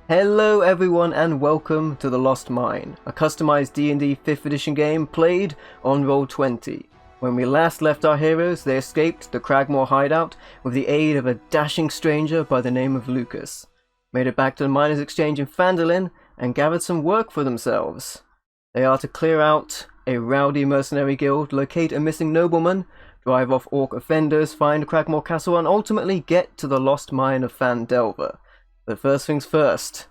Hello everyone and welcome to The Lost Mine, a customized D&D 5th edition game played on Roll20. When we last left our heroes, they escaped the Cragmore Hideout with the aid of a dashing stranger by the name of Lucas, made it back to the Miners' Exchange in Phandalin, and gathered some work for themselves. They are to clear out a rowdy mercenary guild, locate a missing nobleman, drive off orc offenders, find Cragmore Castle, and ultimately get to the lost mine of Phandelver. But first things first.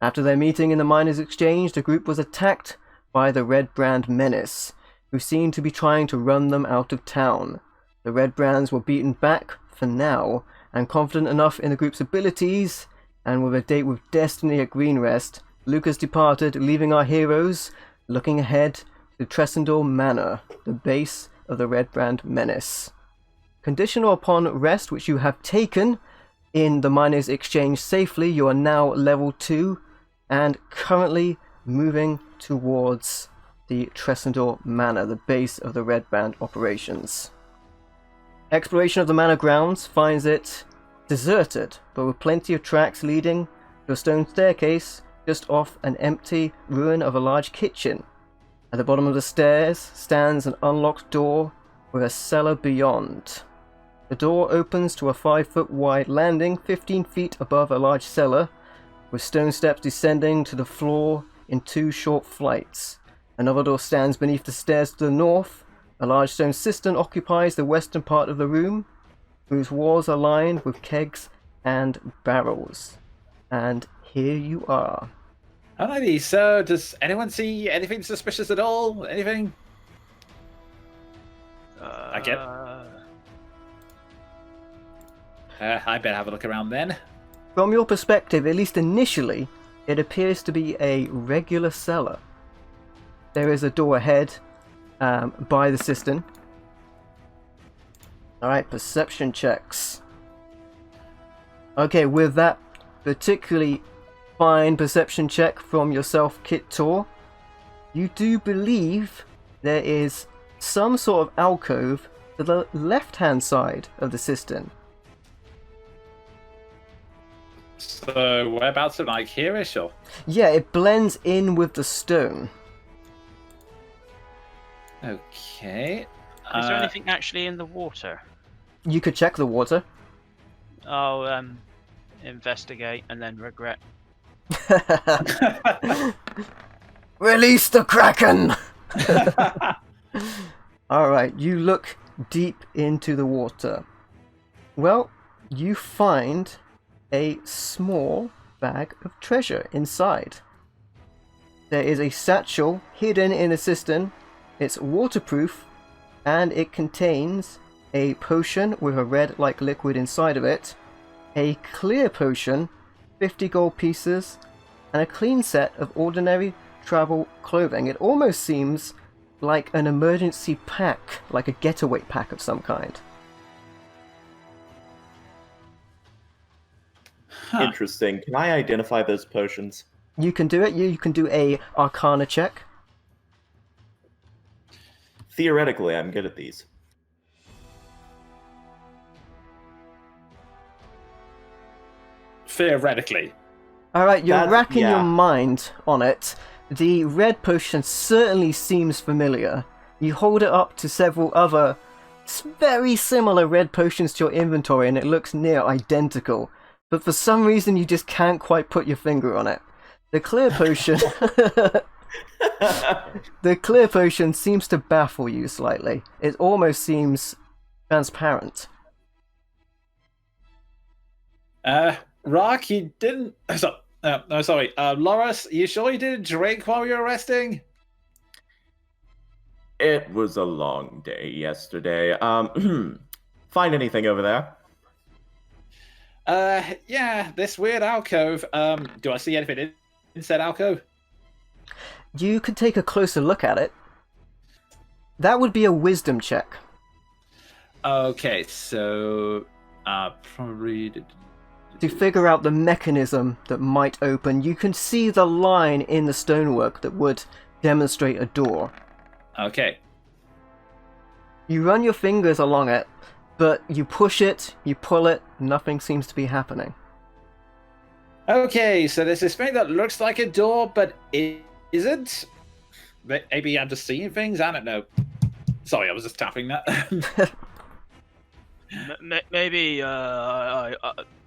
After their meeting in the Miners' Exchange, the group was attacked by the Redbrand Menace, who seemed to be trying to run them out of town. The Redbrands were beaten back, for now, and confident enough in the group's abilities, and with a date with Destiny at Greenrest, Lucas departed, leaving our heroes looking ahead to Tresendor Manor, the base of the Redbrand Menace. Conditional upon rest, which you have taken in the Miners' Exchange safely, you are now level 2 and currently moving towards the Tresendor Manor, the base of the Redbrand operations. Exploration of the manor grounds finds it deserted, but with plenty of tracks leading to a stone staircase just off an empty ruin of a large kitchen. At the bottom of the stairs stands an unlocked door with a cellar beyond. The door opens to a 5-foot wide landing 15 feet above a large cellar, with stone steps descending to the floor in 2 short flights. Another door stands beneath the stairs to the north. A large stone cistern occupies the western part of the room, whose walls are lined with kegs and barrels. And here you are. Alrighty, so does anyone see anything suspicious at all? Anything? I better have a look around then. From your perspective, at least initially, it appears to be a regular cellar. There is a door ahead by the cistern. Alright, perception checks. Okay, with that particularly fine perception check from yourself, Kit Tor, you do believe there is some sort of alcove to the left-hand side of the cistern. So whereabouts am I, here-ish or? Yeah, it blends in with the stone. Okay. Is there anything actually in the water? You could check the water. I'll investigate and then regret. Release the Kraken! Alright, you look deep into the water. Well, you find a small bag of treasure inside. There is a satchel hidden in a cistern. It's waterproof, and it contains a potion with a red-like liquid inside of it, a clear potion, 50 gold pieces, and a clean set of ordinary travel clothing. It almost seems like an emergency pack, like a getaway pack of some kind. Huh. Interesting. Can I identify those potions? You can do it. You can do a Arcana check. Theoretically, I'm good at these. Theoretically. Alright, you're That's- racking yeah. your mind on it. The red potion certainly seems familiar. You hold it up to several other very similar red potions to your inventory, and it looks near identical. But for some reason, you just can't quite put your finger on it. The clear potion... The clear potion seems to baffle you slightly. It almost seems transparent. Rock, you didn't... sorry. Loris, you sure you didn't drink while you were resting? It was a long day yesterday. Find anything over there? Yeah, this weird alcove. Do I see anything in said alcove? You could take a closer look at it. That would be a wisdom check. Okay, so... probably... To figure out the mechanism that might open. You can see the line in the stonework that would demonstrate a door. Okay. You run your fingers along it, but you push it, you pull it, nothing seems to be happening. Okay, so there's this thing that looks like a door, but it isn't. Maybe I'm just seeing things. I don't know. Sorry, I was just tapping that. Maybe,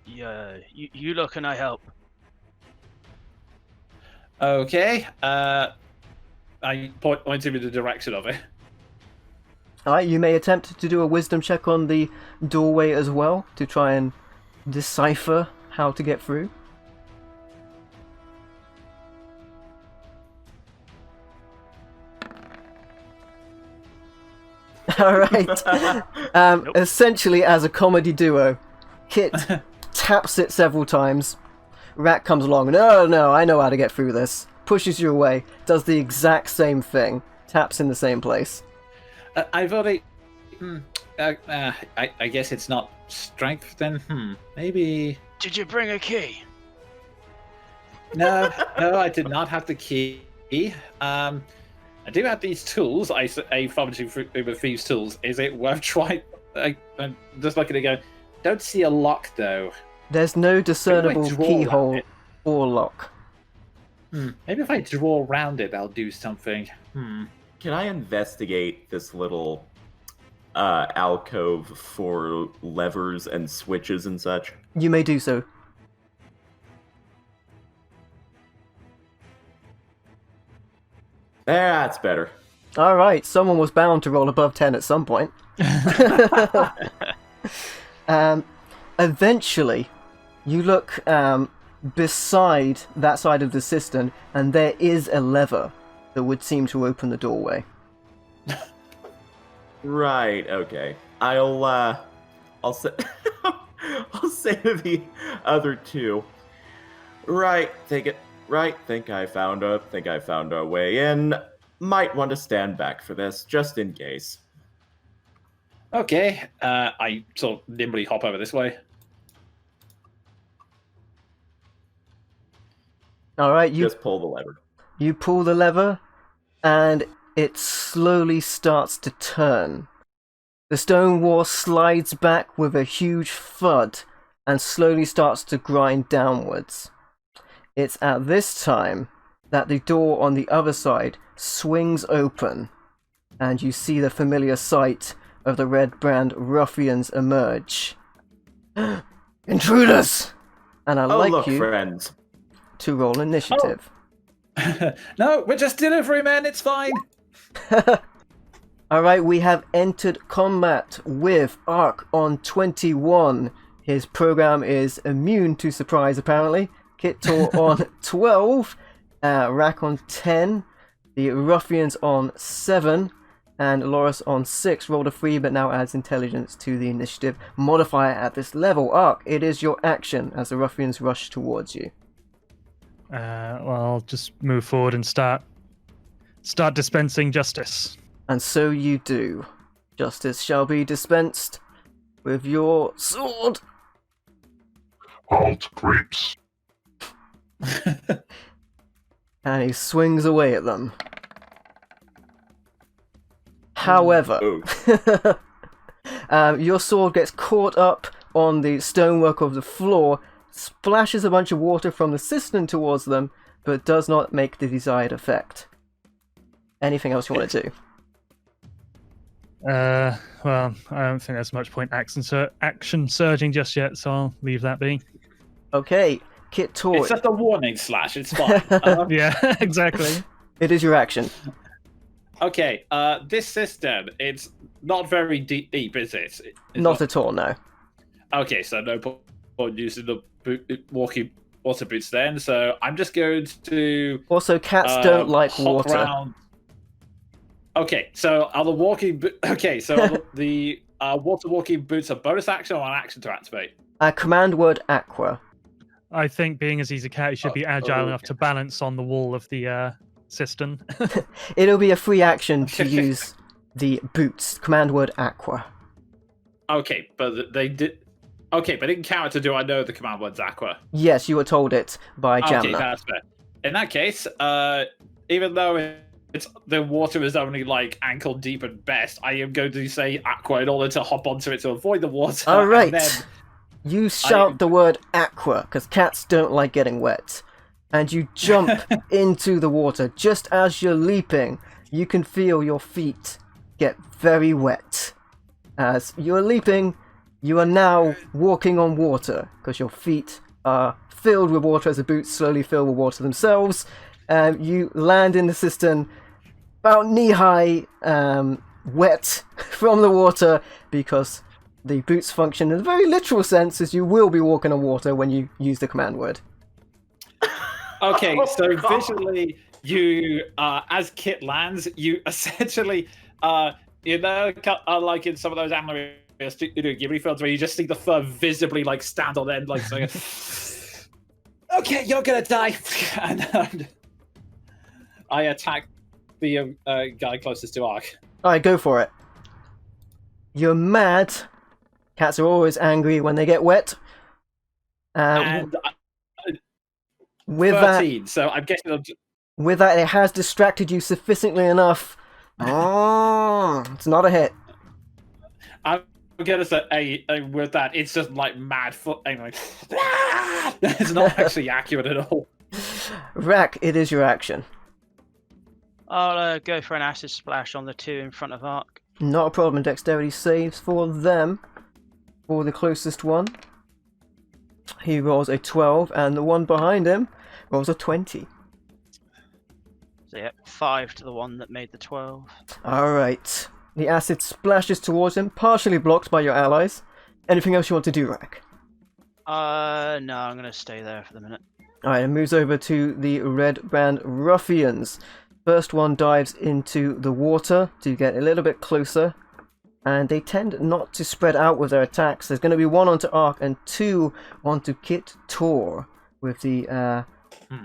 yeah, you look and I help. Okay. I point him in the direction of it. Alright, you may attempt to do a wisdom check on the doorway as well to try and decipher how to get through. Alright. Nope. Essentially, as a comedy duo, Kit taps it several times. Rat comes along, no, I know how to get through this. Pushes you away, does the exact same thing, taps in the same place. I've already. I guess it's not strength then. Maybe. Did you bring a key? No, I did not have the key. I do have these tools. I found with these tools. Is it worth trying? I'm just looking at it going. Don't see a lock though. There's no discernible draw keyhole it. or lock. Maybe if I draw around it, I'll do something. Can I investigate this little alcove for levers and switches and such? You may do so. That's better. Alright, someone was bound to roll above 10 at some point. Eventually, you look beside that side of the cistern, and there is a lever that would seem to open the doorway. Right. Okay. I'll say I'll say to the other two. Right. Take it. Right. Think I found a way in. Might want to stand back for this, just in case. Okay. I sort of nimbly hop over this way. Alright, Just pull the lever. you pull the lever, and it slowly starts to turn. The stone wall slides back with a huge thud and slowly starts to grind downwards. It's at this time that the door on the other side swings open, and you see the familiar sight of the Redbrand Ruffians emerge. Intruders! And I'd like look, you friends. to roll initiative. No, we're just delivery men. It's fine. Alright, we have entered combat with Ark on 21. His program is immune to surprise, apparently. Kittor on 12. Rack on 10. The Ruffians on 7. And Loris on 6. Rolled a 3, but now adds intelligence to the initiative modifier at this level. Ark, it is your action as the Ruffians rush towards you. Well, I'll just move forward and start dispensing justice. And so you do. Justice shall be dispensed with your sword. Halt, creeps. And he swings away at them. However, your sword gets caught up on the stonework of the floor, splashes a bunch of water from the cistern towards them, but does not make the desired effect. Anything else you want to do? Well, I don't think there's much point action surging just yet, so I'll leave that be. Okay, Kit Toy. It's just a warning slash. It's fine. Yeah, exactly. It is your action. Okay. This cistern, it's not very deep, is it? It's Not at all, no. Okay, so no point using the walking water boots then. So I'm just going to. Also, cats don't like hop water. around. Okay, so are the walking? Okay, so are the water walking boots a bonus action or an action to activate? Command word aqua. I think being as he's a cat, he should be agile enough to balance on the wall of the cistern. It'll be a free action to use the boots. Command word aqua. Okay, but they did. Okay, but in character, do I know the command word's aqua? Yes, you were told it by Okay, Jamna. that's fair. In that case, even though the water is only like ankle deep at best, I am going to say aqua in order to hop onto it to avoid the water. All right. And then You shout the word aqua, because cats don't like getting wet. And you jump into the water. Just as you're leaping, you can feel your feet get very wet. As you're leaping, you are now walking on water, because your feet are filled with water as the boots slowly fill with water themselves. You land in the cistern about knee-high, wet from the water, because the boots function in a very literal sense, as you will be walking on water when you use the command word. Okay, so visually, you, as Kit lands, you essentially, like in some of those anime Ghibli films where you just see the fur visibly like stand on end, like saying, "Okay, you're gonna die," and I attack the guy closest to Ark. Alright, go for it. You're mad. Cats are always angry when they get wet. And with 13, that, so I'm guessing with that, it has distracted you sufficiently enough. It's not a hit. I'm gonna say with that, it's just like mad foot. Anyway, it's not actually accurate at all. Rack, it is your action. I'll go for an acid splash on the two in front of Ark. Not a problem. Dexterity saves for them. For the closest one, he rolls a 12, and the one behind him rolls a 20. So yeah, 5 to the one that made the 12. Alright. The acid splashes towards him, partially blocked by your allies. Anything else you want to do, Rack? No, I'm gonna stay there for the minute. Alright, it moves over to the Redbrand Ruffians. First one dives into the water to get a little bit closer. And they tend not to spread out with their attacks. There's going to be one onto Ark and two onto Kit Tor with the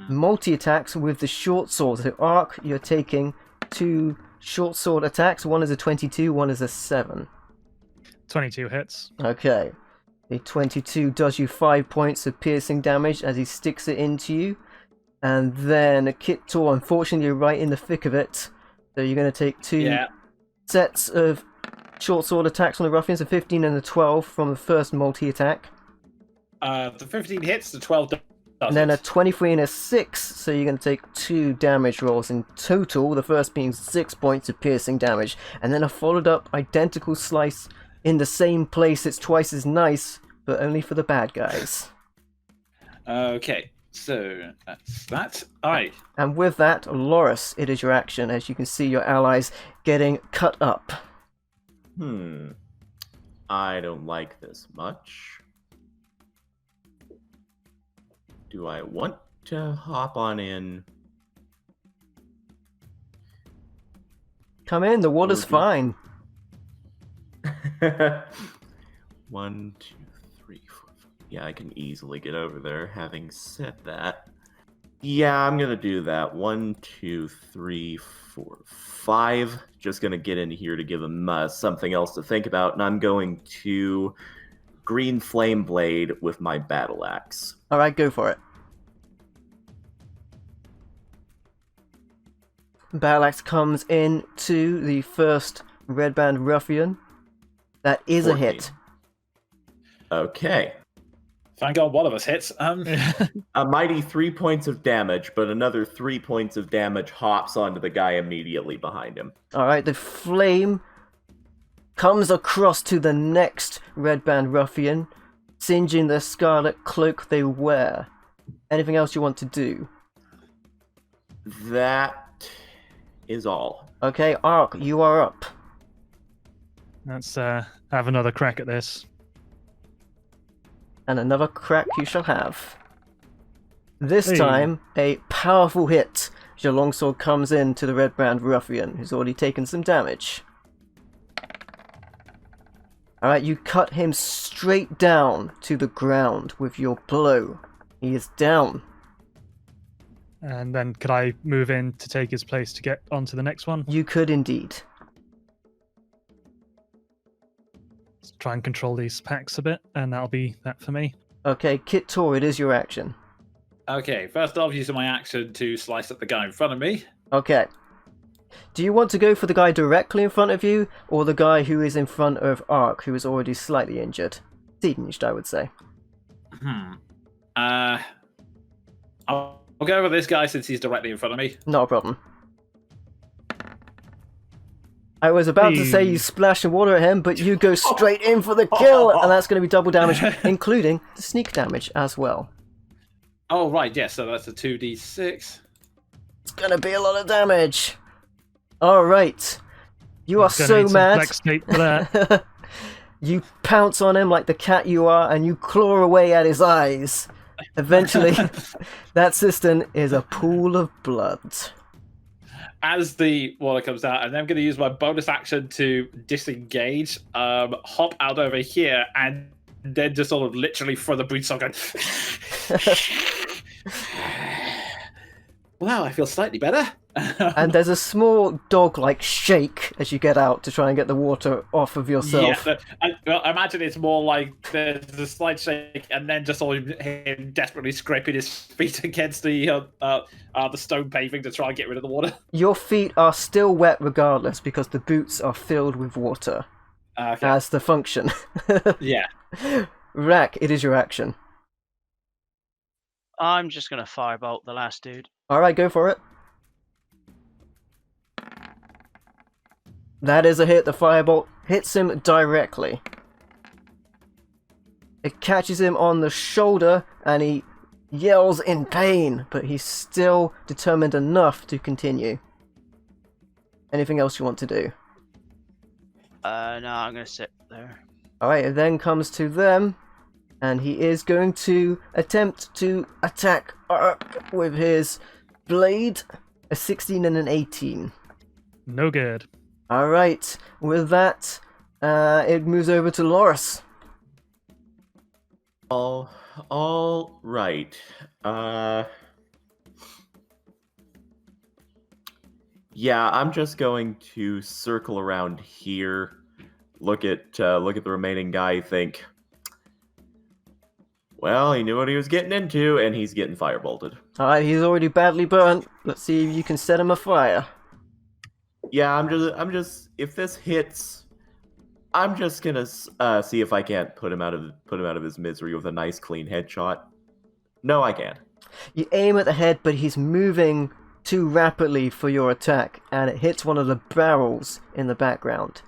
multi-attacks with the short sword. So Ark, you're taking 2 short sword attacks. One is a 22, one is a 7. 22 hits. Okay. The 22 does you 5 points of piercing damage as he sticks it into you. And then Kit Tor, unfortunately, you're right in the thick of it. So you're going to take 2 sets of short sword attacks on the ruffians, a 15 and a 12 from the first multi-attack. The 15 hits, the 12 doesn't. And then a 23 and a 6, so you're going to take 2 damage rolls in total, the first being 6 points of piercing damage. And then a followed up identical slice in the same place. It's twice as nice, but only for the bad guys. Okay, so that's that. Alright. And with that, Loris, it is your action, as you can see your allies getting cut up. I don't like this much. Do I want to hop on in? Come in, the water's fine. 1, 2, 3, 4. Yeah, I can easily get over there. Having said that, yeah, I'm gonna do that. 1, 2, 3, 4, 5. Just gonna get in here to give him something else to think about, and I'm going to green flame blade with my battle axe. Alright, go for it. Battle axe comes in to the first Redbrand Ruffian. That is 14. a hit. Okay. Thank God one of us hits. A mighty 3 points of damage, but another 3 points of damage hops onto the guy immediately behind him. Alright, the flame comes across to the next Redbrand Ruffian, singeing the scarlet cloak they wear. Anything else you want to do? That is all. Okay, Ark, you are up. Let's have another crack at this. And another crack you shall have. This Hey. time, a powerful hit. Your longsword comes in to the Redbrand Ruffian, who's already taken some damage. Alright, you cut him straight down to the ground with your blow. He is down. And then could I move in to take his place to get onto the next one? You could indeed. Let's try and control these packs a bit, and that'll be that for me. Okay, Kit Tor, it is your action. Okay, first off, using my action to slice at the guy in front of me. Okay. Do you want to go for the guy directly in front of you, or the guy who is in front of Ark, who is already slightly injured? Singed, I would say. I'll go with this guy since he's directly in front of me. Not a problem. I was about to say you splash some water at him, but you go straight in for the kill, and that's going to be double damage, including the sneak damage as well. Oh, right, yes, so that's a 2d6. It's going to be a lot of damage. Alright. You are so mad. For that. You pounce on him like the cat you are, and you claw away at his eyes. Eventually, that cistern is a pool of blood. As the water comes out, and I'm going to use my bonus action to disengage, hop out over here, and then just sort of literally throw the boots on. Going, wow, I feel slightly better. And there's a small dog-like shake as you get out to try and get the water off of yourself. Yeah, I imagine it's more like there's a slight shake, and then just sort of him desperately scraping his feet against the stone paving to try and get rid of the water. Your feet are still wet regardless because the boots are filled with water as the function. Yeah. Rack, it is your action. I'm just gonna firebolt the last dude. Alright, go for it. That is a hit. The firebolt hits him directly. It catches him on the shoulder and he yells in pain, but he's still determined enough to continue. Anything else you want to do? No, I'm gonna sit there. Alright, it then comes to them, and he is going to attempt to attack Ark with his blade. A 16 and an 18. No good. Alright, with that, it moves over to Loris. All right. Yeah, I'm just going to circle around here, look at the remaining guy, think, well, he knew what he was getting into, and he's getting firebolted. Alright, he's already badly burnt. Let's see if you can set him afire. Yeah, I'm just if this hits, I'm just gonna see if I can't put him out of his misery with a nice clean headshot. No, I can't. You aim at the head, but he's moving too rapidly for your attack, and it hits one of the barrels in the background.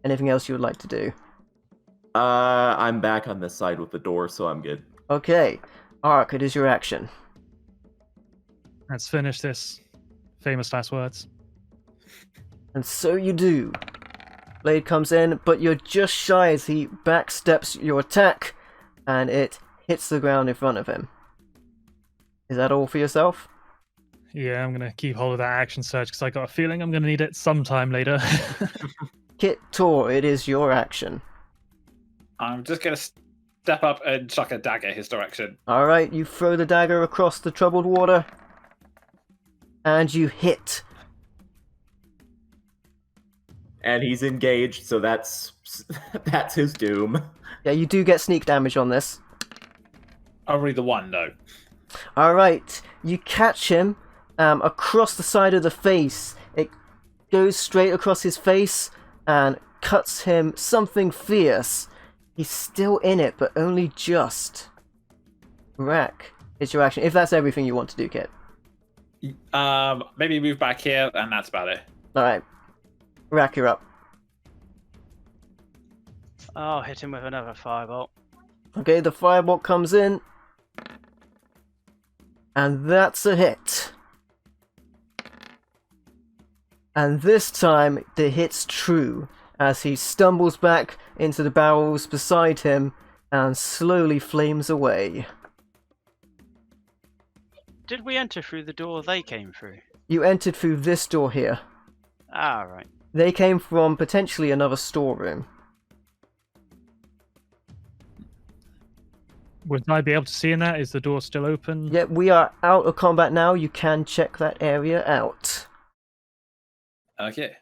Anything else you would like to do? I'm back on this side with the door, so I'm good. Okay, Ark, it is your action. Let's finish this. Famous last words. And so you do. Blade comes in, but you're just shy as he backsteps your attack, and it hits the ground in front of him. Is that all for yourself? Yeah, I'm gonna keep hold of that action surge because I got a feeling I'm gonna need it sometime later. Kit Tor, it is your action. I'm just going to step up and chuck a dagger in his direction. Alright, you throw the dagger across the troubled water, and you hit. And he's engaged, so that's his doom. Yeah, you do get sneak damage on this. Only the one, though. Alright, you catch him across the side of the face. It goes straight across his face and cuts him something fierce. He's still in it, but only just. Rack, it's your action. If that's everything you want to do, Kit. Maybe move back here, and that's about it. Alright. Rack, you're up. I'll hit him with another firebolt. Okay, the firebolt comes in. And that's a hit. And this time, the hit's true, as he stumbles back into the barrels beside him and slowly flames away. Did we enter through the door they came through? You entered through this door here. Ah, right. They came from potentially another storeroom. Would I be able to see in that? Is the door still open? Yep, we are out of combat now. You can check that area out. Okay.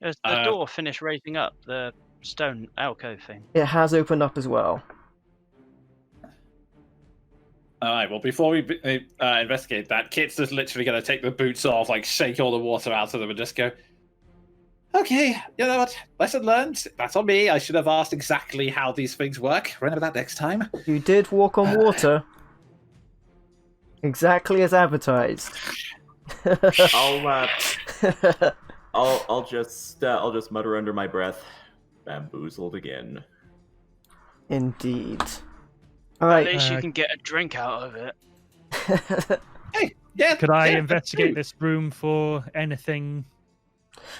Has the door finished raising up the stone alcove thing? It has opened up as well. Alright, well, before we investigate that, Kit's just literally going to take the boots off, like shake all the water out of them and just go, Okay, you know what? Lesson learned. That's on me. I should have asked exactly how these things work. Remember that next time. You did walk on water. Exactly as advertised. I'll just mutter under my breath, bamboozled again. Indeed. At Alright. least you can get a drink out of it. Hey, yeah. Could I yeah, investigate this room for anything?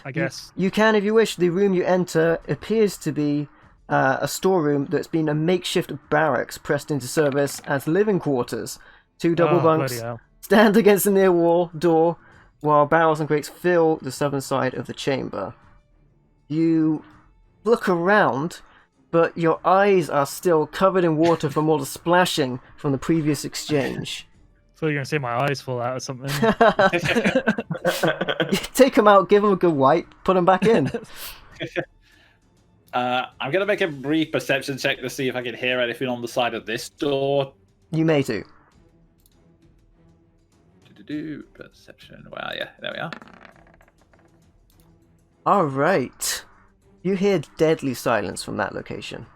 I guess. You can if you wish. The room you enter appears to be a storeroom that's been a makeshift barracks pressed into service as living quarters. 2 double bunks Bloody hell. stand against the near wall door, while barrels and crates fill the southern side of the chamber. You look around, but your eyes are still covered in water from all the splashing from the previous exchange. I thought you were going to say my eyes fall out or something. Take them out, give them a good wipe, put them back in. I'm going to make a brief perception check to see if I can hear anything on the side of this door. You may do. Perception. Well, yeah, there we are. Alright. You hear deadly silence from that location.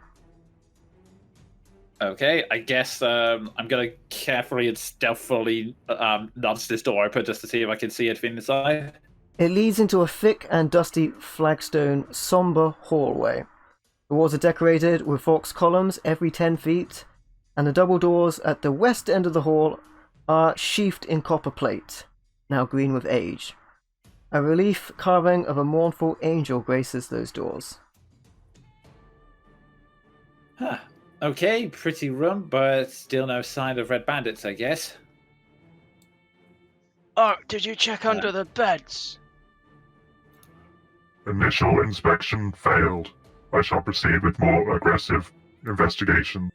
Okay, I guess I'm going to carefully and stealthily nudge this door open just to see if I can see anything inside. It leads into a thick and dusty flagstone, somber hallway. The walls are decorated with false columns every 10 feet, and the double doors at the west end of the hall are sheathed in copper plate, now green with age. A relief carving of a mournful angel graces those doors. Huh. Okay, pretty room, but still no sign of red bandits, I guess. Oh, did you check under the beds? Initial inspection failed. I shall proceed with more aggressive investigation.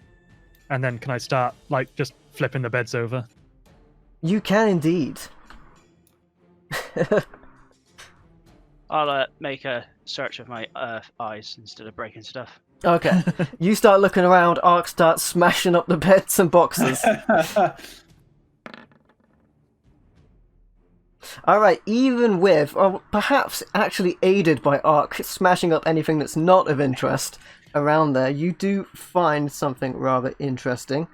And then can I start, like, just flipping the beds over? You can indeed. I'll make a search of my eyes instead of breaking stuff. Okay. You start looking around, Ark starts smashing up the beds and boxes. Alright, even with, or perhaps actually aided by Ark smashing up anything that's not of interest around there, you do find something rather interesting.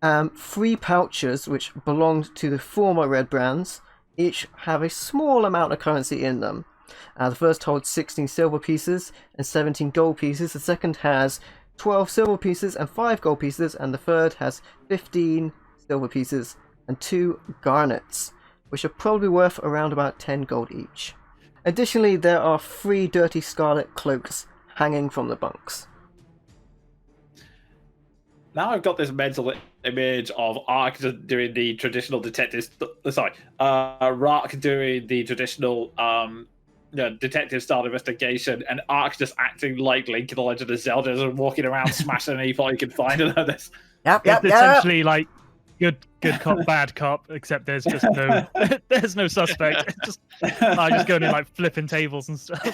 3 pouches, which belonged to the former Redbrands, each have a small amount of currency in them. The first holds 16 silver pieces and 17 gold pieces. The second has 12 silver pieces and 5 gold pieces. And the third has 15 silver pieces and 2 garnets, which are probably worth around about 10 gold each. Additionally, there are 3 dirty scarlet cloaks hanging from the bunks. Now I've got this mental image of Ark doing the traditional detective... Rock doing the traditional detective-style investigation, and Ark just acting like Link in The Legend of Zelda and walking around smashing any pot he can find. And this. Yep. It's essentially like good cop, bad cop, except there's just no there's no suspect. It's just I just going in like flipping tables and stuff.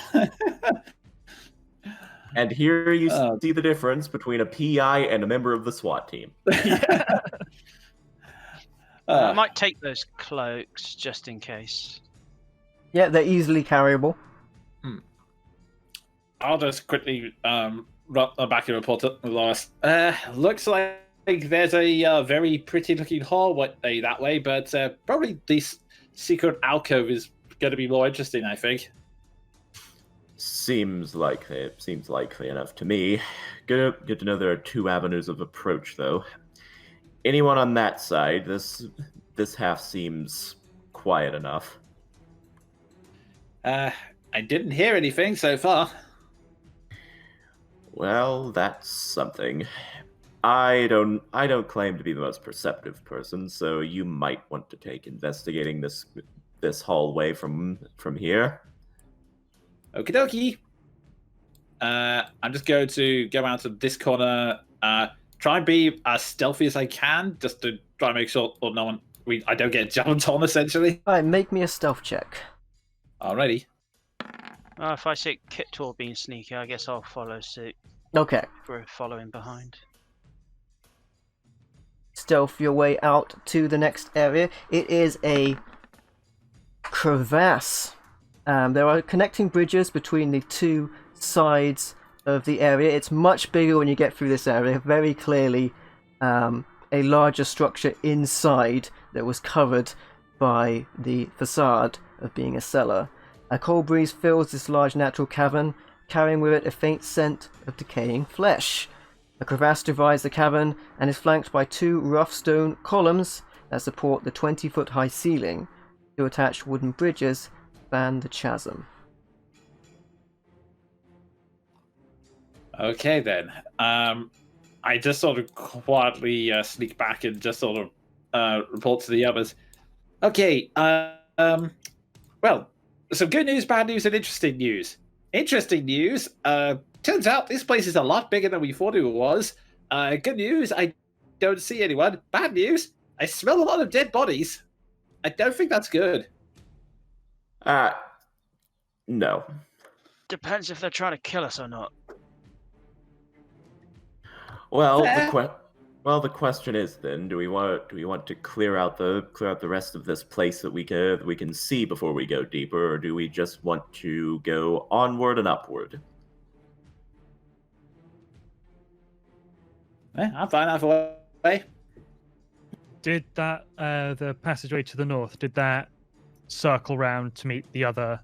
And here you see the difference between a PI and a member of the SWAT team. I might take those cloaks just in case. Yeah, they're easily carryable. I'll just quickly run back and report to Lois. Looks like there's a very pretty-looking hallway that way, but probably this secret alcove is going to be more interesting, I think. Seems likely enough to me. Good to know there are 2 avenues of approach, though. Anyone on that side, this half seems quiet enough. I didn't hear anything so far. Well, that's something. I don't claim to be the most perceptive person, so you might want to take investigating this hallway from here. Okie dokie. I'm just going to go out to this corner, try and be as stealthy as I can, just to try and make sure I don't get jumped on, essentially. Alright, make me a stealth check. Alrighty. If I see Kit Tor being sneaky, I guess I'll follow suit. Okay. For following behind. Stealth your way out to the next area. It is a crevasse There are connecting bridges between the two sides of the area. It's much bigger when you get through this area. Very clearly a larger structure inside that was covered by the facade of being a cellar. A cold breeze fills this large natural cavern, carrying with it a faint scent of decaying flesh. A crevasse divides the cavern and is flanked by two rough stone columns that support the 20-foot high ceiling. Two attached wooden bridges span the chasm. Okay then. I just sort of quietly sneak back and just sort of report to the others. Okay. Well, some good news, bad news, and interesting news. Interesting news. Turns out this place is a lot bigger than we thought it was. Good news, I don't see anyone. Bad news, I smell a lot of dead bodies. I don't think that's good. No. Depends if they're trying to kill us or not. Well, the question is then: do we want to clear out the rest of this place that we can see before we go deeper, or do we just want to go onward and upward? I'm fine either way. Did that the passageway to the north? Did that circle round to meet the other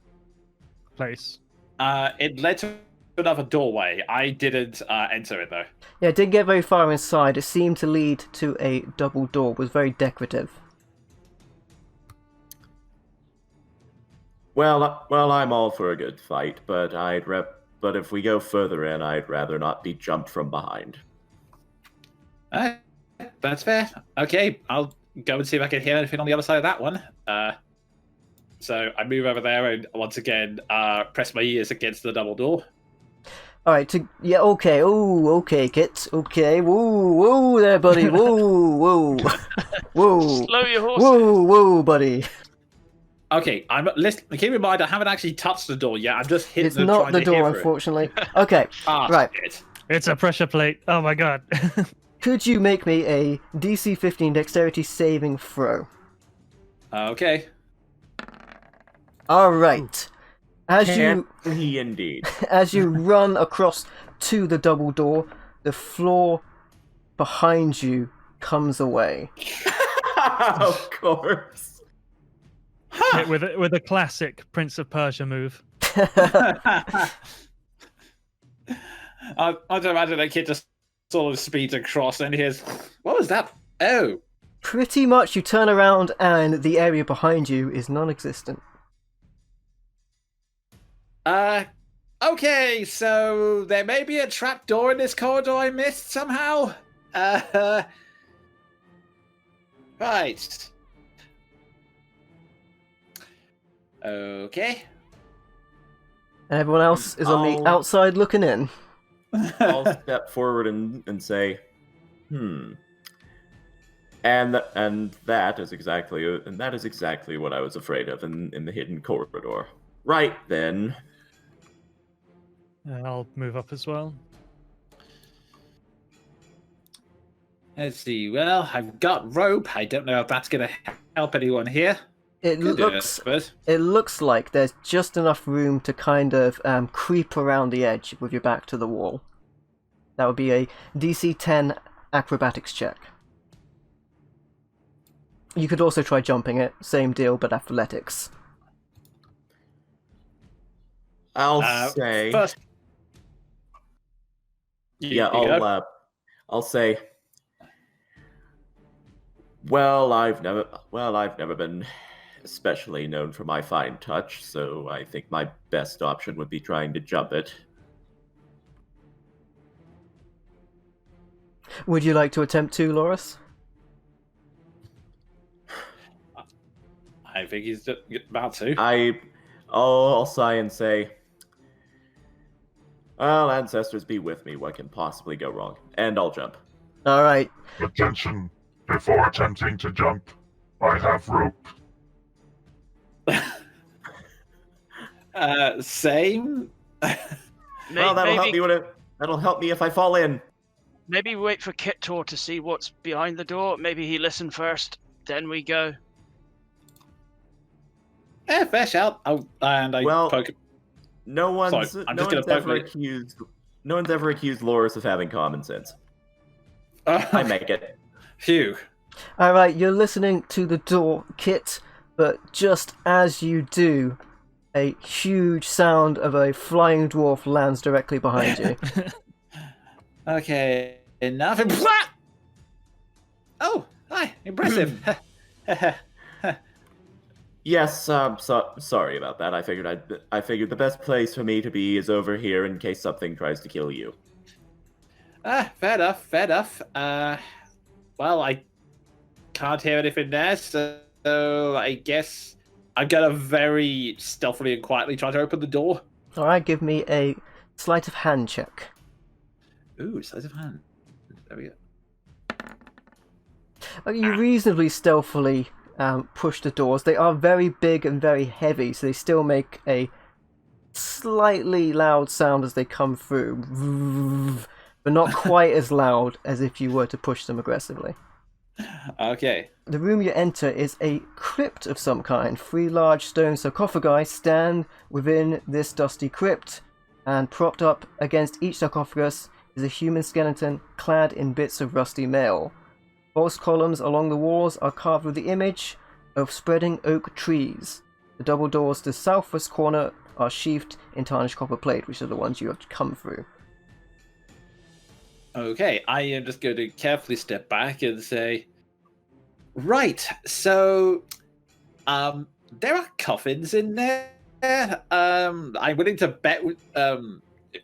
place? It led to another doorway. I didn't enter it though. Yeah, it didn't get very far inside. It seemed to lead to a double door. It was very decorative. Well, I'm all for a good fight, but but if we go further in, I'd rather not be jumped from behind. That's fair. Okay, I'll go and see if I can hear anything on the other side of that one. So I move over there and once again press my ears against the double door. Alright, yeah, okay, okay, Kit, okay, whoa, there, buddy, whoa, Slow your horses. whoa, buddy. Okay, keep in mind I haven't actually touched the door yet. I'm just hitting. It's not the door, unfortunately. Okay, right. Shit. It's a pressure plate. Oh my god. Could you make me a DC 15 dexterity saving throw? Okay. Alright. Can he indeed? As you run across to the double door, the floor behind you comes away. Of course. With a classic Prince of Persia move. I don't imagine that kid just sort of speeds across and hears, what was that? Oh. Pretty much you turn around and the area behind you is non-existent. Okay, so there may be a trap door in this corridor I missed somehow. Right. Okay. And everyone else is on the outside looking in. I'll step forward and say, And that is exactly what I was afraid of in the hidden corridor. Right then. I'll move up as well. Let's see. Well, I've got rope. I don't know if that's going to help anyone here. It looks like there's just enough room to kind of creep around the edge with your back to the wall. That would be a DC 10 acrobatics check. You could also try jumping it. Same deal, but athletics. I'll say. First. I'll say. Well, I've never been especially known for my fine touch, so I think my best option would be trying to jump it. Would you like to attempt to, Loris? I think he's about to. I'll sigh and say, well, ancestors be with me, what can possibly go wrong? And I'll jump. Alright. Attention, before attempting to jump, I have rope. Same? Well, that'll help me if I fall in. Maybe wait for Kittor to see what's behind the door. Maybe he listened first, then we go. Yeah, fair shout. And I Well, poke. No one's Sorry, I'm no just gonna one's poke ever my- accused. No one's ever accused Loris of having common sense. Oh, I make it. Phew. Alright, you're listening to the door, Kit, but just as you do, a huge sound of a flying dwarf lands directly behind you. Okay, enough. Oh, hi, impressive. Yes, sorry about that. I figured the best place for me to be is over here in case something tries to kill you. Fair enough, fair enough. Well, I can't hear anything there, so I guess I'm gonna very stealthily and quietly try to open the door. Alright, give me a sleight of hand check. Ooh, sleight of hand. There we go. You reasonably stealthily push the doors. They are very big and very heavy, so they still make a slightly loud sound as they come through, but not quite as loud as if you were to push them aggressively. Okay. The room you enter is a crypt of some kind. 3 large stone sarcophagi stand within this dusty crypt, and propped up against each sarcophagus is a human skeleton clad in bits of rusty mail. False columns along the walls are carved with the image of spreading oak trees. The double doors to the southwest corner are sheathed in tarnished copper plate, which are the ones you have to come through. Okay, I am just going to carefully step back and say, right, so, there are coffins in there. I'm willing to bet,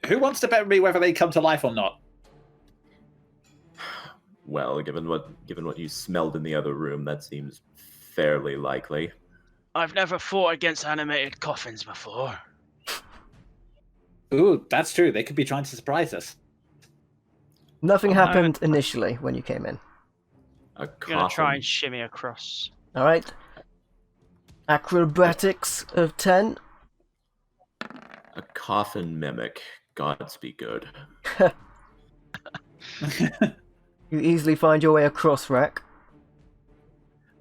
who wants to bet with me whether they come to life or not? Well, given what you smelled in the other room, that seems fairly likely. I've never fought against animated coffins before. Ooh, that's true. They could be trying to surprise us. Nothing Oh, happened initially when you came in. A I'm gonna try coffin. and shimmy across. Alright. Acrobatics of 10. A coffin mimic. Gods be good. You easily find your way across, Rack.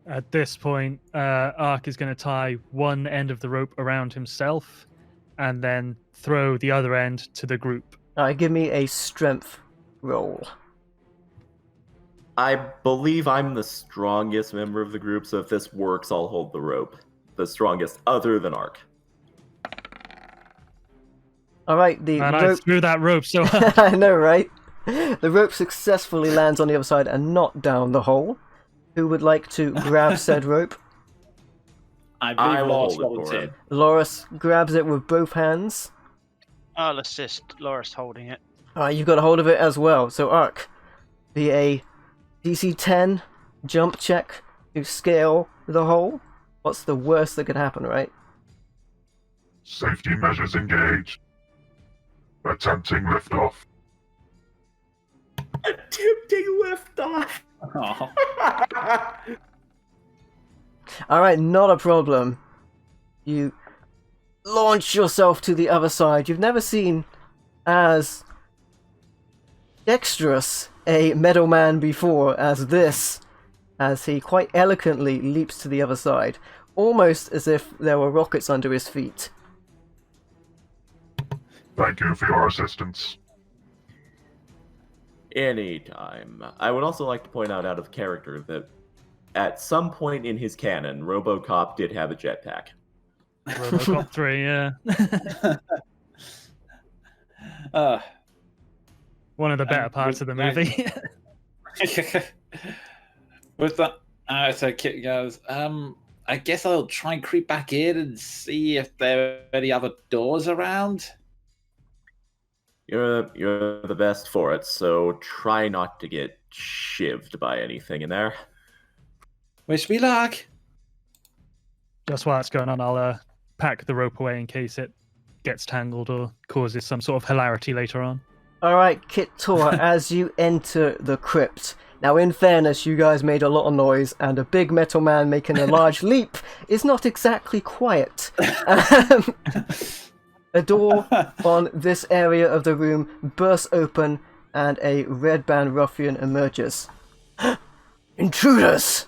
At this point, Ark is going to tie one end of the rope around himself and then throw the other end to the group. Alright, give me a strength roll. I believe I'm the strongest member of the group, so if this works, I'll hold the rope. The strongest, other than Ark. Alright, the And I rope... threw that rope so I know, right? The rope successfully lands on the other side and not down the hole. Who would like to grab said rope? I believe I will Loris hold it for volunteered. him. Loris grabs it with both hands. I'll assist Loris holding it. Alright, you've got a hold of it as well. So, Ark, be a DC 10 jump check to scale the hole. What's the worst that could happen, right? Safety measures engaged. Attempting liftoff. Attempting lift off. Aw. Alright, not a problem. You launch yourself to the other side. You've never seen as dexterous a metal man before as this, as he quite elegantly leaps to the other side, almost as if there were rockets under his feet. Thank you for your assistance. Anytime. I would also like to point out of character that at some point in his canon, RoboCop did have a jetpack. Robocop 3, yeah. One of the better parts of the movie. With that, so Kit goes, I guess I'll try and creep back in and see if there are any other doors around. You're the best for it, so try not to get shivved by anything in there. Wish me luck. Just while it's going on, I'll pack the rope away in case it gets tangled or causes some sort of hilarity later on. Alright, Kit Tor, as you enter the crypt. Now, in fairness, you guys made a lot of noise, and a big metal man making a large leap is not exactly quiet. A door on this area of the room bursts open, and a Redbrand Ruffian emerges. Intruders!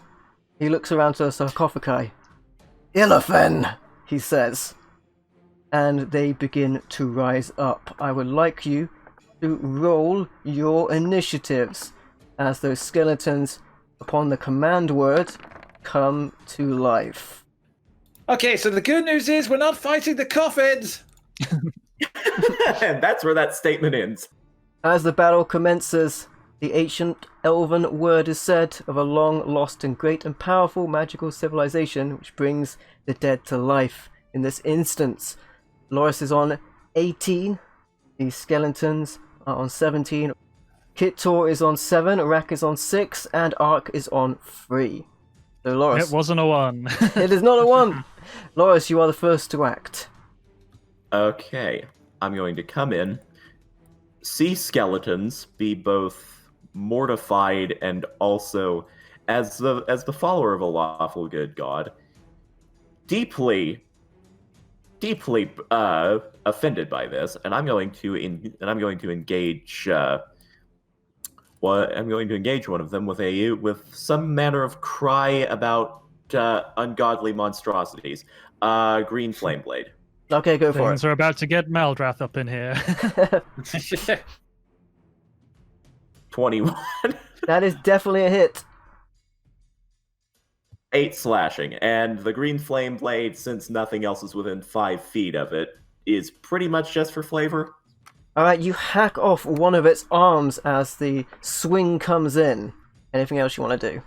He looks around to the sarcophagi. Illithen! he says. And they begin to rise up. I would like you to roll your initiatives as those skeletons, upon the command word, come to life. Okay, so the good news is we're not fighting the coffins. And that's where that statement ends. As the battle commences, the ancient elven word is said of a long lost and great and powerful magical civilization which brings the dead to life. In this instance, Loris is on 18, the skeletons are on 17, Kittor is on 7, Rak is on 6, and Ark is on 3. So Loris... It wasn't a 1. It is not a 1! Loris, you are the first to act. Okay, I'm going to come in, see skeletons, be both mortified and also, as the follower of a lawful good god, deeply offended by this, and I'm going to engage. I'm going to engage one of them with some manner of cry about ungodly monstrosities. Green flame blade. Okay, go for Things it. are about to get Maldrath up in here. 21. That is definitely a hit. 8 slashing, and the green flame blade, since nothing else is within 5 feet of it, is pretty much just for flavor. Alright, you hack off one of its arms as the swing comes in. Anything else you want to do?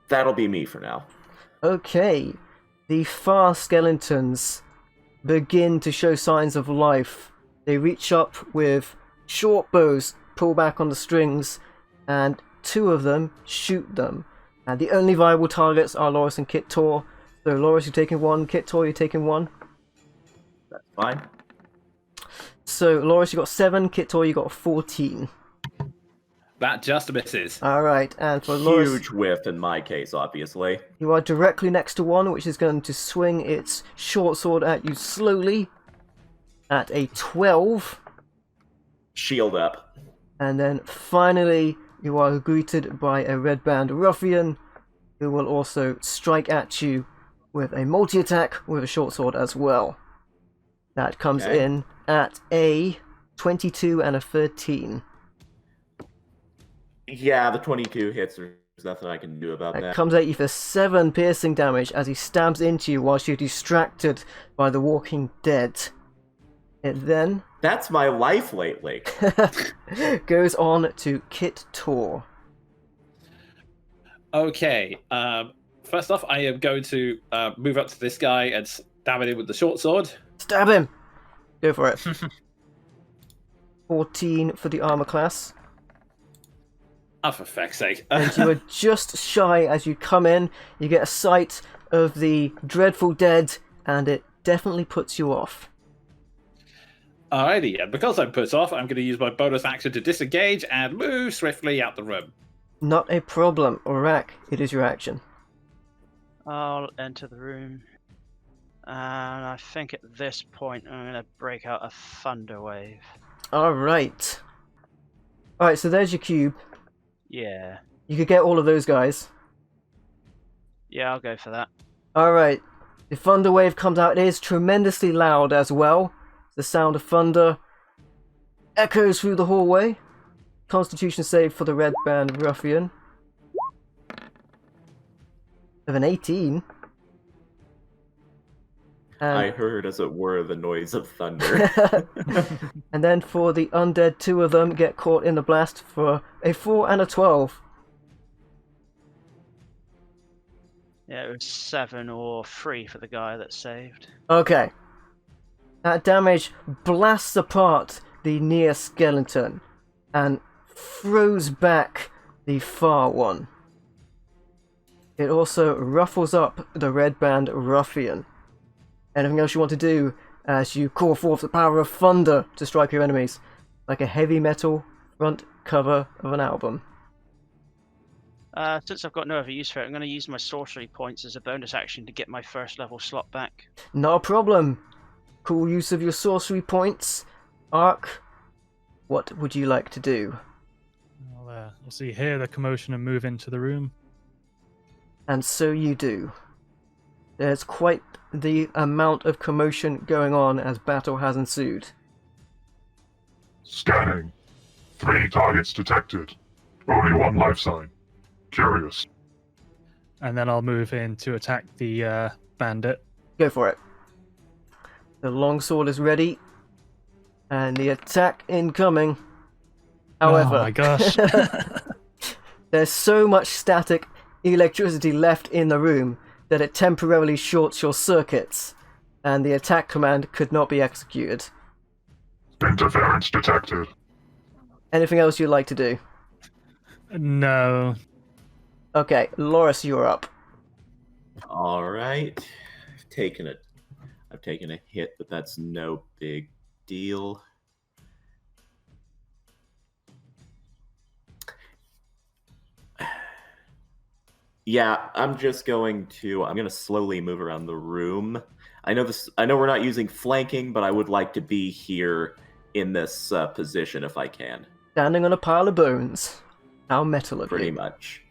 That'll be me for now. Okay. The far skeletons begin to show signs of life. They reach up with short bows, pull back on the strings, and 2 of them shoot them. And the only viable targets are Loris and Kittor. So Loris, you're taking 1, Kittor, you're taking 1. That's fine. So Loris, you got 7, Kittor, you got 14. That just misses. Alright, and for Loris, Huge whiff in my case, obviously. you are directly next to one, which is going to swing its short sword at you slowly at a 12. Shield up. And then finally, you are greeted by a Redbrand Ruffian, who will also strike at you with a multi-attack with a short sword as well. That comes in at a 22 and a 13. Yeah, the 22 hits. There's nothing I can do about That that. comes at you for 7 piercing damage as he stabs into you whilst you're distracted by the Walking Dead. It then That's my life lately. goes on to Kit Tor. Okay. First off, I am going to move up to this guy and stab at him with the short sword. Stab him! Go for it. 14 for the armor class. Oh, for feck's sake. And you are just shy as you come in. You get a sight of the dreadful dead, and it definitely puts you off. Alrighty, and because I'm put off, I'm going to use my bonus action to disengage and move swiftly out the room. Not a problem. Orak, it is your action. I'll enter the room. And I think at this point I'm going to break out a thunder wave. Alright. Alright, so there's your cube. Yeah. You could get all of those guys. Yeah, I'll go for that. Alright. The thunder wave comes out. It is tremendously loud as well. The sound of thunder echoes through the hallway. Constitution save for the Redbrand Ruffian. Of an 18. I heard, as it were, the noise of thunder. And then for the undead, 2 of them get caught in the blast for a 4 and a 12. Yeah, it was 7 or 3 for the guy that saved. Okay. That damage blasts apart the near skeleton and throws back the far one. It also ruffles up the Redbrand Ruffian. Anything else you want to do as you call forth the power of thunder to strike your enemies, like a heavy metal front cover of an album? Since I've got no other use for it, I'm going to use my sorcery points as a bonus action to get my first level slot back. Not a problem. Cool use of your sorcery points. Ark, what would you like to do? We'll see, hear the commotion and move into the room. And so you do. There's quite the amount of commotion going on as battle has ensued. Scanning. 3 targets detected. Only 1 life sign. Curious. And then I'll move in to attack the bandit. Go for it. The longsword is ready, and the attack incoming. However, Oh my gosh. there's so much static electricity left in the room that it temporarily shorts your circuits, and the attack command could not be executed. Interference detected. Anything else you'd like to do? No. Okay, Loris, you're up. All right. I've taken a hit, but that's no big deal. Yeah, I'm gonna slowly move around the room. I know we're not using flanking, but I would like to be here in this position if I can. Standing on a pile of bones. How metal of Pretty you. much.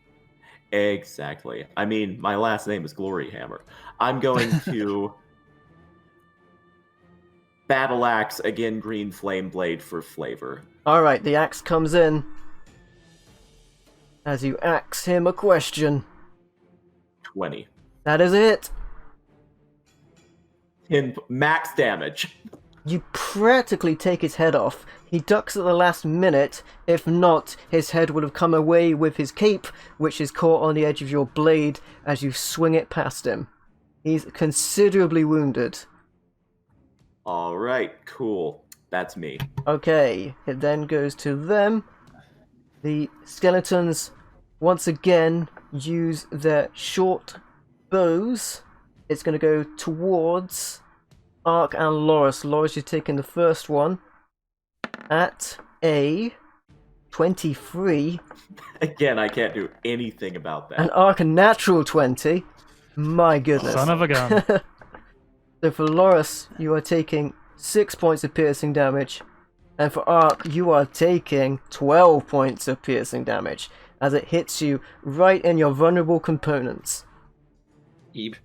Exactly. I mean, my last name is Gloryhammer. I'm going to Battle Axe, again, Green Flame Blade for flavor. Alright, the axe comes in as you axe him a question. 20. That is it. 10 max damage. You practically take his head off. He ducks at the last minute. If not, his head would have come away with his cape, which is caught on the edge of your blade as you swing it past him. He's considerably wounded. Alright, cool. That's me. Okay, it then goes to them. The skeletons once again use their short bows. It's going to go towards Ark and Loris. Loris, you're taking the first one at a 23. Again, I can't do anything about that. And Ark a natural 20. My goodness. Son of a gun. So for Loris, you are taking 6 points of piercing damage. And for Ark, you are taking 12 points of piercing damage as it hits you right in your vulnerable components. Ebe.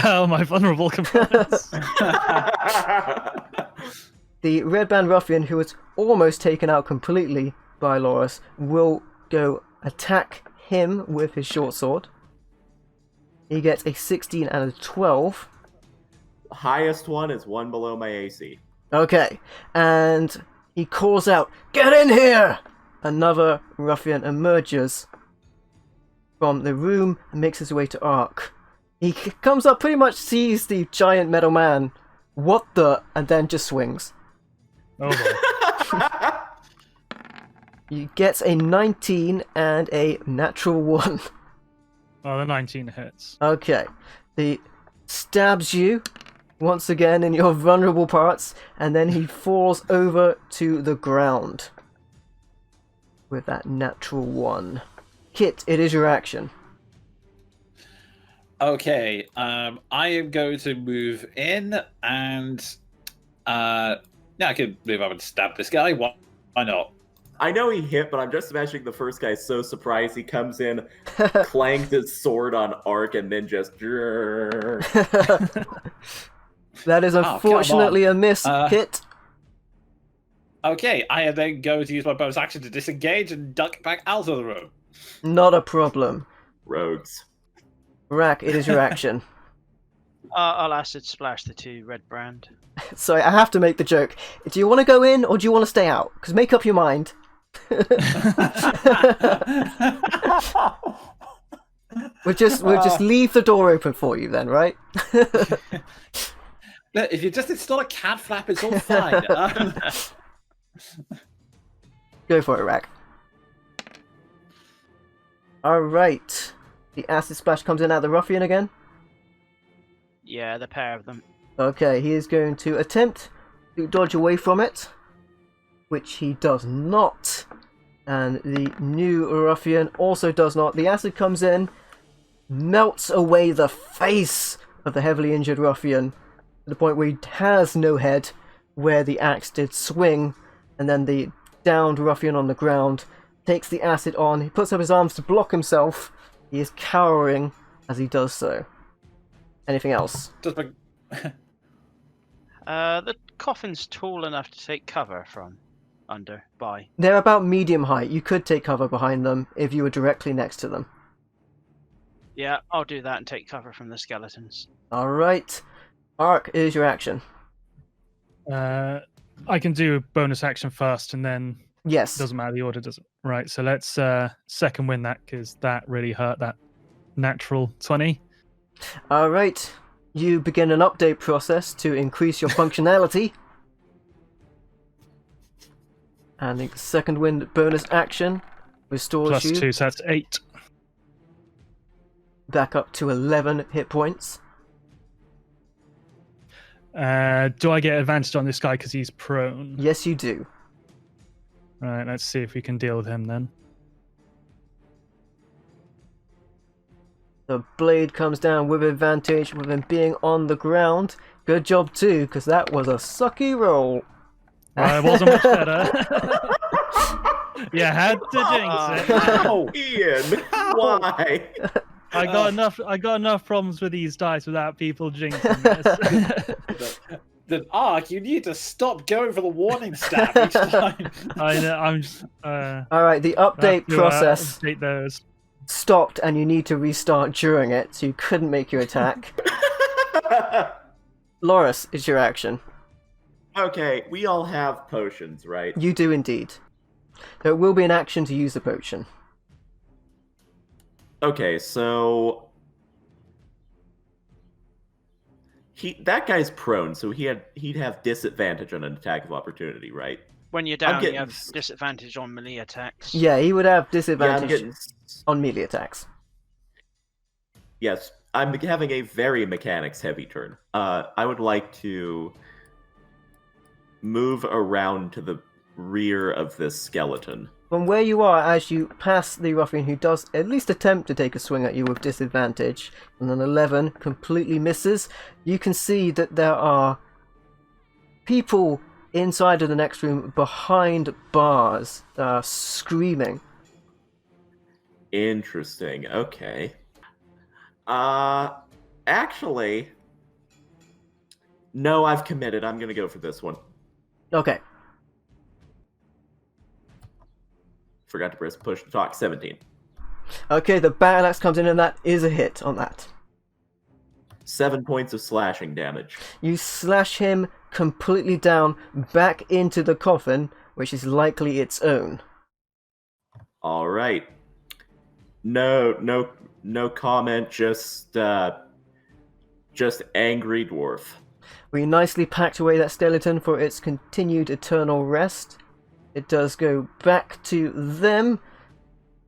Oh, my vulnerable components. The Red Band Ruffian, who was almost taken out completely by Loris, will go attack him with his short sword. He gets a 16 and a 12. Highest one is 1 below my AC. Okay, and he calls out, "Get in here!" Another ruffian emerges from the room and makes his way to Ark. He comes up, pretty much sees the giant metal man. What the? And then just swings. Oh boy. He gets a 19 and a natural 1. Oh, the 19 hits. Okay. He stabs you once again in your vulnerable parts, and then he falls over to the ground with that natural 1. Kit, it is your action. Okay, I am going to move in and yeah, I can move up and stab this guy. Why not? I know he hit, but I'm just imagining the first guy's so surprised he comes in, clangs his sword on Ark, and then just... That is unfortunately a miss, Kit. Okay, I am then going to use my bonus action to disengage and duck back out of the room. Not a problem. Rogues. Rack, it is your action. I'll acid splash the 2 Redbrand. Sorry, I have to make the joke. Do you want to go in or do you want to stay out? Because make up your mind. We'll just leave the door open for you then, right? Look, if you just install a cat flap, it's all fine. Go for it, Rack. Alright. The acid splash comes in at the ruffian again. Yeah, the pair of them. Okay, he is going to attempt to dodge away from it, which he does not. And the new ruffian also does not. The acid comes in, melts away the face of the heavily injured ruffian to the point where he has no head, where the axe did swing, and then the downed ruffian on the ground takes the acid on. He puts up his arms to block himself. He is cowering as he does so. Anything else? Just like, The coffin's tall enough to take cover from by. They're about medium height. You could take cover behind them if you were directly next to them. Yeah, I'll do that and take cover from the skeletons. All right. Ark, is your action. I can do a bonus action first, and then Yes. doesn't matter the order, does it? Right. So let's second win that, because that really hurt that natural 20. All right. You begin an update process to increase your functionality. And the second wind bonus action restores Plus you 2, so that's 8. back up to 11 hit points. Do I get advantage on this guy because he's prone? Yes, you do. Right, let's see if we can deal with him then. The blade comes down with advantage with him being on the ground. Good job too, because that was a sucky roll. It wasn't much better. Yeah, had to jinx it. Oh, Ian, why? I got enough problems with these dice without people jinxing this. then Ark, you need to stop going for the warning staff each time. I know. I'm just. All right, the update process Update those. stopped, and you need to restart during it, so you couldn't make your attack. Loris, it's your action. Okay, we all have potions, right? You do indeed. There will be an action to use the potion. Okay, so that guy's prone, so he'd have disadvantage on an attack of opportunity, right? When you're down, you have disadvantage on melee attacks. Yeah, he would have Yeah, disadvantage on melee attacks. Yes, I'm having a very mechanics-heavy turn. I would like to move around to the rear of this skeleton. From where you are, as you pass the ruffian who does at least attempt to take a swing at you with disadvantage, and an 11 completely misses, you can see that there are people inside of the next room behind bars screaming. Interesting, okay. Actually, no, I've committed. I'm gonna go for this one. Okay. Forgot to press push to talk. 17. Okay, the battle axe comes in, and that is a hit on that. 7 points of slashing damage. You slash him completely down back into the coffin, which is likely its own. All right. No comment. Just angry dwarf. We nicely packed away that skeleton for its continued eternal rest. It does go back to them.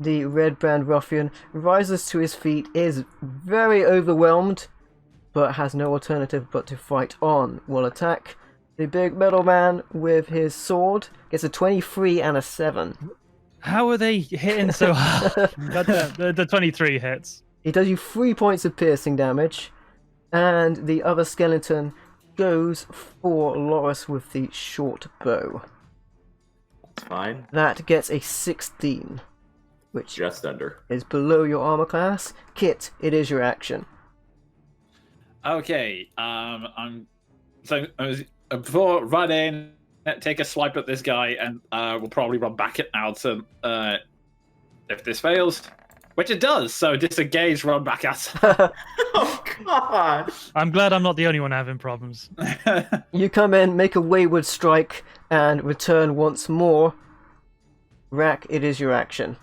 The Redbrand Ruffian rises to his feet, is very overwhelmed, but has no alternative but to fight on. Will attack the big metal man with his sword. Gets a 23 and a 7. How are they hitting so hard? the 23 hits. He does you 3 points of piercing damage, and the other skeleton goes for Loris with the short bow. It's fine. That gets a 16, which Just under. is below your armor class. Kit, it is your action. Okay, before run in, take a swipe at this guy, and we'll probably run back out. If this fails, which it does, so disengage, run back at. Oh God! I'm glad I'm not the only one having problems. You come in, make a wayward strike, and return once more. Rack, it is your action.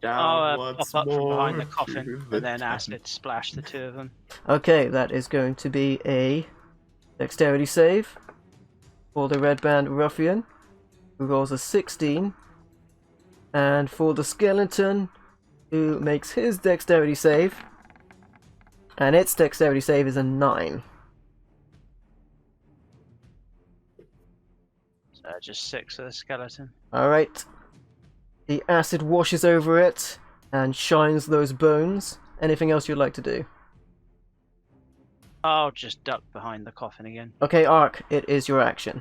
Down I'll once pop up from behind the more coffin through and then the acid splash the two of them. Okay, that is going to be a dexterity save for the Redbrand Ruffian, who rolls a 16. And for the skeleton, who makes his dexterity save, and its dexterity save is a 9. So just 6 for the skeleton. Alright. The acid washes over it and shines those bones. Anything else you'd like to do? I'll just duck behind the coffin again. Okay, Ark, it is your action.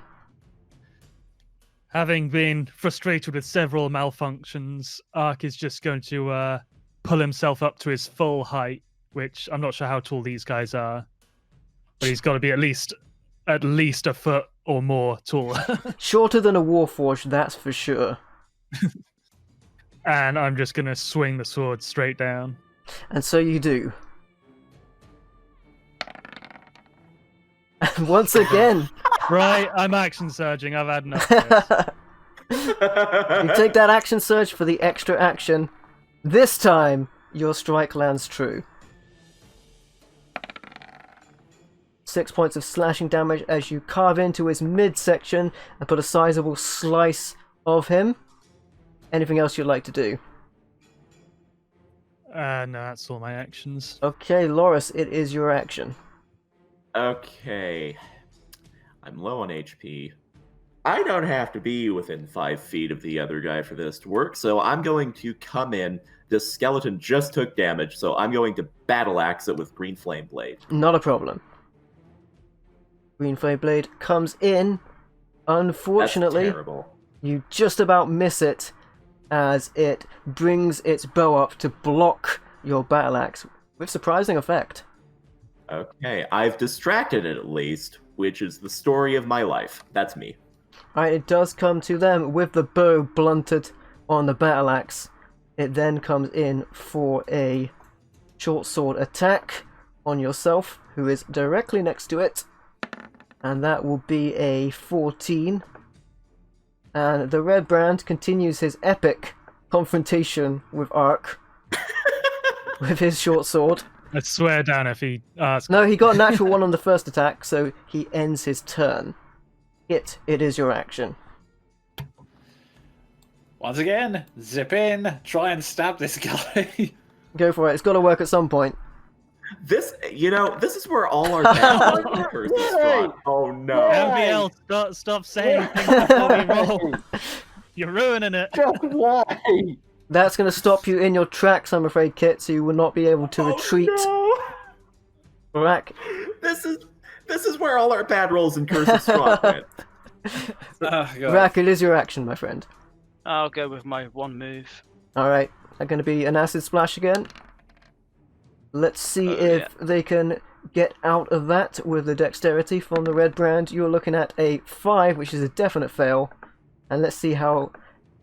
Having been frustrated with several malfunctions, Ark is just going to pull himself up to his full height which I'm not sure how tall these guys are, but he's got to be at least a foot or more taller. Shorter than a warforged, that's for sure. And I'm just going to swing the sword straight down. And so you do. And once again... Right, I'm action surging. I've had enough of this. You take that action surge for the extra action. This time, your strike lands true. 6 points of slashing damage as you carve into his midsection and put a sizable slice of him. Anything else you'd like to do? No, that's all my actions. Okay, Loris, it is your action. Okay. I'm low on HP. I don't have to be within 5 feet of the other guy for this to work, so I'm going to come in. This skeleton just took damage, so I'm going to battle axe it with Green Flame Blade. Not a problem. Green Flame Blade comes in. Unfortunately, That's terrible. you just about miss it as it brings its bow up to block your battle axe with surprising effect. Okay, I've distracted it at least, which is the story of my life. That's me. Alright, it does come to them with the bow blunted on the battle axe. It then comes in for a short sword attack on yourself, who is directly next to it. And that will be a 14. And the Redbrand continues his epic confrontation with Ark with his short sword. I swear down if he asks. No, he got a natural one on the first attack, so he ends his turn. It is your action. Once again, zip in, try and stab this guy. Go for it. It's got to work at some point. This is where all our bad curses from. Oh no. LBL, stop saying things before we roll. You're ruining it. Why? That's going to stop you in your tracks, I'm afraid, Kit, so you will not be able to retreat. No. Rack. This is where all our bad rolls and curses from went. Oh, God. Rack, it is your action, my friend. I'll go with my one move. Alright, they're going to be an acid splash again. Let's see if they can get out of that with the dexterity from the Redbrand. You're looking at a 5, which is a definite fail. And let's see how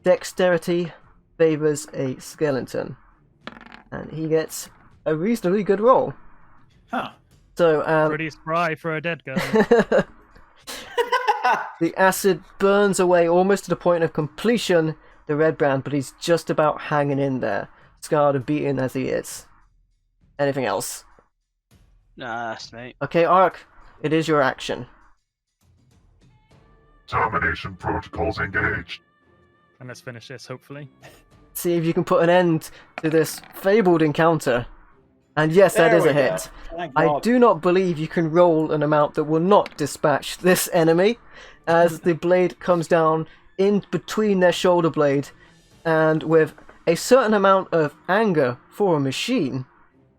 dexterity favors a skeleton. And he gets a reasonably good roll. Huh. So, Pretty spry for a dead guy. the acid burns away almost to the point of completion, the Redbrand, but he's just about hanging in there, scarred and beaten as he is. Anything else? Nah, that's me. Okay, Ark, it is your action. Termination protocols engaged. And let's finish this, hopefully. See if you can put an end to this fabled encounter. And yes, that There is a we go. hit. Thank I God. do not believe you can roll an amount that will not dispatch this enemy, as the blade comes down in between their shoulder blade, and with a certain amount of anger for a machine,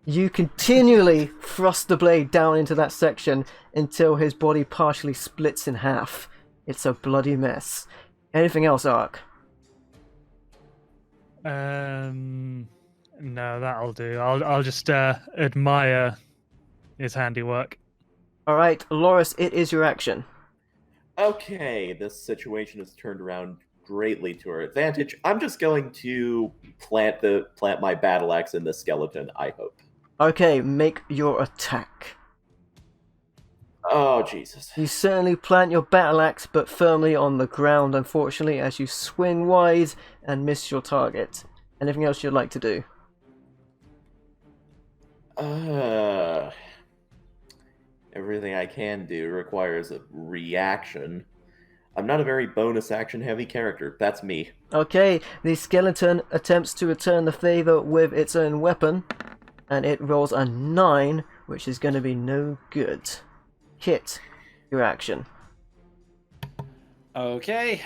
you continually thrust the blade down into that section until his body partially splits in half. It's a bloody mess. Anything else, Ark? No, that'll do. I'll just admire his handiwork. Alright, Loris, it is your action. Okay, this situation has turned around greatly to our advantage. I'm just going to plant my battle axe in the skeleton, I hope. Okay, make your attack. Oh, Jesus. You certainly plant your battle axe, but firmly on the ground, unfortunately, as you swing wide and miss your target. Anything else you'd like to do? Everything I can do requires a reaction. I'm not a very bonus action heavy character. That's me. Okay, the skeleton attempts to return the favor with its own weapon, and it rolls a 9, which is going to be no good. Kit, your action. Okay,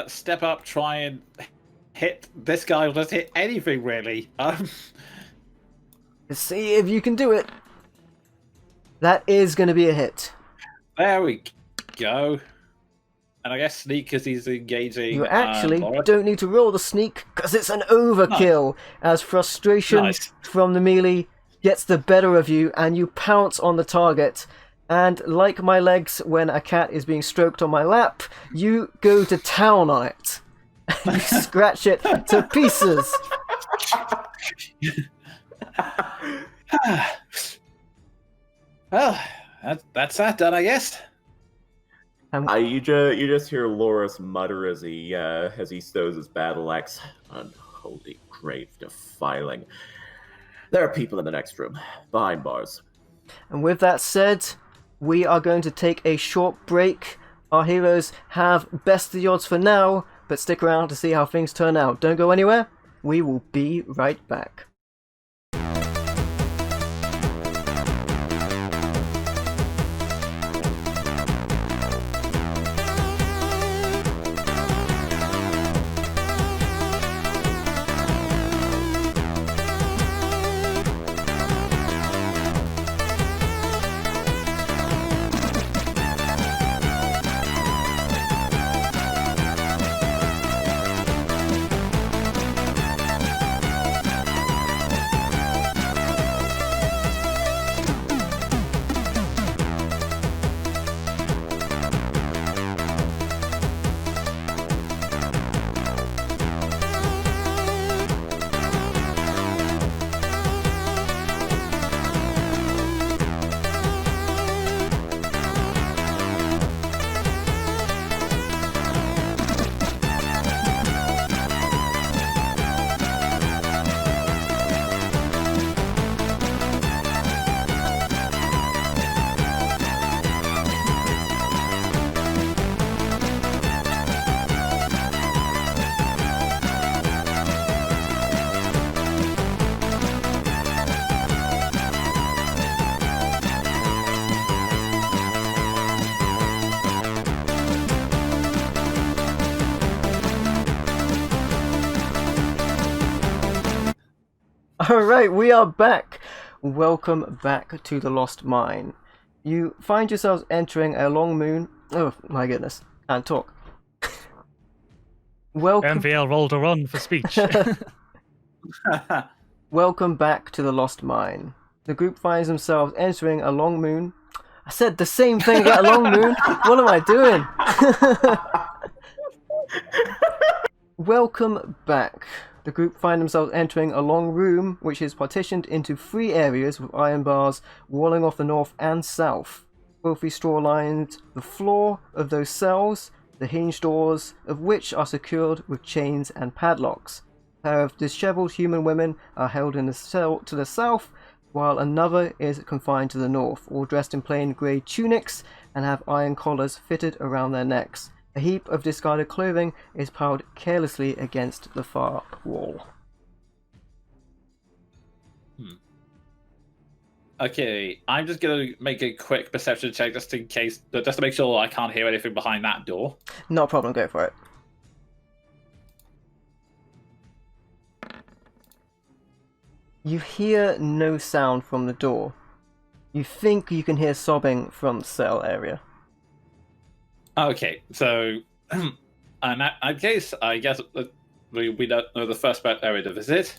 step up, try and hit this guy, or just hit anything really. See if you can do it. That is going to be a hit. There we go. And I guess sneak because he's engaging. You actually Laura. don't need to roll the sneak because it's an overkill, as frustration Nice. from the melee gets the better of you, and you pounce on the target. And like my legs when a cat is being stroked on my lap, you go to town on it. You scratch it to pieces. Well, that's that done, I guess. You just hear Loris mutter as he stows his battle axe. Unholy grave defiling. There are people in the next room, behind bars. And with that said, we are going to take a short break. Our heroes have best of the odds for now, but stick around to see how things turn out. Don't go anywhere. We will be right back. Alright, we are back. Welcome back to the Lost Mine. You find yourselves entering a long moon. Oh my goodness, can't talk. Welcome. MVL rolled a run for speech. Welcome back to the Lost Mine. The group finds themselves entering a long moon. I said the same thing about a long moon. What am I doing? Welcome back. The group find themselves entering a long room which is partitioned into 3 areas with iron bars walling off the north and south. Filthy straw lines the floor of those cells, the hinged doors of which are secured with chains and padlocks. A pair of disheveled human women are held in the cell to the south, while another is confined to the north, all dressed in plain grey tunics and have iron collars fitted around their necks. A heap of discarded clothing is piled carelessly against the far wall. Okay, I'm just gonna make a quick perception check just in case, just to make sure I can't hear anything behind that door. Not a problem, go for it. You hear no sound from the door. You think you can hear sobbing from the cell area. Okay, so in that case, I guess we don't know the first area to visit.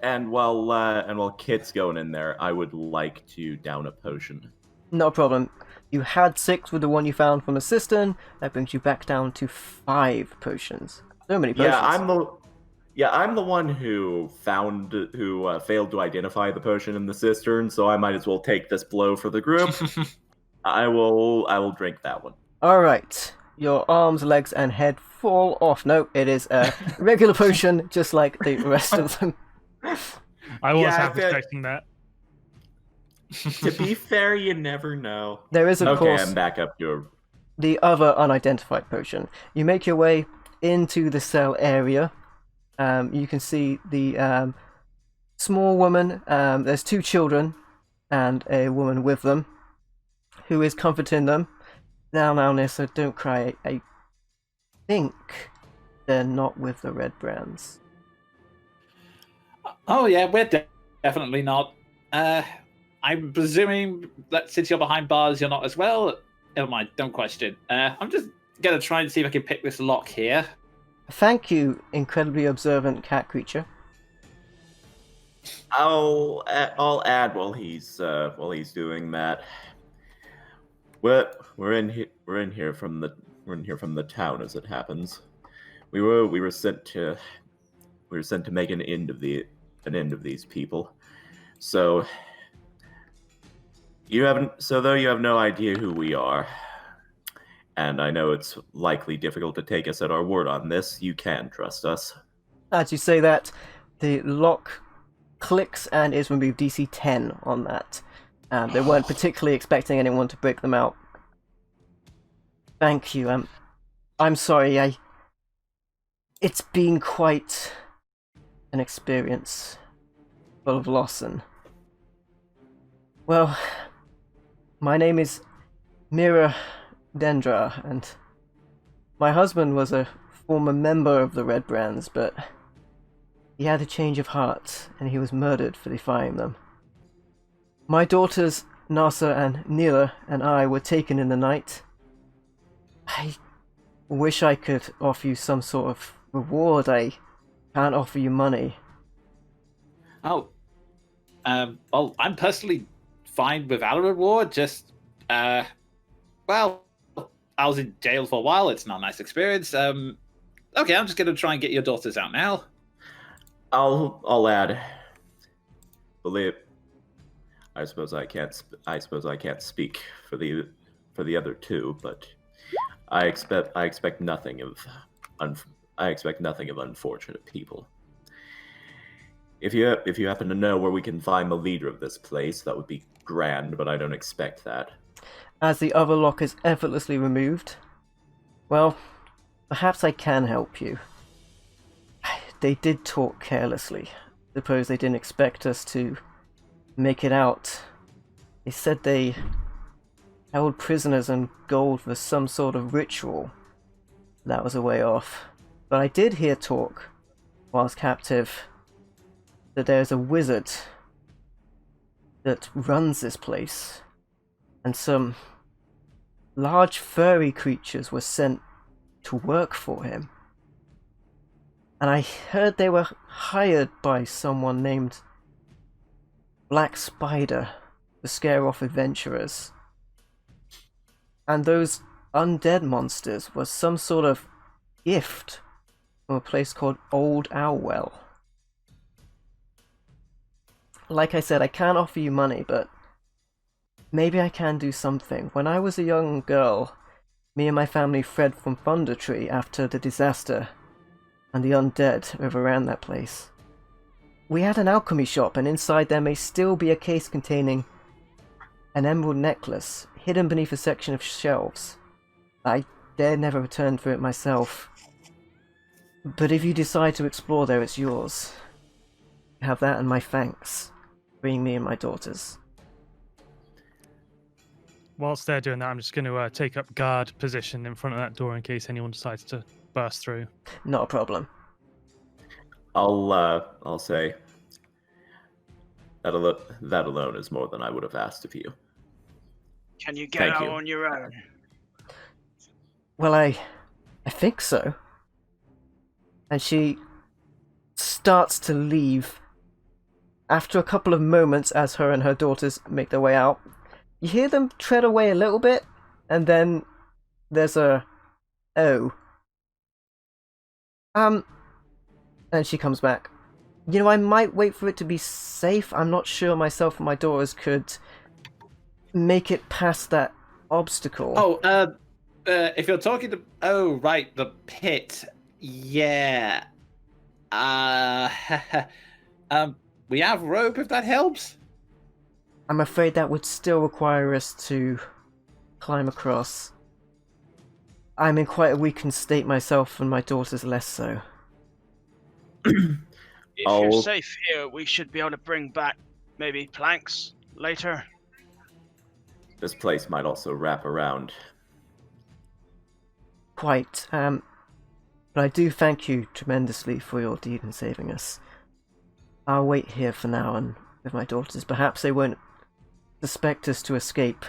And while Kit's going in there, I would like to down a potion. No problem. You had 6 with the one you found from the cistern. That brings you back down to 5 potions. So many potions. I'm the one who failed to identify the potion in the cistern, so I might as well take this blow for the group. I will drink that one. Alright. Your arms, legs, and head fall off. No, it is a regular potion, just like the rest of them. I was half expecting that. To be fair, you never know. There is, of course, I'm back up to the other unidentified potion. You make your way into the cell area. You can see the small woman. There's 2 children and a woman with them, who is comforting them. Now, Nissa, don't cry. I think they're not with the Redbrands. Oh yeah, we're definitely not. I'm presuming that since you're behind bars, you're not as well. Never mind, don't question. I'm just gonna try and see if I can pick this lock here. Thank you, incredibly observant cat creature. I'll add while he's doing that. We're in here from the town as it happens. We were sent to make an end of these people. So though you have no idea who we are, and I know it's likely difficult to take us at our word on this, you can trust us. As you say that, the lock clicks and is removed. DC 10 on that. They weren't particularly expecting anyone to break them out. Thank you. I'm sorry. It's been quite an experience, full of loss and. Well, my name is Mira Dendra, and my husband was a former member of the Redbrands, but he had a change of heart, and he was murdered for defying them. My daughters, Nasa and Neela, and I were taken in the night. I wish I could offer you some sort of reward. I can't offer you money. Oh, well, I'm personally fine without a reward. Just, well, I was in jail for a while. It's not a nice experience. Okay, I'm just gonna try and get your daughters out now. I'll add. Believe. I suppose I can't speak for the other two, but I expect nothing of unfortunate people. If you happen to know where we can find the leader of this place, that would be grand, but I don't expect that. As the other lock is effortlessly removed, well, perhaps I can help you. They did talk carelessly. Suppose they didn't expect us to make it out. They said they held prisoners and gold for some sort of ritual. That was a way off. But I did hear talk, whilst captive, that there's a wizard that runs this place, and some large furry creatures were sent to work for him. And I heard they were hired by someone named Black Spider to scare off adventurers. And those undead monsters were some sort of gift from a place called Old Owlwell. Like I said, I can't offer you money, but maybe I can do something. When I was a young girl, me and my family fled from Thunder Tree after the disaster, and the undead overran that place. We had an alchemy shop, and inside there may still be a case containing an emerald necklace hidden beneath a section of shelves. I dare never return for it myself. But if you decide to explore there, it's yours. Have that and my thanks, freeing me and my daughters. Whilst they're doing that, I'm just going to take up guard position in front of that door in case anyone decides to burst through. Not a problem. I'll say that alone is more than I would have asked of you. Can you get Thank out you. on your own? Well, I think so. And she starts to leave. After a couple of moments, as her and her daughters make their way out, you hear them tread away a little bit, and then there's a oh. And she comes back. You know, I might wait for it to be safe. I'm not sure myself and my daughters could make it past that obstacle. Oh, if you're talking to... Oh, right, the pit. Yeah. We have rope, if that helps. I'm afraid that would still require us to climb across. I'm in quite a weakened state myself, and my daughters less so. If you're safe here, we should be able to bring back maybe planks later. This place might also wrap around. Quite. But I do thank you tremendously for your deed in saving us. I'll wait here for now, and with my daughters, perhaps they won't suspect us to escape.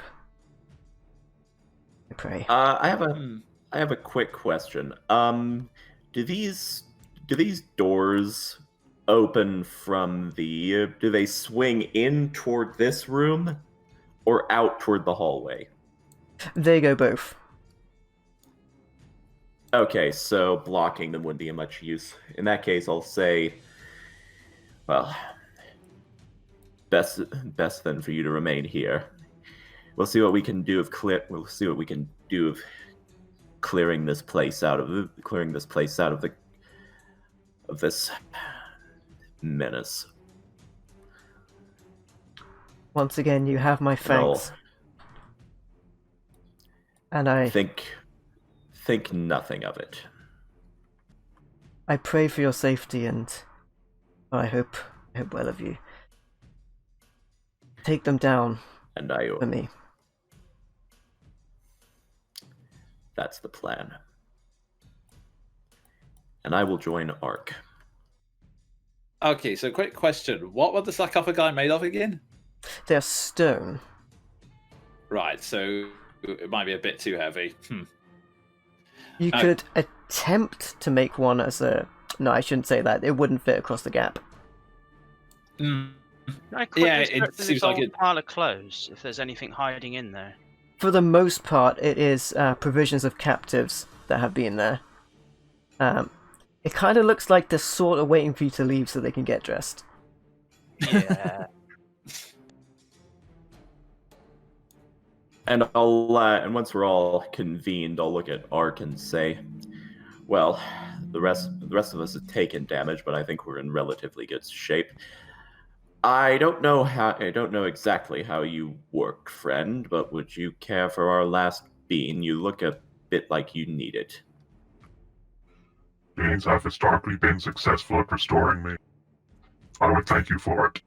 I pray. I have a quick question. Do these doors open from the... do they swing in toward this room or out toward the hallway? They go both. Okay, so blocking them wouldn't be of much use. In that case, I'll say, well, best then for you to remain here. We'll see what we can do of clearing this place out of this menace. Once again, you have my thanks. And I think nothing of it. I pray for your safety, and I hope well of you. Take them down And I for me. That's the plan. And I will join Ark. Okay, so quick question. What was the sarcophagi made of again? They're stone. Right, so it might be a bit too heavy. You could attempt to make one as a... No, I shouldn't say that. It wouldn't fit across the gap. Mm. Yeah, it seems like it. Pile of clothes. If there's anything hiding in there. For the most part, it is provisions of captives that have been there. It kind of looks like they're sort of waiting for you to leave so they can get dressed. Yeah. And and once we're all convened, I'll look at Ark and say, well, the rest of us have taken damage, but I think we're in relatively good shape. I don't know exactly how you work, friend, but would you care for our last bean? You look a bit like you need it. Beings have historically been successful at restoring me. I would thank you for it.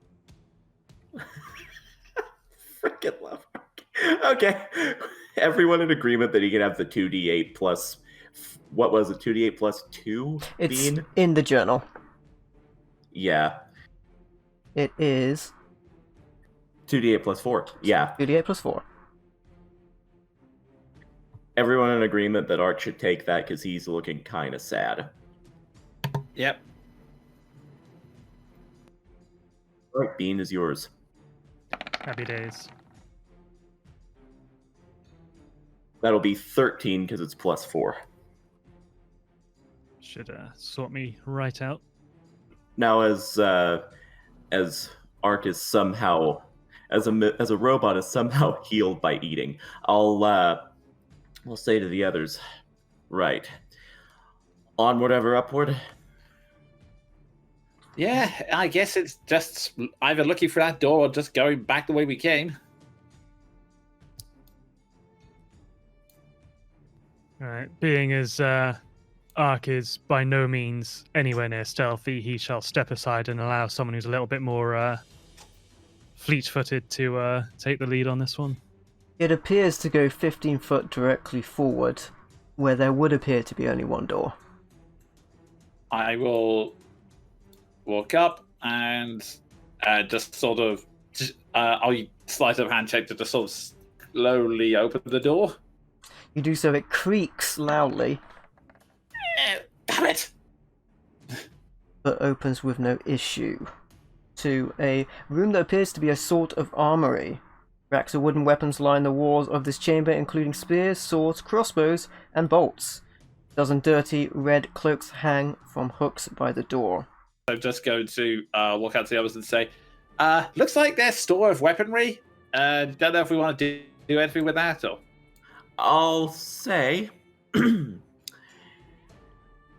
Freaking love Ark. Okay, everyone in agreement that he can have the 2d8 plus... what was it, 2d8 plus 2 It's bean? in the journal. Yeah. It is 2d8 plus 4. Yeah. 2d8 plus 4. Everyone in agreement that Ark should take that because he's looking kind of sad. Yep. Right, Bean is yours. Happy days. That'll be 13 because it's plus 4. Should sort me right out. Now, as Ark is somehow, as a robot is somehow healed by eating, I'll say to the others, right, onward ever upward. Yeah, I guess it's just either looking for that door or just going back the way we came. Alright, being as Ark is by no means anywhere near stealthy, he shall step aside and allow someone who's a little bit more fleet-footed to take the lead on this one. It appears to go 15 foot directly forward, where there would appear to be only one door. I will walk up and just sort of... I'll slice of hand check to just sort of slowly open the door. You do so, it creaks loudly, Damn it! but opens with no issue to a room that appears to be a sort of armory. Racks of wooden weapons line the walls of this chamber, including spears, swords, crossbows, and bolts. A dozen dirty red cloaks hang from hooks by the door. I'm just going to walk out to the others and say, looks like there's store of weaponry. Don't know if we want to do anything with that or... I'll say,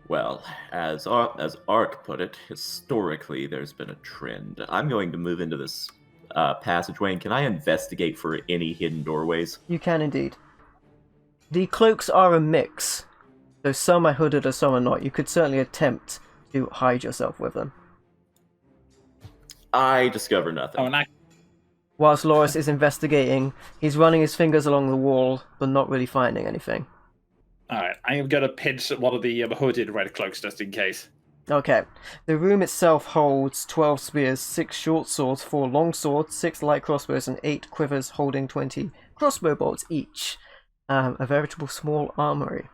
well, as Ark put it, historically there's been a trend. I'm going to move into this passageway, and can I investigate for any hidden doorways? You can indeed. The cloaks are a mix, so some are hooded and some are not. You could certainly attempt to hide yourself with them. I discover nothing. Oh, and Whilst Loris is investigating, he's running his fingers along the wall, but not really finding anything. Alright, I am going to pinch one of the hooded red cloaks just in case. Okay. The room itself holds 12 spears, 6 short swords, 4 long swords, 6 light crossbows, and 8 quivers holding 20 crossbow bolts each. A veritable small armory.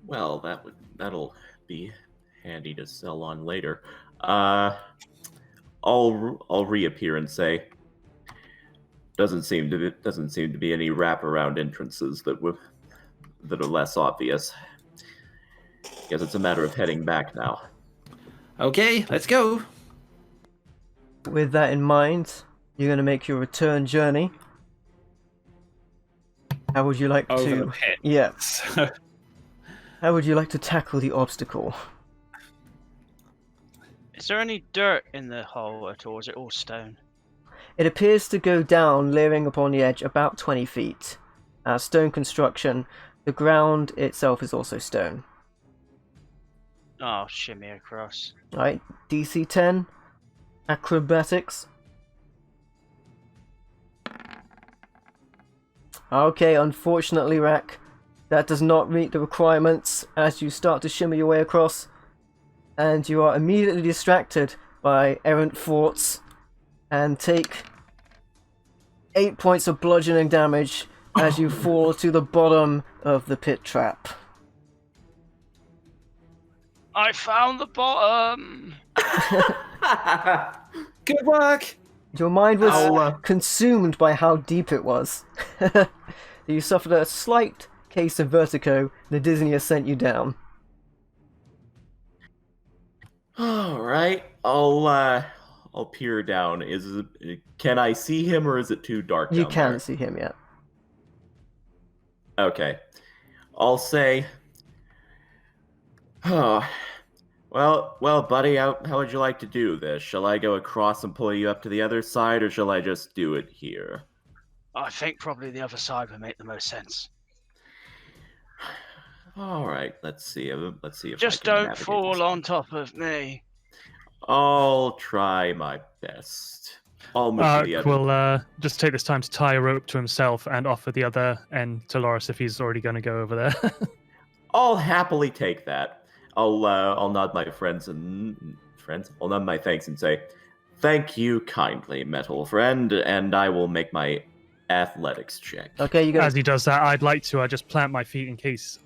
Well, that'll be handy to sell on later. I'll reappear and say, doesn't seem to be any wraparound entrances that are less obvious. Guess it's a matter of heading back now. Okay, let's go. With that in mind, you're going to make your return journey. How would you like Over to? the pit. Yeah. How would you like to tackle the obstacle? Is there any dirt in the hole at all? Is it all stone? It appears to go down, leering upon the edge about 20 feet. Stone construction. The ground itself is also stone. Oh, shimmy across. Right, DC 10. Acrobatics. Okay, unfortunately, Rack, that does not meet the requirements as you start to shimmy your way across. And you are immediately distracted by errant thoughts and take 8 points of bludgeoning damage as you fall to the bottom of the pit trap. I found the bottom! Good work. Your mind was consumed by how deep it was. You suffered a slight case of vertigo, the dizziness sent you down. All right, I'll peer down. Can I see him, or is it too dark? You down can't there? see him yet. Okay, I'll say. Oh, well, buddy. How would you like to do this? Shall I go across and pull you up to the other side, or shall I just do it here? I think probably the other side would make the most sense. All right, let's see. If Just I can don't navigate fall this. on top of me. I'll try my best. I'll move to the Ark other. will just take this time to tie a rope to himself and offer the other end to Loris if he's already going to go over there. I'll happily take that. I'll nod my I'll nod my thanks and say, "Thank you kindly, metal friend," and I will make my athletics check. Okay, you go. As he does that, I'd like to just plant my feet in case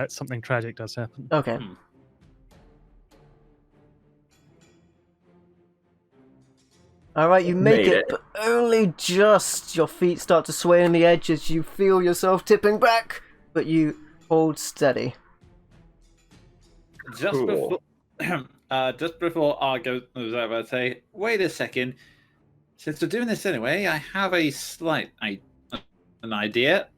something tragic does happen. Okay. Alright, you make Made it, it. but only just. Your feet start to sway on the edge as you feel yourself tipping back, but you hold steady. Just Cool. before I go over, I'd say, wait a second. Since we're doing this anyway, I have a an idea.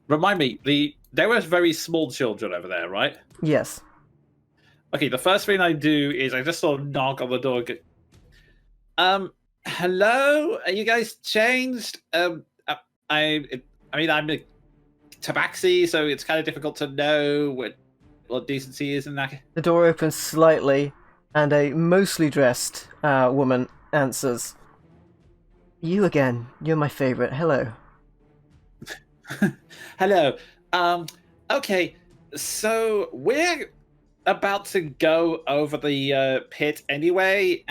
Remind me, there were very small children over there, right? Yes. Okay, the first thing I do is I just sort of knock on the door. Hello? Are you guys changed? I mean, I'm a tabaxi, so it's kind of difficult to know what decency is in that. The door opens slightly, and a mostly dressed woman answers. You again. You're my favorite. Hello. Hello. Okay, so we're about to go over the pit anyway,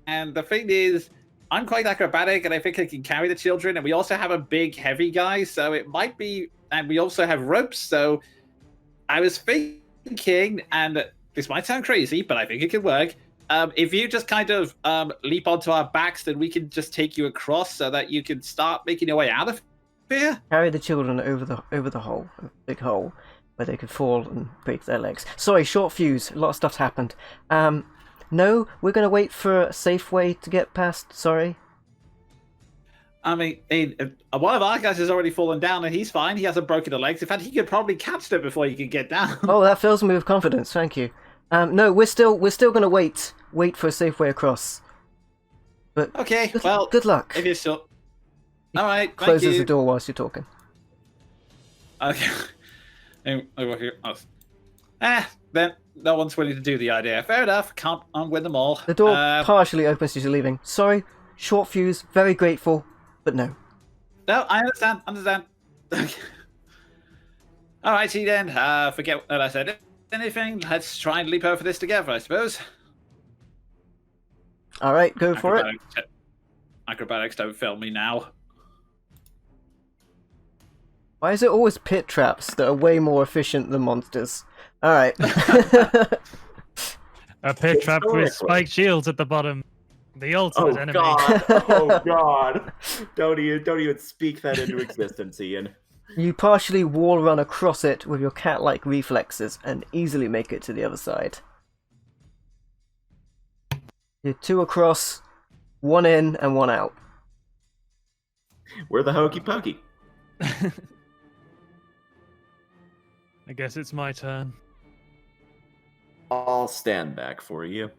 and the thing is, I'm quite acrobatic, and I think I can carry the children, and we also have a big, heavy guy, so it might be, and we also have ropes, so I was thinking, and this might sound crazy, but I think it could work, if you just kind of leap onto our backs, then we can just take you across so that you can start making your way out of here. Carry the children over the hole, a big hole, where they could fall and break their legs. Sorry, short fuse. A lot of stuff's happened. No, we're gonna wait for a safe way to get past. Sorry. I mean, one of our guys has already fallen down, and he's fine. He hasn't broken the legs. In fact, he could probably catch them before he could get down. Oh, that fills me with confidence. Thank you. No, we're still gonna wait for a safe way across. But Okay, good, well, good luck. if you're sure. All right, thank Closes you. the door whilst you're talking. Okay. Then no one's willing to do the idea. Fair enough. Can't unwin them all. The door partially opens as you're leaving. Sorry, short fuse. Very grateful, but no. No, I understand. All righty then. Forget what I said. Anything? Let's try and leap over this together, I suppose. All right, go for it. Acrobatics don't fail me now. Why is it always pit traps that are way more efficient than monsters? All right. A pit trap with Historically. spiked shields at the bottom. The ultimate Oh enemy. god! Oh god! Don't even speak that into existence, Ian. You partially wall run across it with your cat-like reflexes and easily make it to the other side. You're 2 across, 1 in and 1 out. We're the hokey pokey. I guess it's my turn. I'll stand back for you.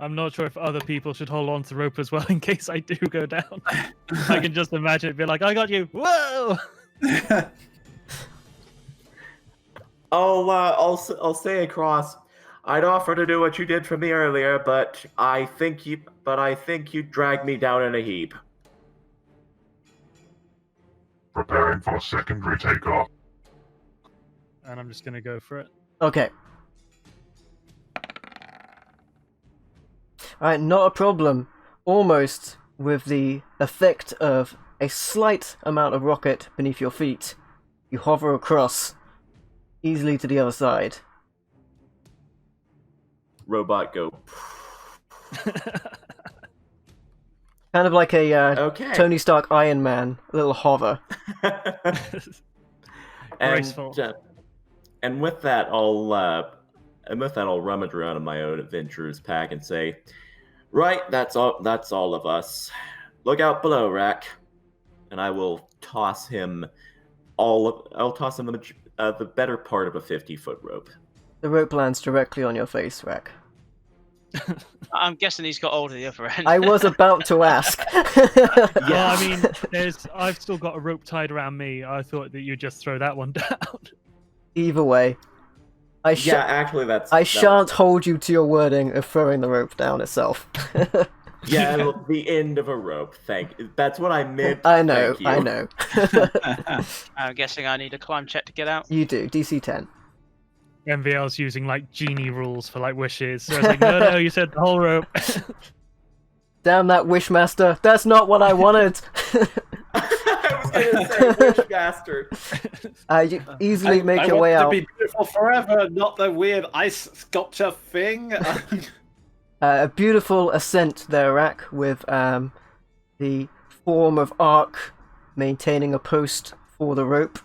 I'm not sure if other people should hold on to the rope as well in case I do go down. I can just imagine it be like, I got you! Whoa! I'll say across. I'd offer to do what you did for me earlier, but I think you dragged me down in a heap. Preparing for secondary takeoff. And I'm just gonna go for it. Okay. Alright, not a problem. Almost with the effect of a slight amount of rocket beneath your feet, you hover across easily to the other side. Robot go. Kind of like a Okay. Tony Stark Iron Man, a little hover. Graceful. And with that, I'll rummage around in my own adventurers pack and say, right, that's all of us. Look out below, Rack. And I will toss him the better part of a 50-foot rope. The rope lands directly on your face, Rack. I'm guessing he's got hold of the other end. I was about to ask. Well, I mean, I've still got a rope tied around me. I thought that you'd just throw that one down. Either way, I shan't hold you to your wording of throwing the rope down itself. Yeah, the end of a rope. That's what I meant. I know, Thank you. I know. I'm guessing I need a climb check to get out. You do, DC 10. MVL's using like genie rules for like wishes. So I was like, no, you said the whole rope. Damn that Wishmaster, that's not what I wanted! I was going to say Wishmaster. You easily make your way I out. want it to be beautiful forever, not the weird ice sculpture thing. A beautiful ascent there, Rack, with the form of Ark maintaining a post for the rope.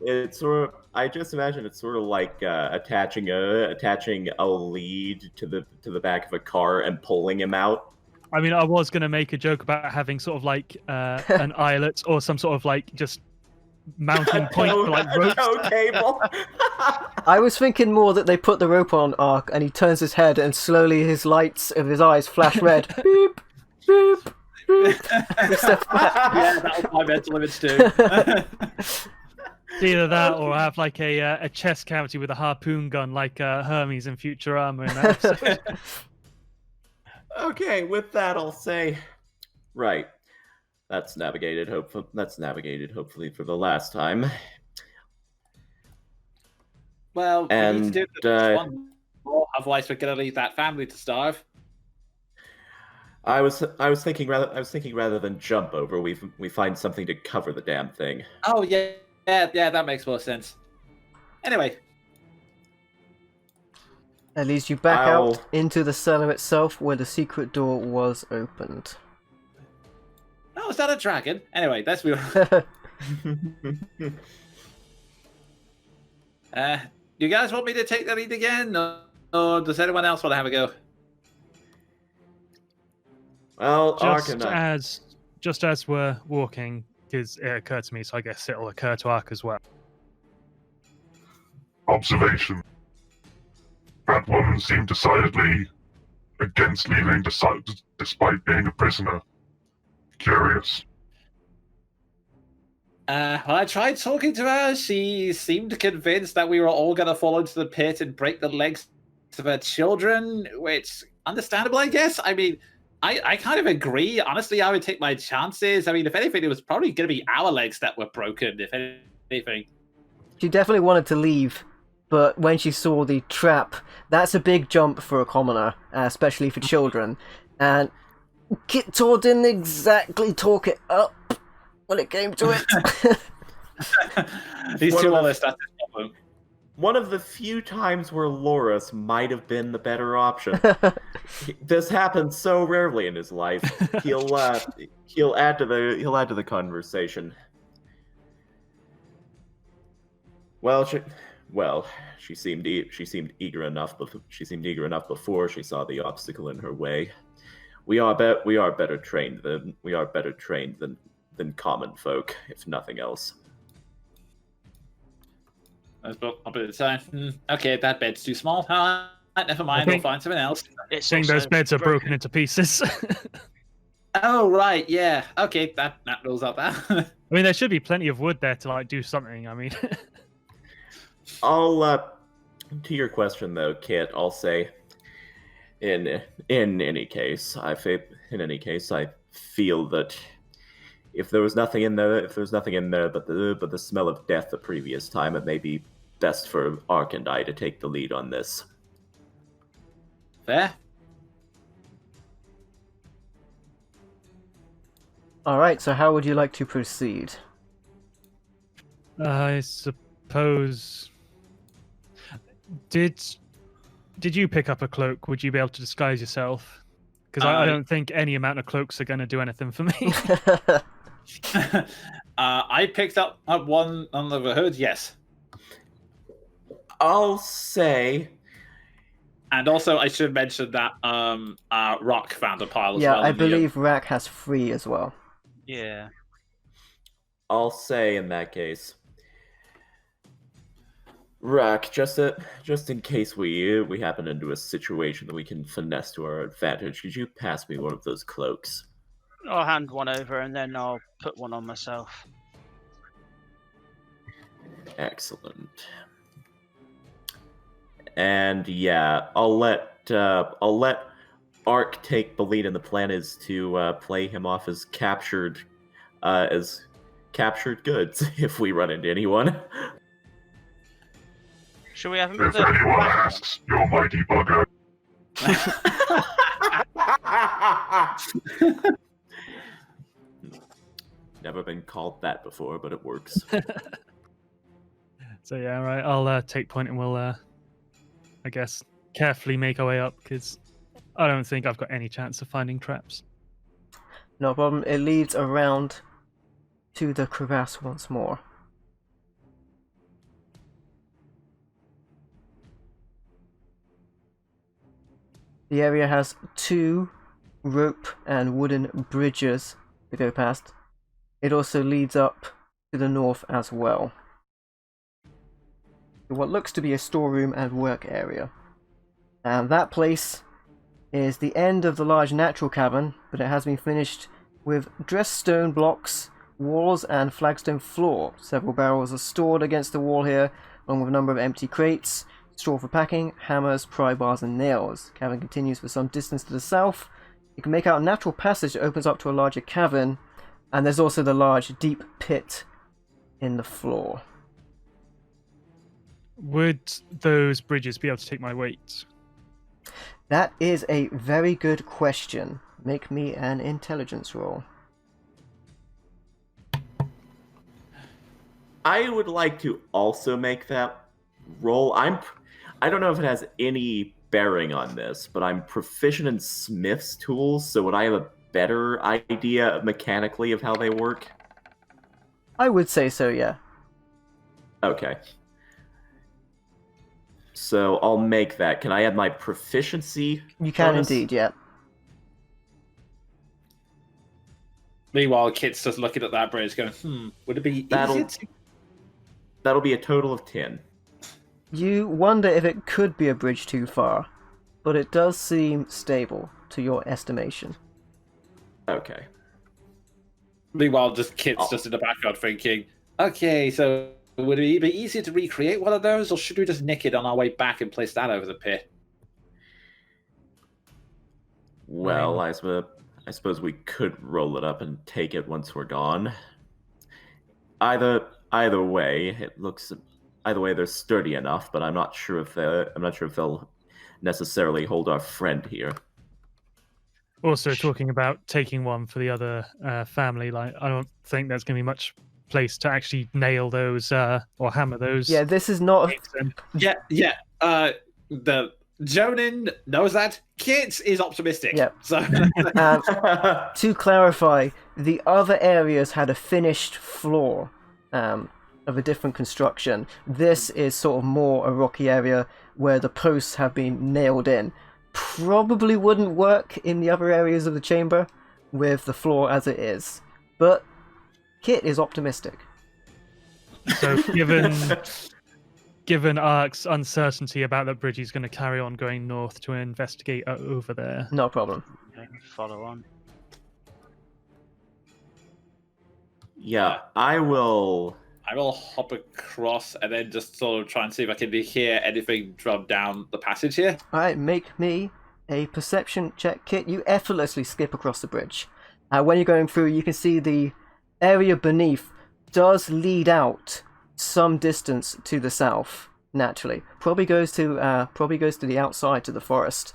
It's sort of. I just imagine it's sort of like attaching a lead to the back of a car and pulling him out. I mean, I was going to make a joke about having sort of like an eyelet or some sort of like just mounting point for like ropes. No cable. I was thinking more that they put the rope on Ark and he turns his head and slowly his lights of his eyes flash red. Beep, beep, beep. He steps back. Yeah, that was my mental image too. Either that or have like a chest cavity with a harpoon gun like Hermes in Futurama in that episode. Okay, with that, I'll say, right. That's navigated. Hopefully for the last time. Well, And, we need to do this one more, otherwise we're gonna leave that family to starve. I was thinking rather than jump over, we find something to cover the damn thing. Oh yeah, that makes more sense. Anyway, That leads you back out into the cellar itself where the secret door was opened. oh, is that a dragon? Anyway, let's move on. You guys want me to take the lead again, or does anyone else want to have a go? Well, just as we're walking, because it occurred to me, so I guess it'll occur to Ark as well. Observation. That woman seemed decidedly against leaving despite being a prisoner. Curious. Well, I tried talking to her. She seemed convinced that we were all going to fall into the pit and break the legs of her children, which, understandable, I guess. I mean, I kind of agree. Honestly, I would take my chances. I mean, if anything, it was probably going to be our legs that were broken, if anything. She definitely wanted to leave, but when she saw the trap, that's a big jump for a commoner, especially for children. And Kit-Tor didn't exactly talk it up when it came to it. He's too honest, that's his problem. one of the few times where Loris might have been the better option. This happens so rarely in his life. He'll add to the conversation. She seemed eager enough. She seemed eager enough before she saw the obstacle in her way. We are better trained than common folk, if nothing else. Okay, that bed's too small. Never mind, we'll find something else. It's Saying also those beds are broken into pieces. Oh, right, yeah. Okay, that rules out that. I mean, there should be plenty of wood there to like do something. I mean, I'll to your question though, Kit, I'll say in any case, I feel that if there was nothing in there, but the smell of death the previous time, it may be best for Ark and I to take the lead on this. Fair. Alright, so how would you like to proceed? I suppose. Did you pick up a cloak? Would you be able to disguise yourself? Because I don't think any amount of cloaks are going to do anything for me. I picked up one on the hood, yes. I'll say. And also, I should mention that Rock found a pile as Yeah, well. I believe Rack has 3 as well. Yeah. I'll say in that case, Rack, just in case we happen into a situation that we can finesse to our advantage, could you pass me one of those cloaks? I'll hand one over and then I'll put one on myself. Excellent. And yeah, I'll let Ark take the lead, and the plan is to play him off as captured goods if we run into anyone. Shall we have him If anyone asks, you're mighty bugger. Never been called that before, but it works. So yeah, right. I'll take point, and we'll, I guess, carefully make our way up, because I don't think I've got any chance of finding traps. No problem. It leads around to the crevasse once more. The area has 2 rope and wooden bridges to go past. It also leads up to the north as well, to what looks to be a storeroom and work area. And that place is the end of the large natural cavern, but it has been finished with dressed stone blocks, walls and flagstone floor. Several barrels are stored against the wall here, along with a number of empty crates, straw for packing, hammers, pry bars and nails. Cavern continues for some distance to the south. You can make out a natural passage that opens up to a larger cavern, and there's also the large deep pit in the floor. Would those bridges be able to take my weight? That is a very good question. Make me an intelligence roll. I would like to also make that roll. I don't know if it has any bearing on this, but I'm proficient in Smith's tools, so would I have a better idea mechanically of how they work? I would say so, yeah. Okay. So I'll make that. Can I add my proficiency? You can bonus? indeed, yeah. Meanwhile, Kit's just looking at that bridge going, would it be easier to... That'll be a total of 10. You wonder if it could be a bridge too far, but it does seem stable to your estimation. Okay. Meanwhile, Kit's just in the background thinking, okay, so would it be easier to recreate one of those, or should we just nick it on our way back and place that over the pit? Well, I suppose we could roll it up and take it once we're gone. Either way, they're sturdy enough, but I'm not sure if they'll necessarily hold our friend here. Also, talking about taking one for the other family, like I don't think there's going to be much place to actually nail those or hammer those. Yeah, this is not. gates in. Yeah. The Jonin knows that. Kit is optimistic. Yep. So To clarify, the other areas had a finished floor of a different construction. This is sort of more a rocky area where the posts have been nailed in. Probably wouldn't work in the other areas of the chamber with the floor as it is. But Kit is optimistic. So given Ark's uncertainty about that bridge, he's going to carry on going north to investigate over there. No problem. Okay, follow on. Yeah, I will hop across and then just sort of try and see if I can hear anything from down the passage here. Alright, make me a perception check, Kit. You effortlessly skip across the bridge. When you're going through, you can see the area beneath does lead out some distance to the south, naturally. Probably goes to the outside, to the forest.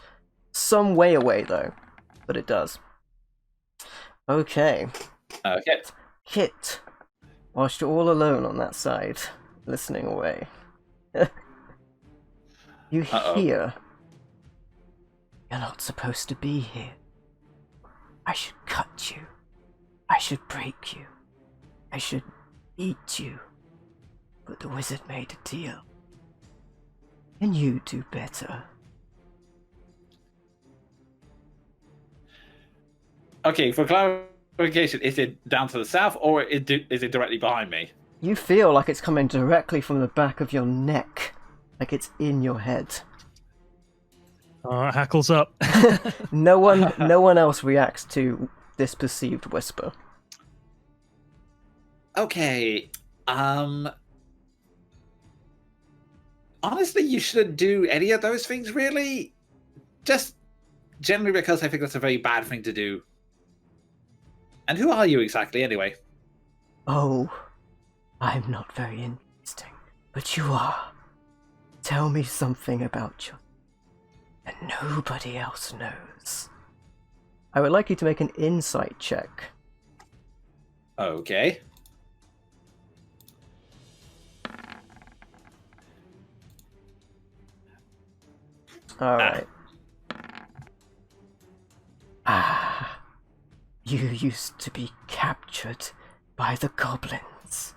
Some way away, though. But it does. Okay. Okay. Kit, whilst you're all alone on that side, listening away, you hear, "You're not supposed to be here. I should cut you. I should break you. I should eat you. But the wizard made a deal. Can you do better?" Okay, for clarification, is it down to the south or is it directly behind me? You feel like it's coming directly from the back of your neck, like it's in your head. Hackles up. No one else reacts to this perceived whisper. Okay. Honestly, you shouldn't do any of those things, really. Just generally because I think that's a very bad thing to do. And who are you exactly, anyway? Oh, I'm not very interesting, but you are. Tell me something about you that nobody else knows. I would like you to make an insight check. Okay. Alright. You used to be captured by the goblins.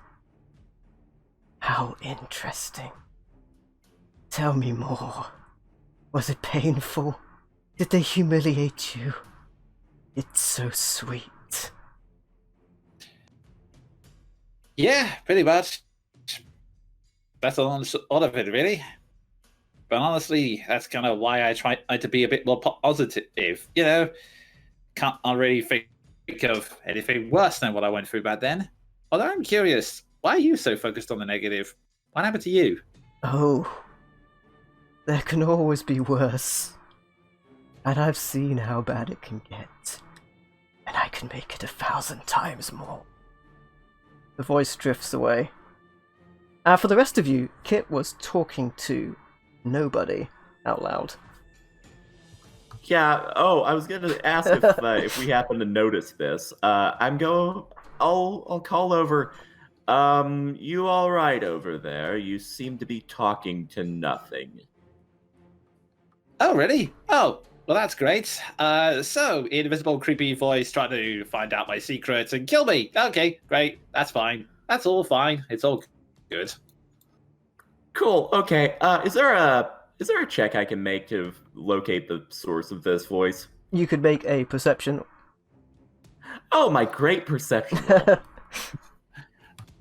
How interesting. Tell me more. Was it painful? Did they humiliate you? It's so sweet. Yeah, pretty much. That's all of it, really. But honestly, that's kind of why I try to be a bit more positive. You know, can't really think of anything worse than what I went through back then. Although I'm curious, why are you so focused on the negative? What happened to you? Oh, there can always be worse. And I've seen how bad it can get. And I can make it 1,000 times more. The voice drifts away. For the rest of you, Kit was talking to nobody out loud. Yeah. Oh, I was gonna ask if we happen to notice this. I'll call over. You all right over there? You seem to be talking to nothing. Oh, really? Oh, well, that's great. So, invisible, creepy voice trying to find out my secrets and kill me. Okay, great. That's fine. That's all fine. It's all good. Cool. Okay. Is there a check I can make to locate the source of this voice? You could make a perception. Oh, my great perception roll.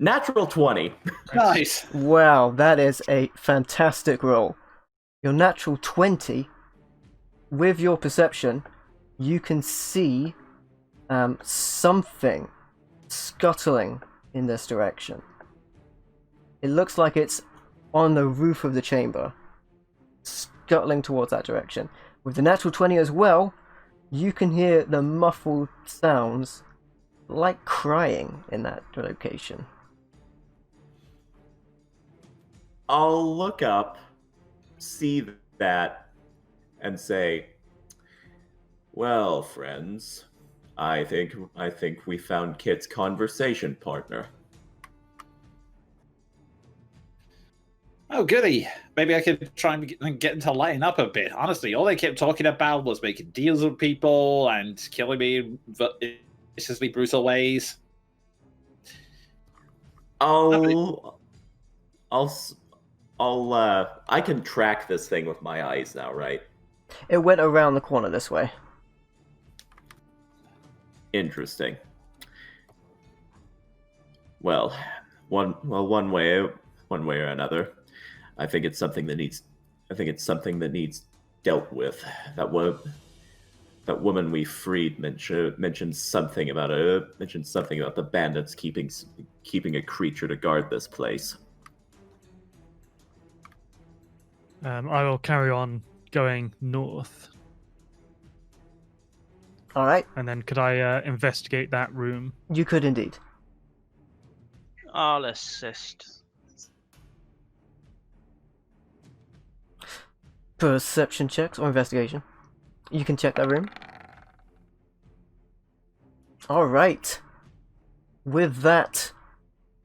Natural 20. Nice. Wow, that is a fantastic roll. Your natural 20, with your perception, you can see something scuttling in this direction. It looks like it's on the roof of the chamber, scuttling towards that direction. With the natural 20 as well, you can hear the muffled sounds like crying in that location. I'll look up, see that, and say, "Well, friends, I think we found Kit's conversation partner." Oh, goody. Maybe I could try and get into lighting up a bit. Honestly, all they kept talking about was making deals with people and killing me in viciously brutal ways. I can track this thing with my eyes now, right? It went around the corner this way. Interesting. Well, one way or another, I think it's something that needs dealt with. That woman we freed mentioned something about the bandits keeping a creature to guard this place. I will carry on going north. All right, And then could I investigate that room? you could indeed. I'll assist. Perception checks or investigation. You can check that room. All right. With that,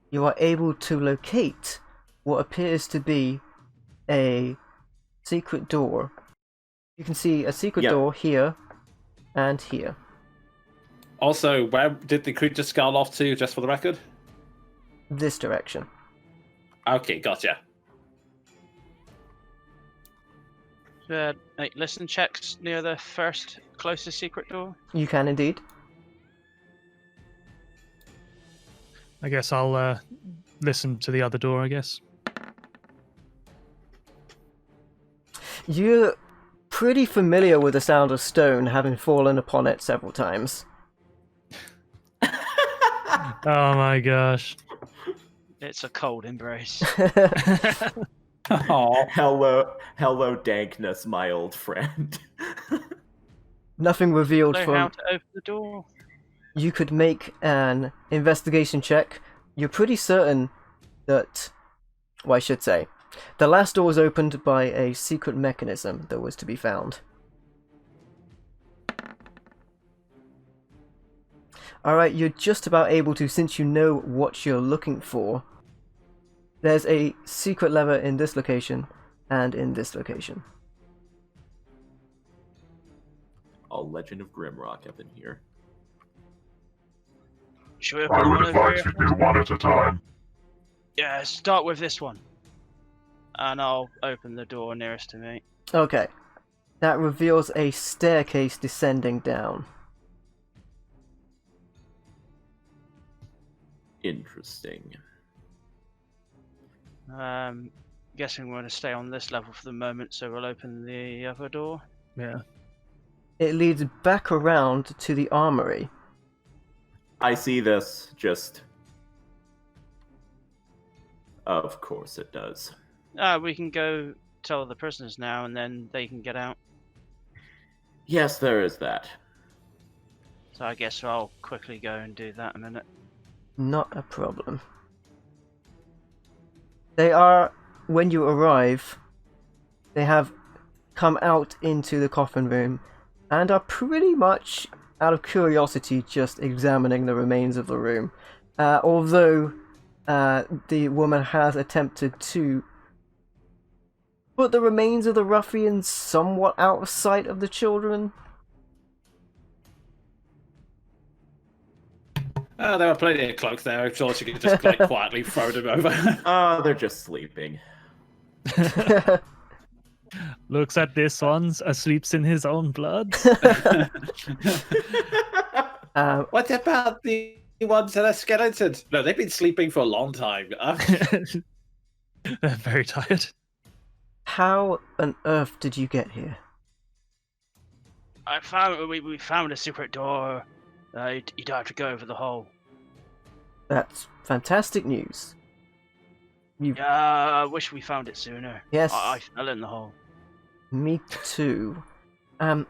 you are able to locate what appears to be a secret door. You can see a secret door here and here. Also, where did the creature scowl off to, just for the record? This direction. Okay, gotcha. Listen checks near the first closest secret door. You can indeed. I guess I'll listen to the other door, I guess. You're pretty familiar with the sound of stone, having fallen upon it several times. Oh my gosh. It's a cold embrace. Oh, Hello, dankness, my old friend. Nothing revealed Know from... how to open the door. You could make an investigation check. You're pretty certain that... Well, I should say. The last door was opened by a secret mechanism that was to be found. Alright, you're just about able to, since you know what you're looking for. There's a secret lever in this location and in this location. All Legend of Grimrock up in here. Should we I open would one over advise here? we do one at a time. Yeah, start with this one. And I'll open the door nearest to me. Okay. That reveals a staircase descending down. Interesting. Guessing we're going to stay on this level for the moment, so we'll open the other door. Yeah. It leads back around to the armory. I see this, just... Of course it does. We can go tell the prisoners now, and then they can get out. Yes, there is that. So I guess I'll quickly go and do that in a minute. Not a problem. They are, when you arrive, they have come out into the coffin room and are pretty much, out of curiosity, just examining the remains of the room. Although the woman has attempted to put the remains of the ruffians somewhat out of sight of the children. There were plenty of cloaks there. I'm sure she could just like, quietly throw them over. Oh, they're just sleeping. Looks at this one, sleeps in his own blood. What about the ones that are skeletons? No, they've been sleeping for a long time. They're very tired. How on earth did you get here? We found a secret door. You'd have to go over the hole. That's fantastic news. Yeah, I wish we found it sooner. Yes. I fell in the hole. Me too. You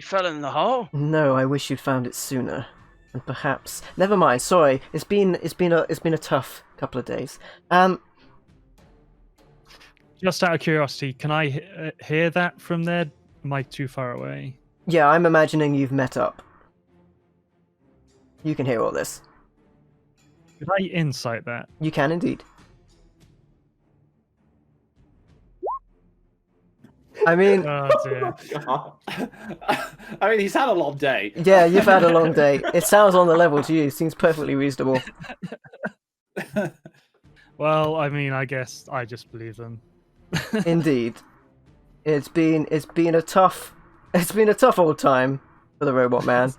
fell in the hole? No, I wish you'd found it sooner. And perhaps... Never mind, sorry. It's been a tough couple of days. Just out of curiosity, can I hear that from there? Am I too far away? Yeah, I'm imagining you've met up. You can hear all this. Could I insight that? You can indeed. I mean, Oh dear. God. I mean, he's had a long day. yeah, you've had a long day. It sounds on the level to you. Seems perfectly reasonable. Well, I mean, I guess I just believe them. Indeed, it's been a tough old time for the robot man.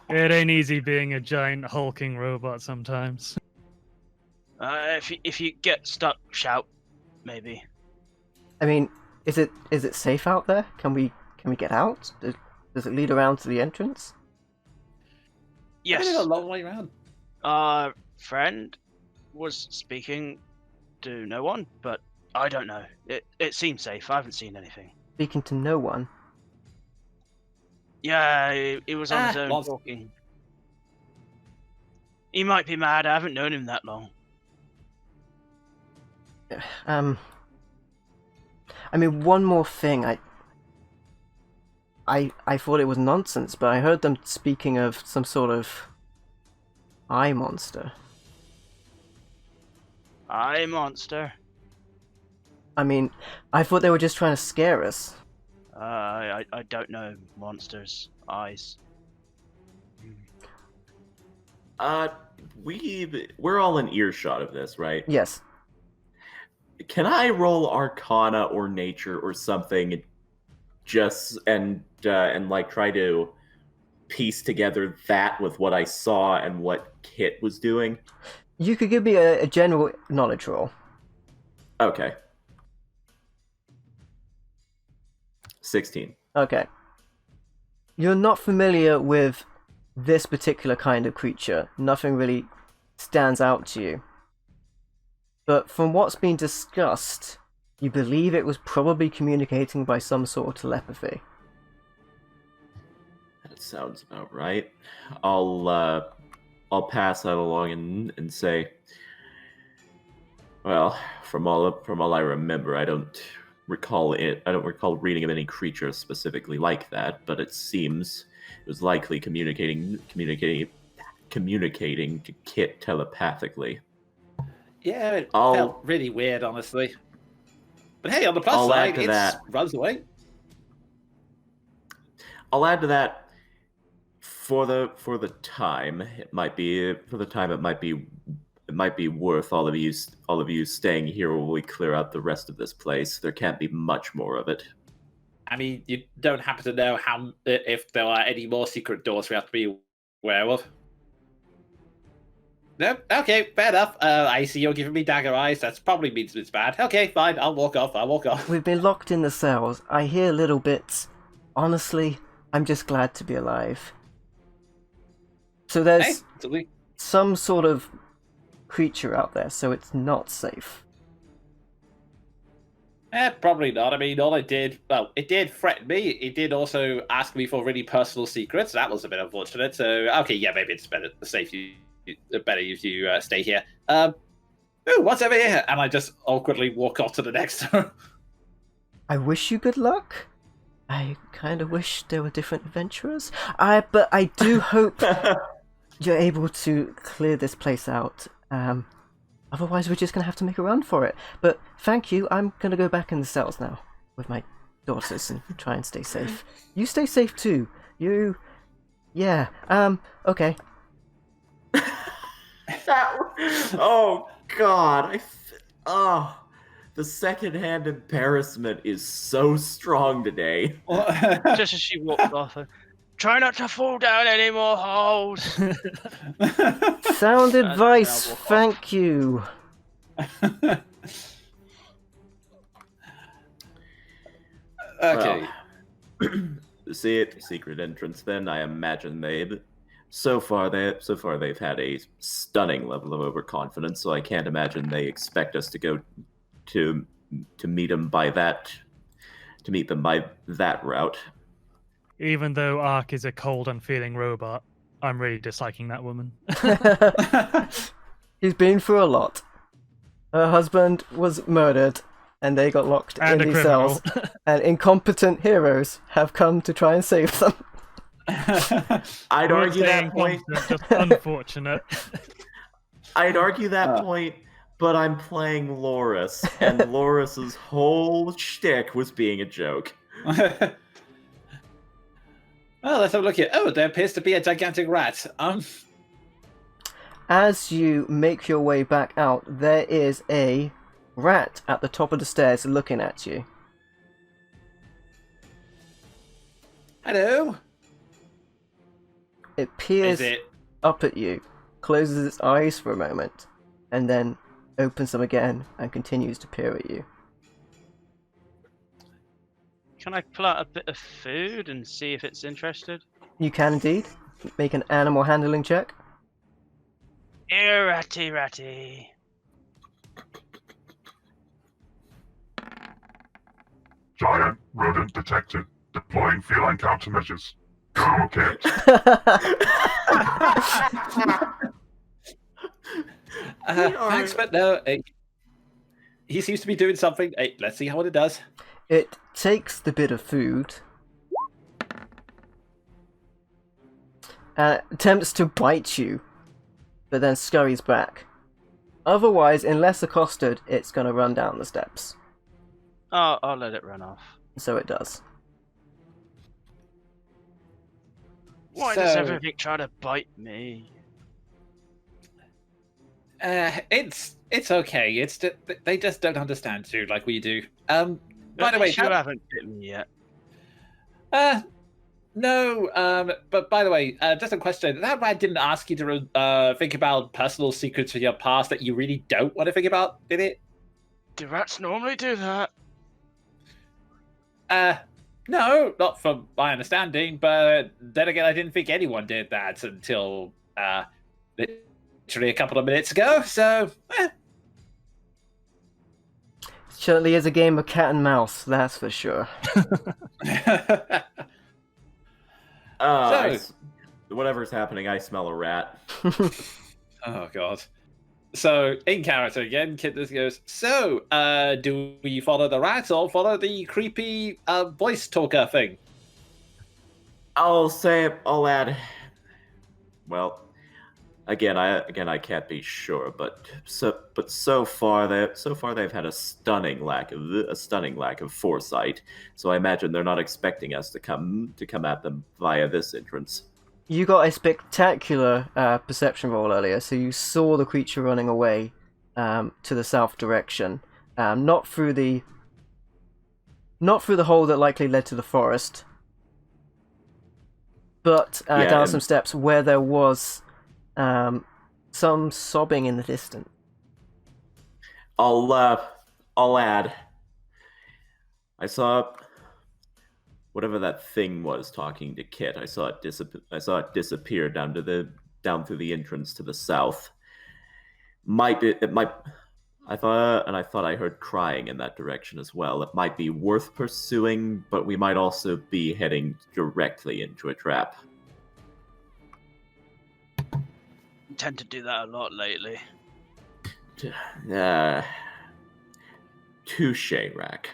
It ain't easy being a giant hulking robot sometimes. If you get stuck, shout. Maybe. I mean, is it safe out there? Can we get out? Does it lead around to the entrance? It's a Yes. long way around. Our friend was speaking to no one, but I don't know. It seems safe. I haven't seen anything. Speaking to no one. Yeah, he was on his own lots- talking. He might be mad. I haven't known him that long. I mean, one more thing. I thought it was nonsense, but I heard them speaking of some sort of eye monster. Eye monster. I mean, I thought they were just trying to scare us. I don't know monsters' eyes. We're all in earshot of this, right? Yes. Can I roll Arcana or Nature or something, just and like try to piece together that with what I saw and what Kit was doing? You could give me a general knowledge roll. Okay. 16. Okay. You're not familiar with this particular kind of creature. Nothing really stands out to you. But from what's been discussed, you believe it was probably communicating by some sort of telepathy. That sounds about right. I'll pass that along and say, well, from all I remember, I don't recall reading of any creature specifically like that, but it seems it was likely communicating to Kit telepathically. Yeah, it I'll- felt really weird, honestly. But hey, on the plus I'll add side, to it that. runs away. I'll add to that for the time. It might be worth all of you staying here while we clear out the rest of this place. There can't be much more of it. I mean, you don't happen to know if there are any more secret doors we have to be aware of? No? Okay, fair enough. I see you're giving me dagger eyes. That probably means it's bad. Okay, fine. I'll walk off. We've been locked in the cells. I hear little bits. Honestly, I'm just glad to be alive. So there's Hey, totally. some sort of creature out there, so it's not safe. Probably not. I mean, all it did threaten me. It did also ask me for really personal secrets. That was a bit unfortunate. So, okay, yeah, maybe it's better if you stay here. Ooh, what's over here? And I just awkwardly walk off to the next door. I wish you good luck. I kind of wish there were different adventurers. But I do hope you're able to clear this place out. Otherwise, we're just going to have to make a run for it. But thank you. I'm going to go back in the cells now with my daughters and try and stay safe. You stay safe too. Yeah. Okay. Oh God! The secondhand embarrassment is so strong today. Just as she walked off, try not to fall down any more holes. Sound advice. I'll walk off. Thank you. Okay. See it, secret entrance. Then I imagine they've had a stunning level of overconfidence. So I can't imagine they expect us to go to meet them by that route. Even though Ark is a cold, unfeeling robot, I'm really disliking that woman. He's been through a lot. Her husband was murdered, and they got locked And in a these criminal. cells. And incompetent heroes have come to try and save them. I'd We're argue saying that point. constant, just unfortunate. I'd argue that point but I'm playing Loris, and Loris's whole shtick was being a joke. Well, let's have a look here. Oh, there appears to be a gigantic rat. As you make your way back out, there is a rat at the top of the stairs looking at you. Hello. It peers Is it? up at you, closes its eyes for a moment, and then opens them again and continues to peer at you. Can I pull out a bit of food and see if it's interested? You can indeed. Make an animal handling check. Here, ratty, ratty. Giant rodent detected. Deploying feline countermeasures. Okay. Thanks, but no. He seems to be doing something. Hey, let's see how it does. It takes the bit of food, attempts to bite you, but then scurries back. Otherwise, unless accosted, it's going to run down the steps. Oh, I'll let it run off. So it does. Why does everything try to bite me? It's okay. It's they just don't understand you like we do. By the way, you haven't bitten me yet. No. But by the way, just a question. That rat didn't ask you to think about personal secrets from your past that you really don't want to think about, did it? Do rats normally do that? No, not from my understanding. But then again, I didn't think anyone did that until literally a couple of minutes ago. So. Certainly is a game of cat and mouse, that's for sure. Whatever's happening, I smell a rat. Oh god. So in character again, Kidness goes, so do we follow the rat or follow the creepy voice talker thing? I'll add. Well, again, I can't be sure, but so far they've had a stunning lack of foresight. So I imagine they're not expecting us to come at them via this entrance. You got a spectacular perception roll earlier, so you saw the creature running away to the south direction, not through the hole that likely led to the forest, but down some steps where there was some sobbing in the distance. I'll add. I saw whatever that thing was talking to Kit. I saw it disappear down through the entrance to the south. I thought I heard crying in that direction as well. It might be worth pursuing, but we might also be heading directly into a trap. Tend to do that a lot lately. Touche, Rack.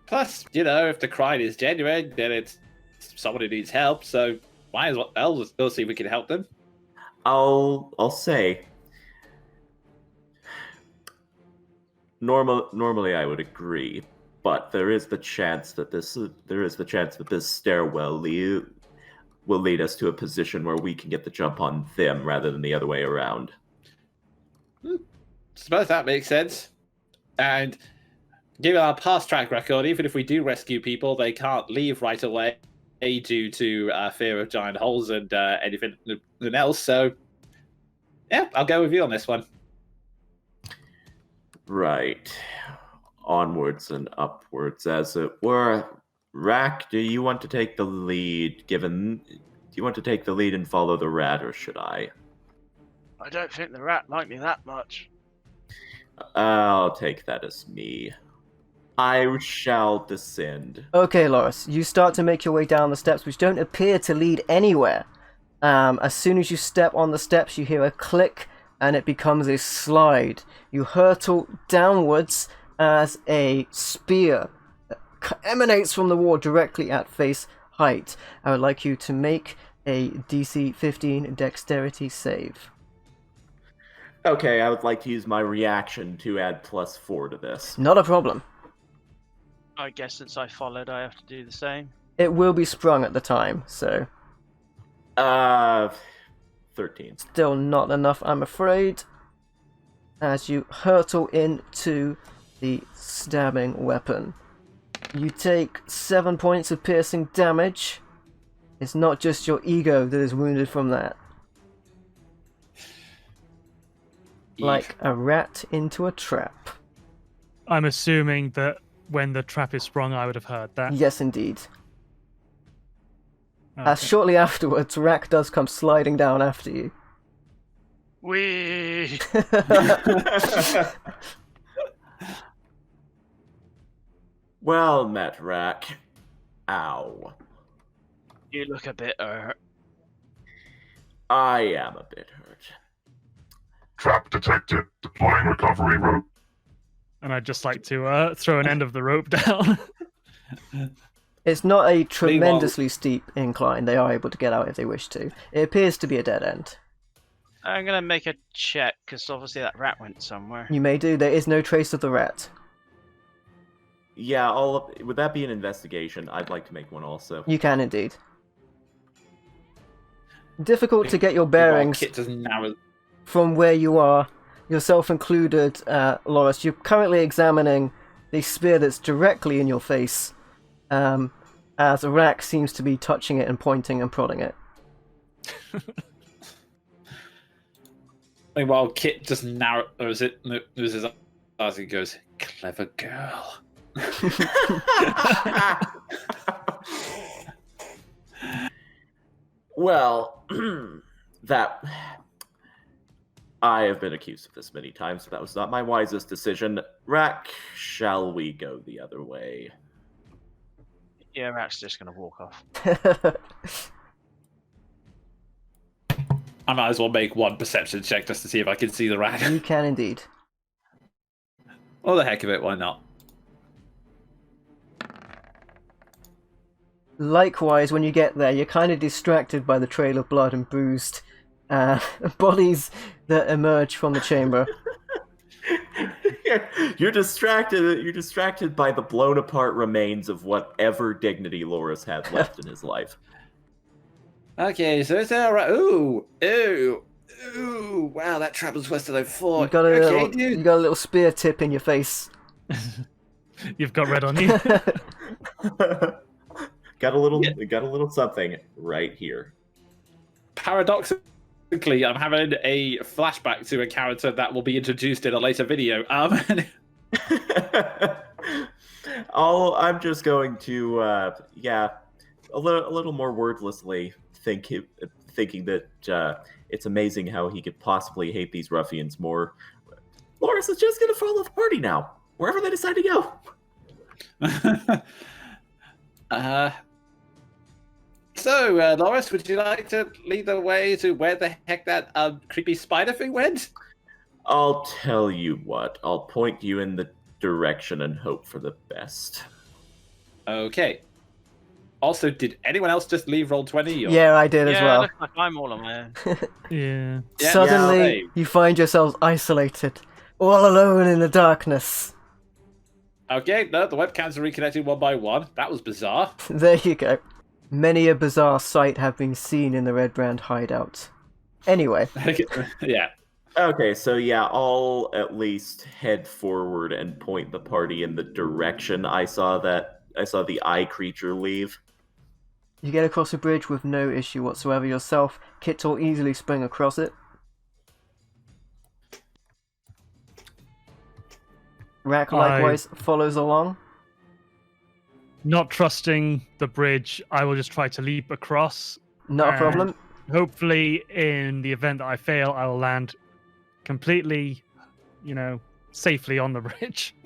Plus, if the cry is genuine, then it's someone who needs help, so might as well go see if we can help them. I'll say. Normally I would agree, but there is the chance that this stairwell will lead us to a position where we can get the jump on them rather than the other way around. Suppose that makes sense. And given our past track record, even if we do rescue people, they can't leave right away due to fear of giant holes and anything else. So, yeah, I'll go with you on this one. Right. Onwards and upwards, as it were. Rack, do you want to take the lead? Do you want to take the lead and follow the rat, or should I? I don't think the rat liked me that much. I'll take that as me. I shall descend. Okay, Loris, you start to make your way down the steps, which don't appear to lead anywhere. As soon as you step on the steps, you hear a click, and it becomes a slide. You hurtle downwards as a spear emanates from the wall directly at face height. I would like you to make a DC 15 dexterity save. Okay, I would like to use my reaction to add +4 to this. Not a problem. I guess since I followed, I have to do the same. It will be sprung at the time, so 13. still not enough, I'm afraid. As you hurtle into the stabbing weapon, you take 7 points of piercing damage. It's not just your ego that is wounded from that. Like a rat into a trap. I'm assuming that when the trap is sprung, I would have heard that. Yes, indeed. Okay. Shortly afterwards, Rack does come sliding down after you. Wee! Well met, Rack. Ow. You look a bit hurt. I am a bit hurt. Trap detected. Deploying recovery rope. And I'd just like to throw an end of the rope down. It's not a tremendously steep incline. They are able to get out if they wish to. It appears to be a dead end. I'm gonna make a check, because obviously that rat went somewhere. You may do. There is no trace of the rat. Yeah, would that be an investigation? I'd like to make one also. You can indeed. Difficult to get your bearings Kit does narrow. from where you are, yourself included, Loris. You're currently examining the spear that's directly in your face, as Rack seems to be touching it and pointing and prodding it. Meanwhile, Kit just narrows it, moves his eyes and goes, "Clever girl." Well, that... I have been accused of this many times, so that was not my wisest decision. Rack, shall we go the other way? Yeah, rat's just gonna walk off. I might as well make one perception check just to see if I can see the rat. You can indeed. Oh, the heck of it, why not? Likewise, when you get there, you're kind of distracted by the trail of blood and bruised bodies that emerge from the chamber. You're distracted by the blown apart remains of whatever dignity Loris had left in his life. Okay, so it's alright. Ooh! Wow, that trap was worse than I thought. You got a little spear tip in your face. You've got red on you. Got a little something right here. Paradoxically, I'm having a flashback to a character that will be introduced in a later video. I'm just going to, a little more wordlessly thinking that it's amazing how he could possibly hate these ruffians more. Loris is just going to follow the party now, wherever they decide to go. So, Loris, would you like to lead the way to where the heck that creepy spider thing went? I'll tell you what. I'll point you in the direction and hope for the best. Okay. Also, did anyone else just leave Roll20? Or... Yeah, I did as Yeah, well. looks like I'm all on my own. Yeah. Suddenly, Yeah. you find yourselves isolated, all alone in the darkness. Okay, no, the webcams are reconnected one by one. That was bizarre. There you go. Many a bizarre sight have been seen in the Redbrand Hideout. Anyway. Yeah. Okay, so yeah, I'll at least head forward and point the party in the direction I saw the eye creature leave. You get across the bridge with no issue whatsoever yourself. Kit will easily spring across it. Rack likewise follows along. Not trusting the bridge, I will just try to leap across. Not a And problem. Hopefully, in the event that I fail, I will land completely, safely on the bridge.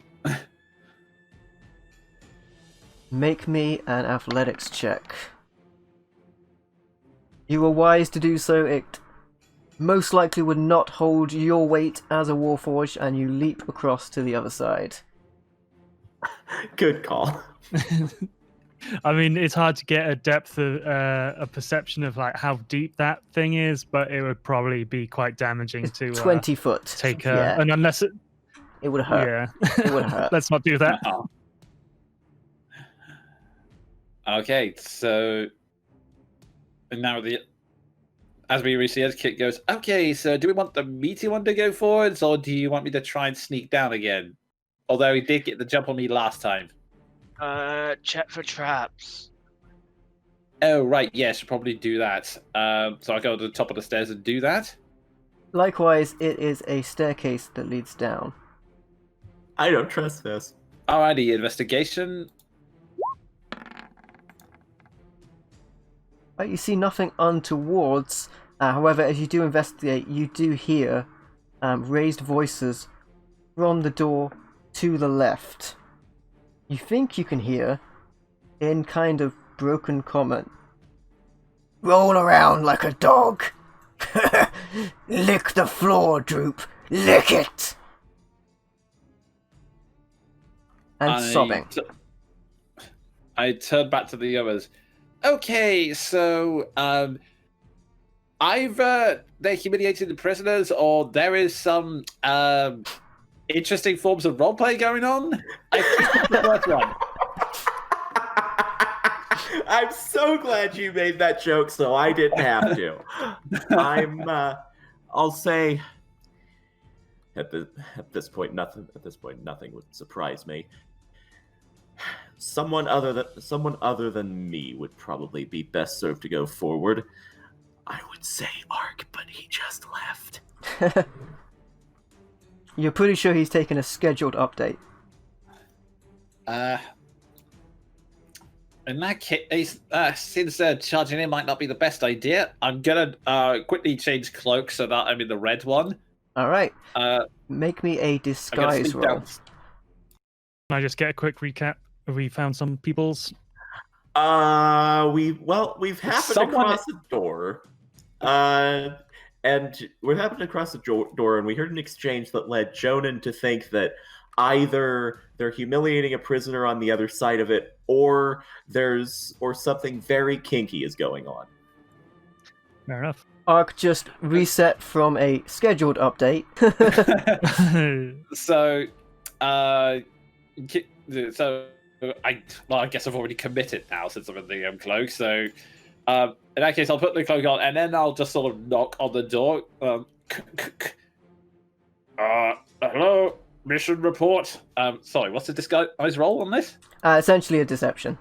Make me an athletics check. You were wise to do so. It most likely would not hold your weight as a warforged, and you leap across to the other side. Good call. I mean, it's hard to get a depth of a perception of like how deep that thing is, but it would probably be quite damaging to 20 foot. take Yeah, and unless it, it would hurt. yeah, It would hurt. let's not do that. Okay, so and now as we recede, Kit goes, okay, so do we want the meaty one to go forwards, or do you want me to try and sneak down again? Although he did get the jump on me last time. Check for traps. Oh, right, yes, should probably do that. So I'll go to the top of the stairs and do that. Likewise, it is a staircase that leads down. I don't trust this. Alrighty, investigation. You see nothing untowards. However, as you do investigate, you do hear raised voices from the door to the left. You think you can hear, in kind of broken comment, roll around like a dog. Lick the floor, Droop. Lick it. And sobbing. I turn back to the others. Okay, so either they humiliated the prisoners, or there is some interesting forms of roleplay going on. I think it's the first one. I'm so glad you made that joke, so I didn't have to. I'll say, at this point, nothing would surprise me. Someone other than me would probably be best served to go forward. I would say Ark, but he just left. You're pretty sure he's taken a scheduled update. In that case, since charging in might not be the best idea, I'm gonna quickly change cloak so that I'm in the red one. Alright. Make me a disguise roll. Down. Can I just get a quick recap? Have we found some people's? We've happened across the door, and we happened across the door, and we heard an exchange that led Jonan to think that either they're humiliating a prisoner on the other side of it, or something very kinky is going on. Fair enough. Ark just reset from a scheduled update. I guess I've already committed now since I'm in the cloak. So in that case, I'll put the cloak on, and then I'll just sort of knock on the door. Hello, mission report. Sorry, what's the disguise roll on this? Essentially a deception.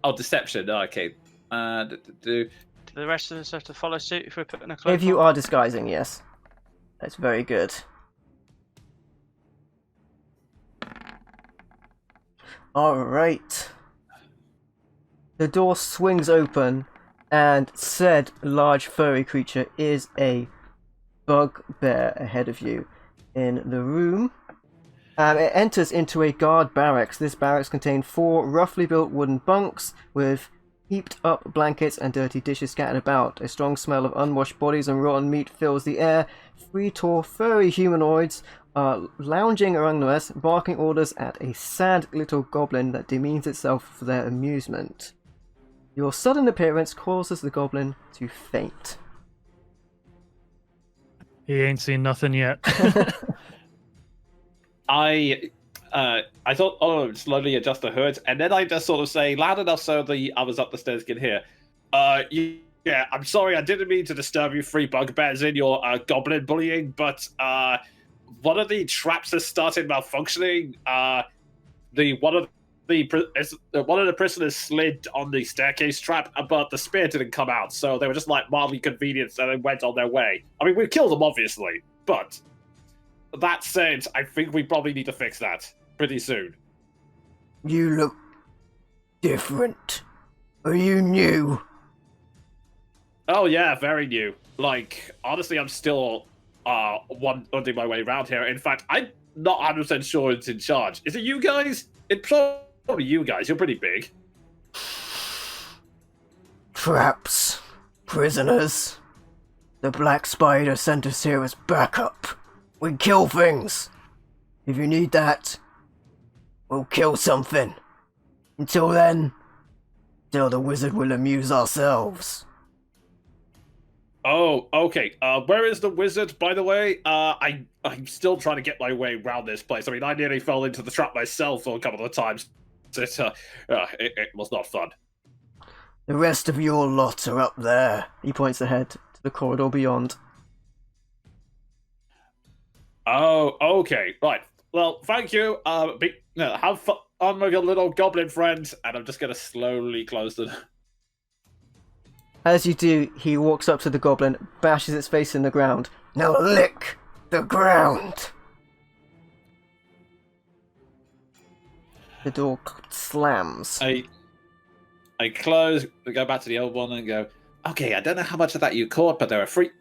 Oh, deception. Oh, okay. Do the rest of us have to follow suit if we're putting a cloak If you on? are disguising, yes. That's very good. Alright. The door swings open, and said large furry creature is a bugbear ahead of you. In the room, it enters into a guard barracks. This barracks contains 4 roughly built wooden bunks with heaped up blankets and dirty dishes scattered about. A strong smell of unwashed bodies and rotten meat fills the air. 3 tall furry humanoids are lounging around the rest, barking orders at a sad little goblin that demeans itself for their amusement. Your sudden appearance causes the goblin to faint. He ain't seen nothing yet. I thought, slowly adjust the hood, and then I just sort of say loud enough so the others up the stairs can hear. Yeah, I'm sorry, I didn't mean to disturb you 3 bugbears in your goblin bullying, but one of the traps has started malfunctioning. One of the prisoners slid on the staircase trap, but the spear didn't come out, so they were just like mildly convenienced and then went on their way. I mean, we killed them obviously, but that said, I think we probably need to fix that pretty soon. You look different. Are you new? Oh yeah, very new. Like, honestly, I'm still wondering my way around here. In fact, I'm not 100% sure it's in charge. Is it you guys? It's probably you guys. You're pretty big. Traps. Prisoners. The Black Spider sent us here as backup. We kill things. If you need that, we'll kill something. Until then, Tell the wizard we'll amuse ourselves. Oh, okay. Where is the wizard, by the way? I'm still trying to get my way around this place. I mean, I nearly fell into the trap myself a couple of times. It was not fun. The rest of your lot are up there. He points ahead to the corridor beyond. Oh, okay. Right. Well, thank you. Have fun with your little goblin friends. And I'm just going to slowly close them. As you do, he walks up to the goblin, bashes its face in the ground. Now lick the ground! The door slams. I close, go back to the old one and go, okay, I don't know how much of that you caught, but there are three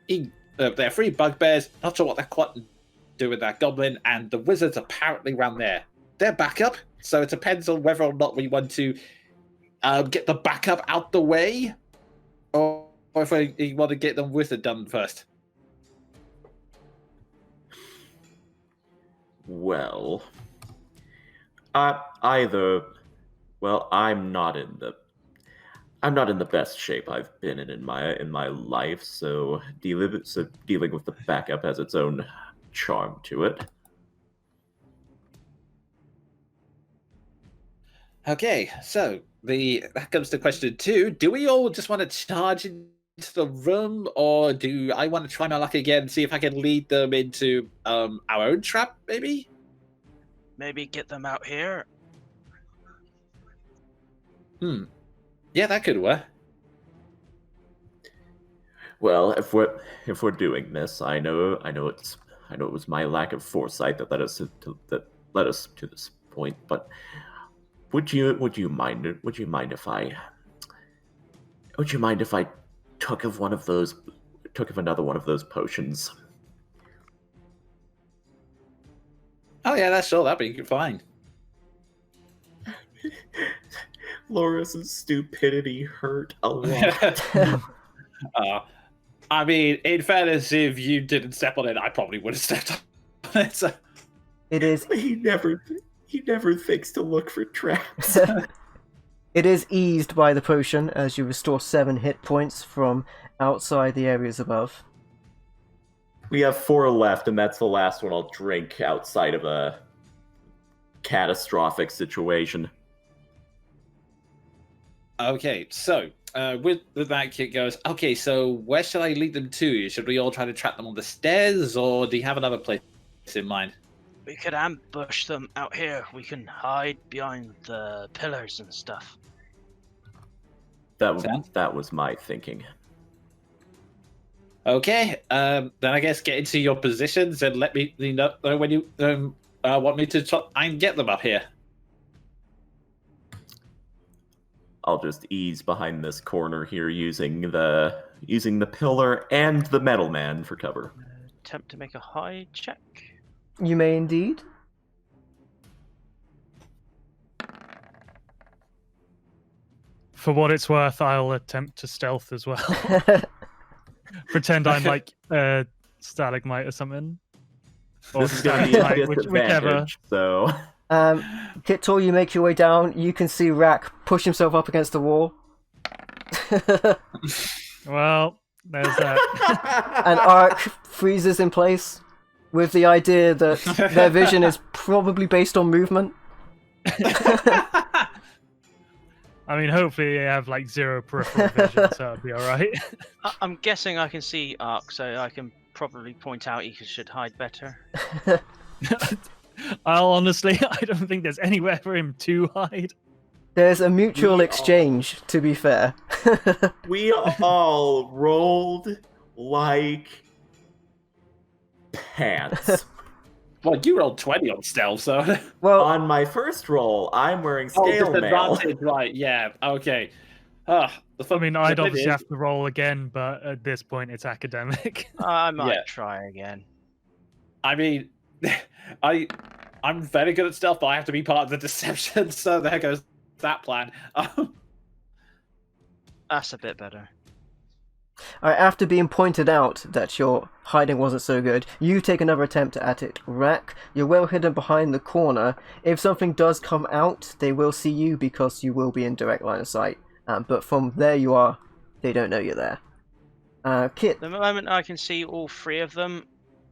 bugbears. Not sure what they're quite do with that goblin, and the wizard's apparently around there. They're backup, so it depends on whether or not we want to get the backup out the way, or if we want to get the wizard done first. Well, well, I'm not in the best shape I've been in my life, so dealing with the backup has its own charm to it. Okay, so that comes to question 2. Do we all just want to charge into the room, or do I want to try my luck again and see if I can lead them into our own trap, maybe? Maybe get them out here. Yeah, that could work. Well, if we're doing this, I know it was my lack of foresight that led us to this point. But would you mind if I took of another one of those potions? Oh yeah, that's sure. That'd be fine. Laura's stupidity hurt a lot. I mean, in fairness, if you didn't step on it, I probably would have stepped on it. So. It is. He never thinks to look for traps. It is eased by the potion as you restore 7 hit points from outside the areas above. We have 4 left, and that's the last one I'll drink outside of a catastrophic situation. Okay, so with that, Kit goes, okay, so where should I lead them to? Should we all try to trap them on the stairs, or do you have another place in mind? We could ambush them out here. We can hide behind the pillars and stuff. That was my thinking. Okay, then I guess get into your positions and let me know when you want me to try and get them up here. I'll just ease behind this corner here using the pillar and the metal man for cover. Attempt to make a hide check. You may indeed. For what it's worth, I'll attempt to stealth as well. Pretend I'm like a stalagmite or something. Or This is going to be a stalactite, whichever. disadvantage, so... Kittor, you make your way down. You can see Rack push himself up against the wall. Well, there's that. And Ark freezes in place with the idea that their vision is probably based on movement. I mean, hopefully they have like 0 peripheral vision, so it'll be alright. I'm guessing I can see Ark, so I can probably point out he should hide better. Honestly, I don't think there's anywhere for him to hide. There's a mutual exchange, to be fair. We all rolled like pants. Well, you rolled 20 on stealth, so... Well, On my first roll, I'm wearing scale mail. disadvantage, right, yeah, okay. I mean, I'd obviously have to roll again, but at this point, it's academic. I might try again. I mean, I'm very good at stealth, but I have to be part of the deception, so there goes that plan. That's a bit better. alright, after being pointed out that your hiding wasn't so good, you take another attempt at it. Rack, you're well hidden behind the corner. If something does come out, they will see you because you will be in direct line of sight. But from there you are, they don't know you're there. Kit, The moment I can see all three of them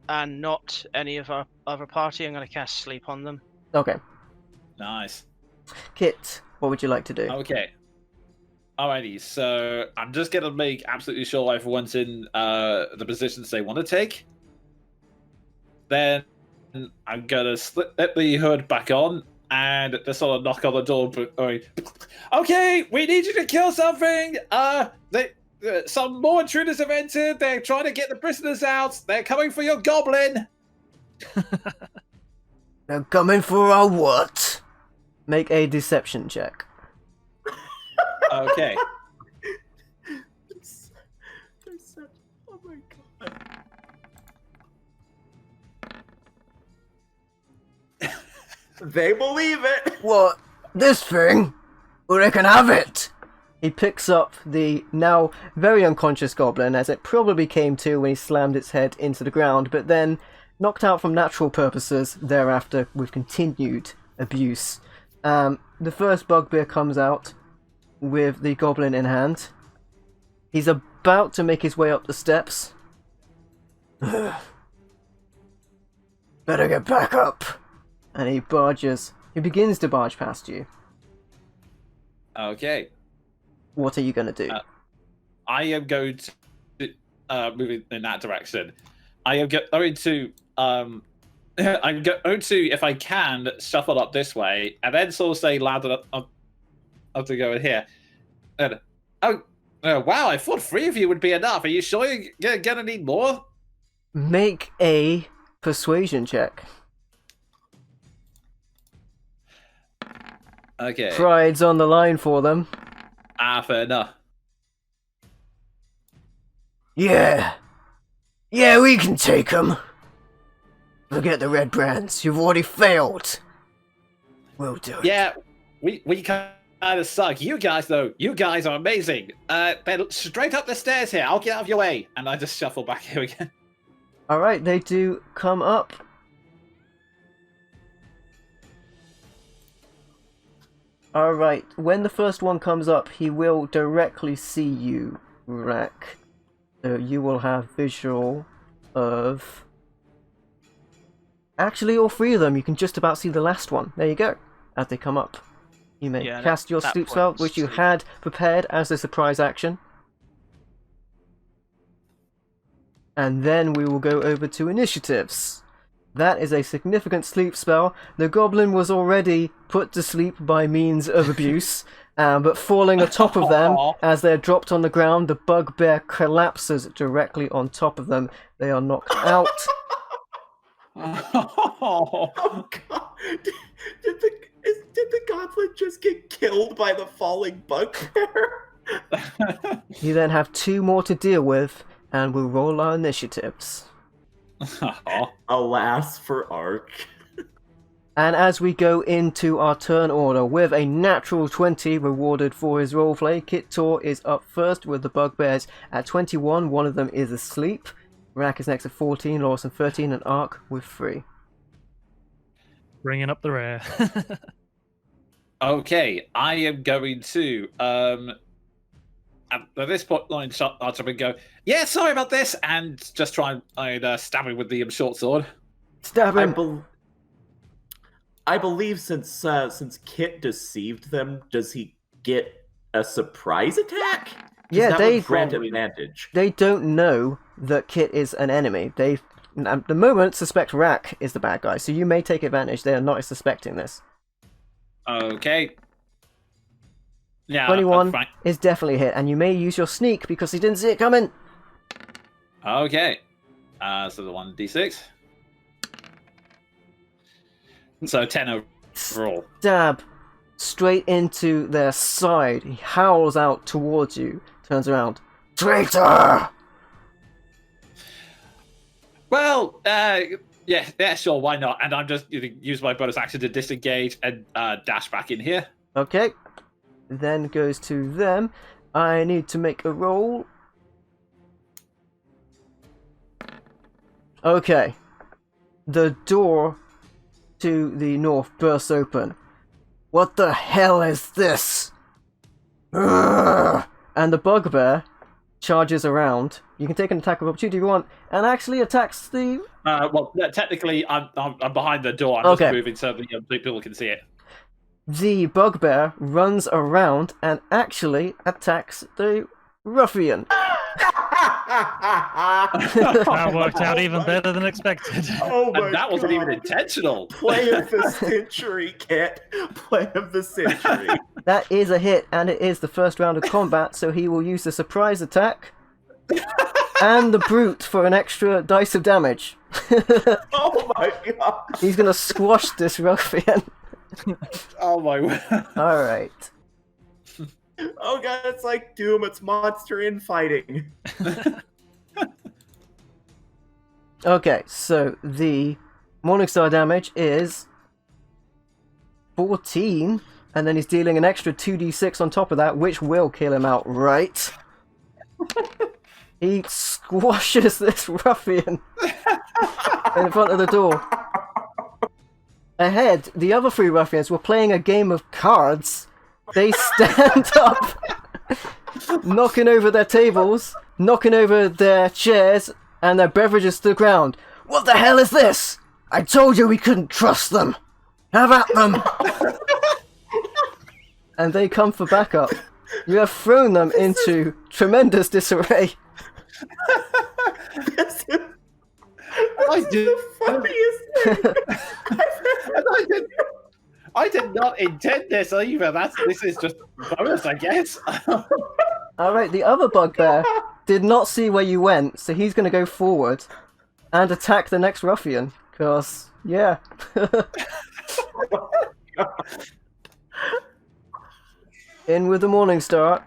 and not any of our other party, I'm going to cast Sleep on them. okay. Nice. Kit, what would you like to do? Okay. Alrighty, so I'm just gonna make absolutely sure everyone's in the positions they want to take. Then I'm gonna slip the hood back on and just sort of knock on the door. Okay, we need you to kill something. Some more intruders have entered. They're trying to get the prisoners out. They're coming for your goblin. They're coming for our what? Make a deception check. Okay. They're such... Oh my god. They believe it! What? This thing? Well, they can have it! He picks up the now very unconscious goblin, as it probably came to when he slammed its head into the ground, but then knocked out from natural purposes thereafter with continued abuse. The first bugbear comes out with the goblin in hand. He's about to make his way up the steps. Better get back up! And he begins to barge past you. Okay. What are you going to do? I am going to move in that direction. I am going to I'm going to, if I can, shuffle up this way, and then sort of say loud enough to go in here. And wow! I thought 3 of you would be enough. Are you sure you're gonna need more? Make a persuasion check. Okay. Pride's on the line for them. Fair enough. Yeah, we can take them. Forget the Redbrands. You've already failed. We'll do it. Yeah, we kind of suck. You guys, though, you guys are amazing. Then straight up the stairs here. I'll get out of your way. And I just shuffle back here again. Alright, they do come up. Alright, when the first one comes up, he will directly see you, Rack. So you will have visual of... Actually, all 3 of them, you can just about see the last one. There you go, as they come up. You may cast your sleep spell, which you had prepared as a surprise action. And then we will go over to initiatives. That is a significant sleep spell. The goblin was already put to sleep by means of abuse, but falling atop of them, as they're dropped on the ground, the bugbear collapses directly on top of them. They are knocked out. Oh god! Did the goblin just get killed by the falling bugbear? You then have 2 more to deal with, and we'll roll our initiatives. Alas for Ark. And as we go into our turn order, with a natural 20 rewarded for his roleplay, Kit Tor is up first with the bugbears at 21. One of them is asleep. Rack is next at 14, Lawson 13, and Ark with 3. Bringing up the rear. Okay, I am going to at this point line shot up and go, yeah, sorry about this, and just try and stab him with the short sword. Stab him. I believe since Kit deceived them, does he get a surprise attack? Yeah, they grant advantage. They don't know that Kit is an enemy. They, at the moment, suspect Rack is the bad guy, so you may take advantage. They are not suspecting this. Okay. Yeah, 21 is definitely a hit, and you may use your sneak because he didn't see it coming. Okay. So the 1d6. So 10 overall. Stab straight into their side. He howls out towards you, turns around. Traitor! Well, yeah, sure, why not? And I'm just going to use my bonus action to disengage and dash back in here. Okay. Then goes to them. I need to make a roll. Okay. The door to the north bursts open. What the hell is this? "Urgh!" and the bugbear charges around. You can take an attack of opportunity if you want, and actually attacks the... Well, no, technically, I'm behind the door. I'm Okay. just moving so that people can see it. The bugbear runs around and actually attacks the ruffian. That worked out even better than expected. Oh my And that wasn't even God. intentional. Play of the century, Cat. Play of the century. That is a hit, and it is the first round of combat, so he will use the surprise attack and the brute for an extra dice of damage. Oh my God. He's gonna squash this ruffian. Oh my word. Alright. Oh God, it's like Doom. It's monster infighting. Okay, so the Morningstar damage is 14, and then he's dealing an extra 2d6 on top of that, which will kill him outright. He squashes this ruffian in front of the door. Ahead, the other 3 ruffians were playing a game of cards. They stand up, knocking over their tables, knocking over their chairs, and their beverages to the ground. What the hell is this? I told you we couldn't trust them. Have at them. And they come for backup. You have thrown them into tremendous disarray. This is I did, the funniest thing. I did not intend this either. This is just bonus, I guess. Alright, the other bugbear did not see where you went, so he's going to go forward and attack the next ruffian. Because, yeah. In with the Morningstar.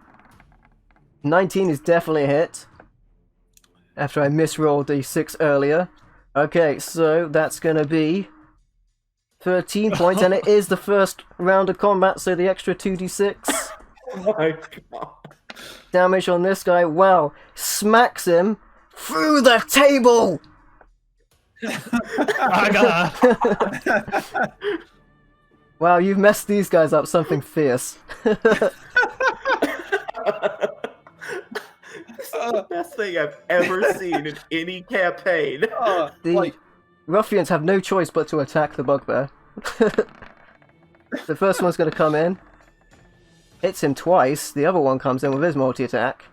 19 is definitely a hit. After I misrolled the 6 earlier. Okay, so that's going to be 13 points, and it is the first round of combat, so the extra 2d6 Oh my God. damage on this guy. Wow, smacks him through the table! I got Wow, you've messed these guys up something fierce. This is the best thing I've ever seen in any campaign. The ruffians have no choice but to attack the bugbear. The first one's going to come in, hits him twice. The other one comes in with his multi-attack.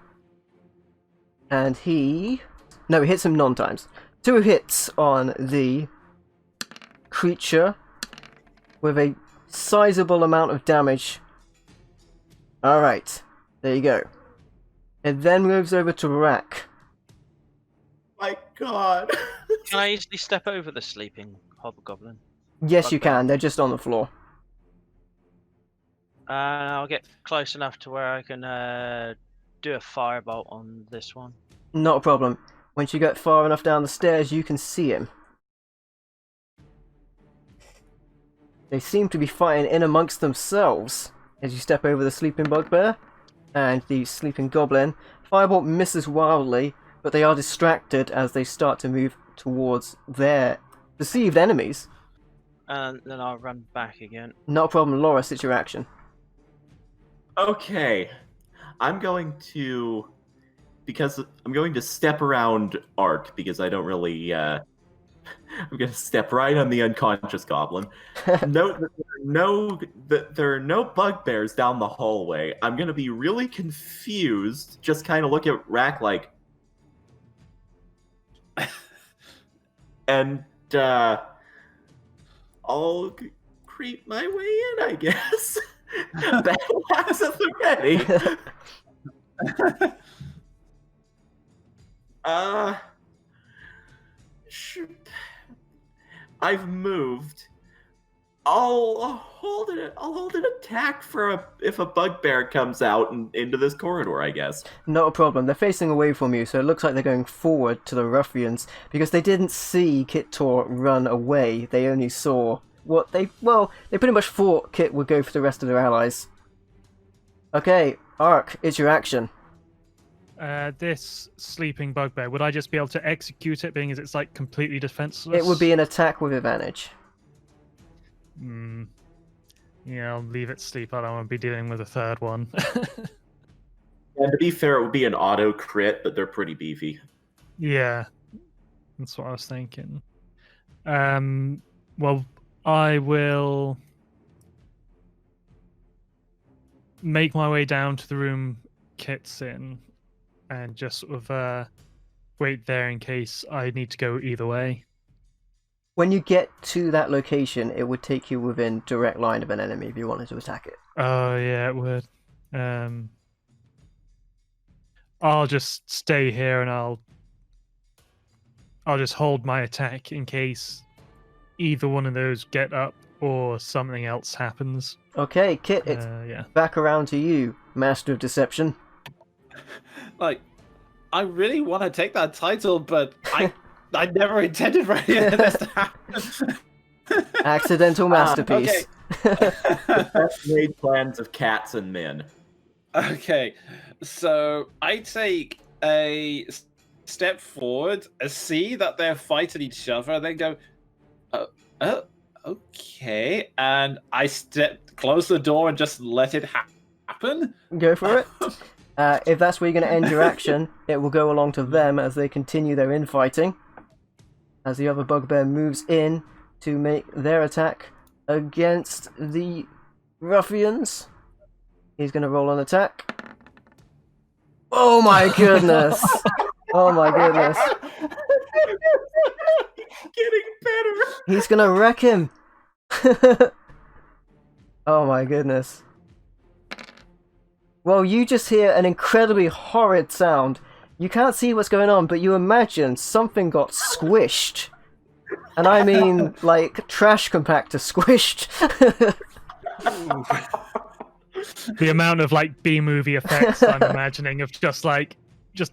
And he hits him non-times. 2 hits on the creature with a sizable amount of damage. Alright, there you go. It then moves over to Rack. My God. Can I easily step over the sleeping hobgoblin? Yes, you Bugbear. can. They're just on the floor. I'll get close enough to where I can do a firebolt on this one. Not a problem. Once you get far enough down the stairs, you can see him. They seem to be fighting in amongst themselves as you step over the sleeping bugbear and the sleeping goblin. Firebolt misses wildly, but they are distracted as they start to move towards their perceived enemies. And then I'll run back again. Not a problem, Loris, it's your action. Okay. I'm going to step around Ark because I don't really I'm going to step right on the unconscious goblin. Note that there are no bugbears down the hallway. I'm going to be really confused, just kind of look at Rack like... And, I'll creep my way in, I guess. Battle axe at the ready. I've moved. I'll hold an attack for if a bugbear comes out and into this corridor, I guess. Not a problem. They're facing away from you, so it looks like they're going forward to the ruffians because they didn't see Kit Tor run away. They only saw they pretty much thought Kit would go for the rest of their allies. Okay, Ark, it's your action. This sleeping bugbear, would I just be able to execute it, being as it's like completely defenseless? It would be an attack with advantage. Yeah, I'll leave it sleep. I don't want to be dealing with a third one. And to be fair, it would be an auto crit, but they're pretty beefy. Yeah, that's what I was thinking. Well, I will make my way down to the room Kit's in, and just sort of wait there in case I need to go either way. When you get to that location, it would take you within direct line of an enemy if you wanted to attack it. Oh yeah, it would. I'll just stay here and I'll just hold my attack in case either one of those get up or something else happens. Okay, Kit, it's Yeah. back around to you, Master of Deception. Like, I really want to take that title, but I never intended for any of this to happen. Accidental masterpiece. Best made plans of cats and men. Okay, so I take a step forward, see that they're fighting each other, and then go, okay, and I close the door and just let it happen. Go for it. If that's where you're going to end your action, it will go along to them as they continue their infighting. As the other bugbear moves in to make their attack against the ruffians. He's going to roll an attack. Oh my goodness! Oh my goodness. Getting better. He's going to wreck him. Oh my goodness. Well, you just hear an incredibly horrid sound. You can't see what's going on, but you imagine something got squished. And I mean, like, trash compactor squished. The amount of like B-movie effects I'm imagining of just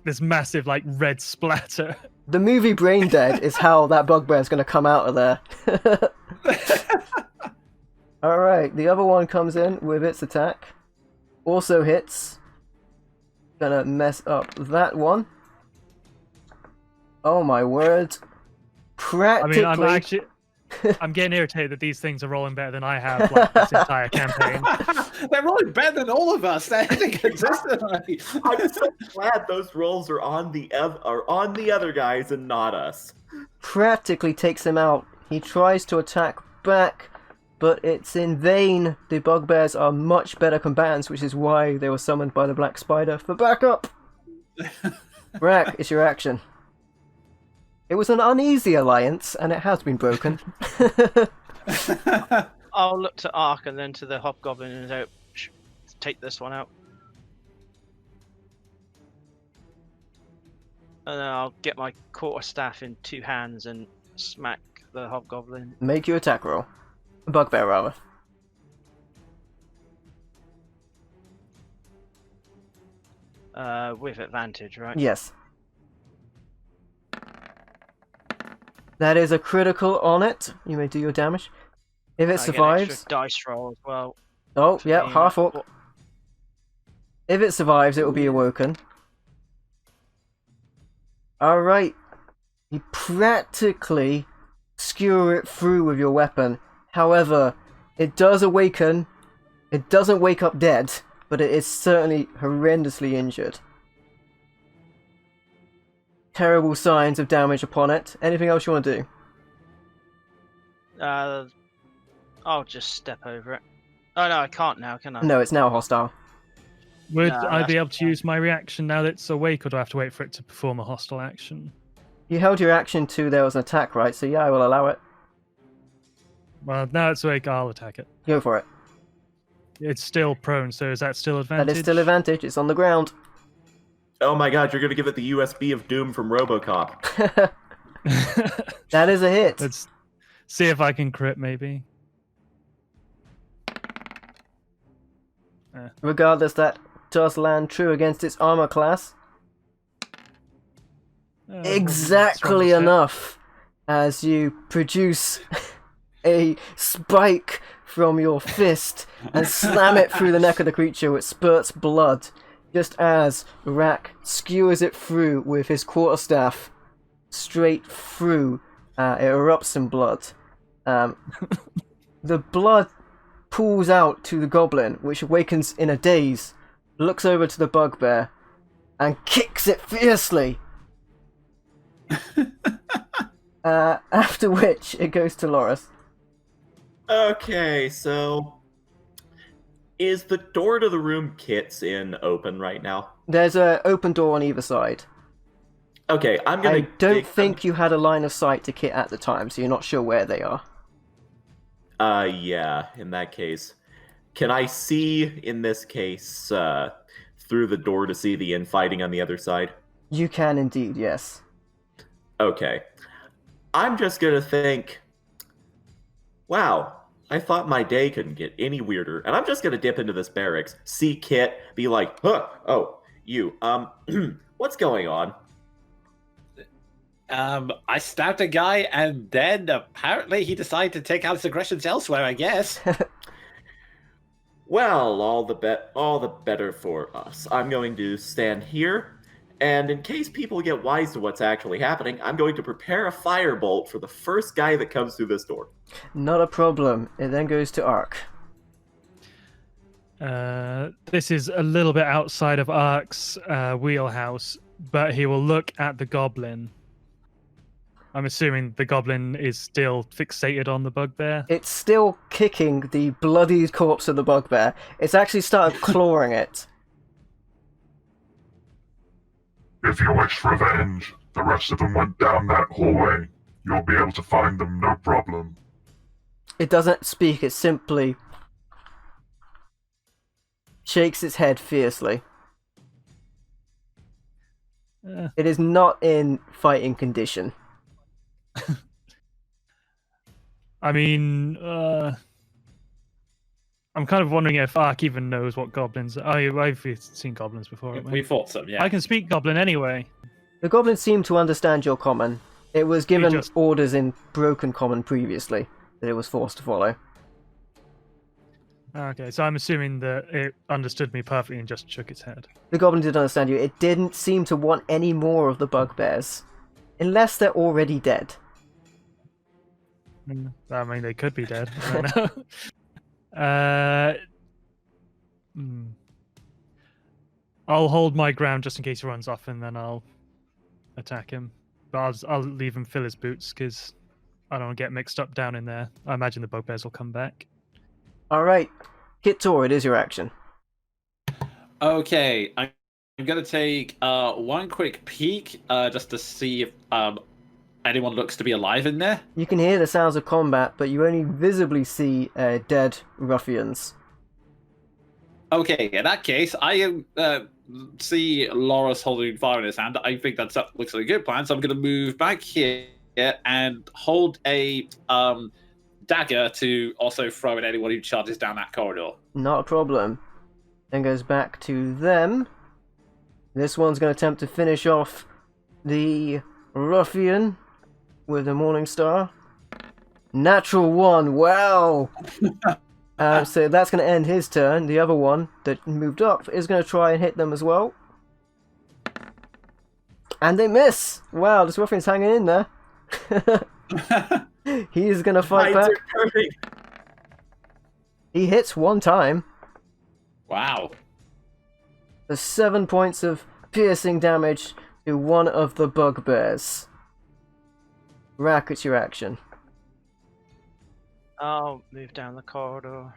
this massive like red splatter. The movie Brain Dead is how that bugbear is going to come out of there. Alright, the other one comes in with its attack. Also hits. Gonna mess up that one. Oh my word. Practically... I mean, I'm getting irritated that these things are rolling better than I have like this entire campaign. They're rolling better than all of us. They're consistently. I'm so glad those rolls are on the other guys and not us. Practically takes him out. He tries to attack back, but it's in vain. The bugbears are much better combatants, which is why they were summoned by the Black Spider for backup. Rack, it's your action. It was an uneasy alliance, and it has been broken. I'll look to Ark and then to the Hobgoblin and go, take this one out. And then I'll get my quarterstaff in two hands and smack the Hobgoblin. Make your attack roll. Bugbear, rather. With advantage, right? Yes. That is a critical on it. You may do your damage. If it I survives... get an extra dice roll as well. Oh, yeah, being- half up. If it survives, it will be awoken. Alright. You practically skewer it through with your weapon. However, it does awaken. It doesn't wake up dead, but it is certainly horrendously injured. Terrible signs of damage upon it. Anything else you want to do? I'll just step over it. Oh no, I can't now, can I? No, it's now hostile. Would No, I be that's able to use my reaction now that it's awake, or do I have to wait for it to perform a hostile action? You held your action to there was an attack, right? So yeah, I will allow it. Well, now it's awake, I'll attack it. Go for it. It's still prone, so is that still advantage? That is still advantage. It's on the ground. Oh my god, you're gonna give it the USB of Doom from RoboCop. That is a hit. Let's see if I can crit, maybe. Regardless, that does land true against its armor class. Exactly Strong hit. enough as you produce a spike from your fist and slam it through the neck of the creature, which spurts blood, just as Rack skewers it through with his quarterstaff straight through. It erupts in blood. The blood pools out to the goblin, which awakens in a daze, looks over to the bugbear, and kicks it fiercely. After which, it goes to Loris. Okay, so is the door to the room Kit's in open right now? There's an open door on either side. Okay, I'm gonna. I don't think you had a line of sight to Kit at the time, so you're not sure where they are. Yeah. In that case, can I see in this case through the door to see the infighting on the other side? You can indeed, yes. Okay, I'm just gonna think. Wow. I thought my day couldn't get any weirder, and I'm just gonna dip into this barracks, see Kit, be like, huh, oh, you, what's going on? I stabbed a guy, and then apparently he decided to take out his aggressions elsewhere, I guess. Well, all the better for us. I'm going to stand here, and in case people get wise to what's actually happening, I'm going to prepare a firebolt for the first guy that comes through this door. Not a problem. It then goes to Ark. This is a little bit outside of Ark's wheelhouse, but he will look at the goblin. I'm assuming the goblin is still fixated on the bugbear. It's still kicking the bloodied corpse of the bugbear. It's actually started clawing it. If you wish revenge, the rest of them went down that hallway. You'll be able to find them, no problem. It doesn't speak, it simply shakes its head fiercely. It is not in fighting condition. I mean, I'm kind of wondering if Ark even knows what goblins are. I've seen goblins before. Haven't We fought some, yeah. I can speak goblin anyway. The goblin seemed to understand your common. It was given just- orders in broken common previously that it was forced to follow. Okay, so I'm assuming that it understood me perfectly and just shook its head. The goblin did understand you. It didn't seem to want any more of the bugbears. Unless they're already dead. I mean, they could be dead. I don't know. I'll hold my ground just in case he runs off, and then I'll attack him. But I'll leave him fill his boots, because I don't want to get mixed up down in there. I imagine the bugbears will come back. Alright. Kitor, it is your action. Okay, I'm going to take one quick peek just to see if anyone looks to be alive in there. You can hear the sounds of combat, but you only visibly see dead ruffians. Okay, in that case, I see Loris holding fire in his hand. I think that looks like a good plan, so I'm going to move back here and hold a dagger to also throw at anyone who charges down that corridor. Not a problem. Then goes back to them. This one's going to attempt to finish off the ruffian with the Morning Star. Natural 1, wow! So that's going to end his turn. The other one that moved up is going to try and hit them as well. And they miss! Wow, this ruffian's hanging in there. He's going to fight back. He hits one time. Wow. The 7 points of piercing damage to one of the bugbears. Rack, it's your action. I'll move down the corridor.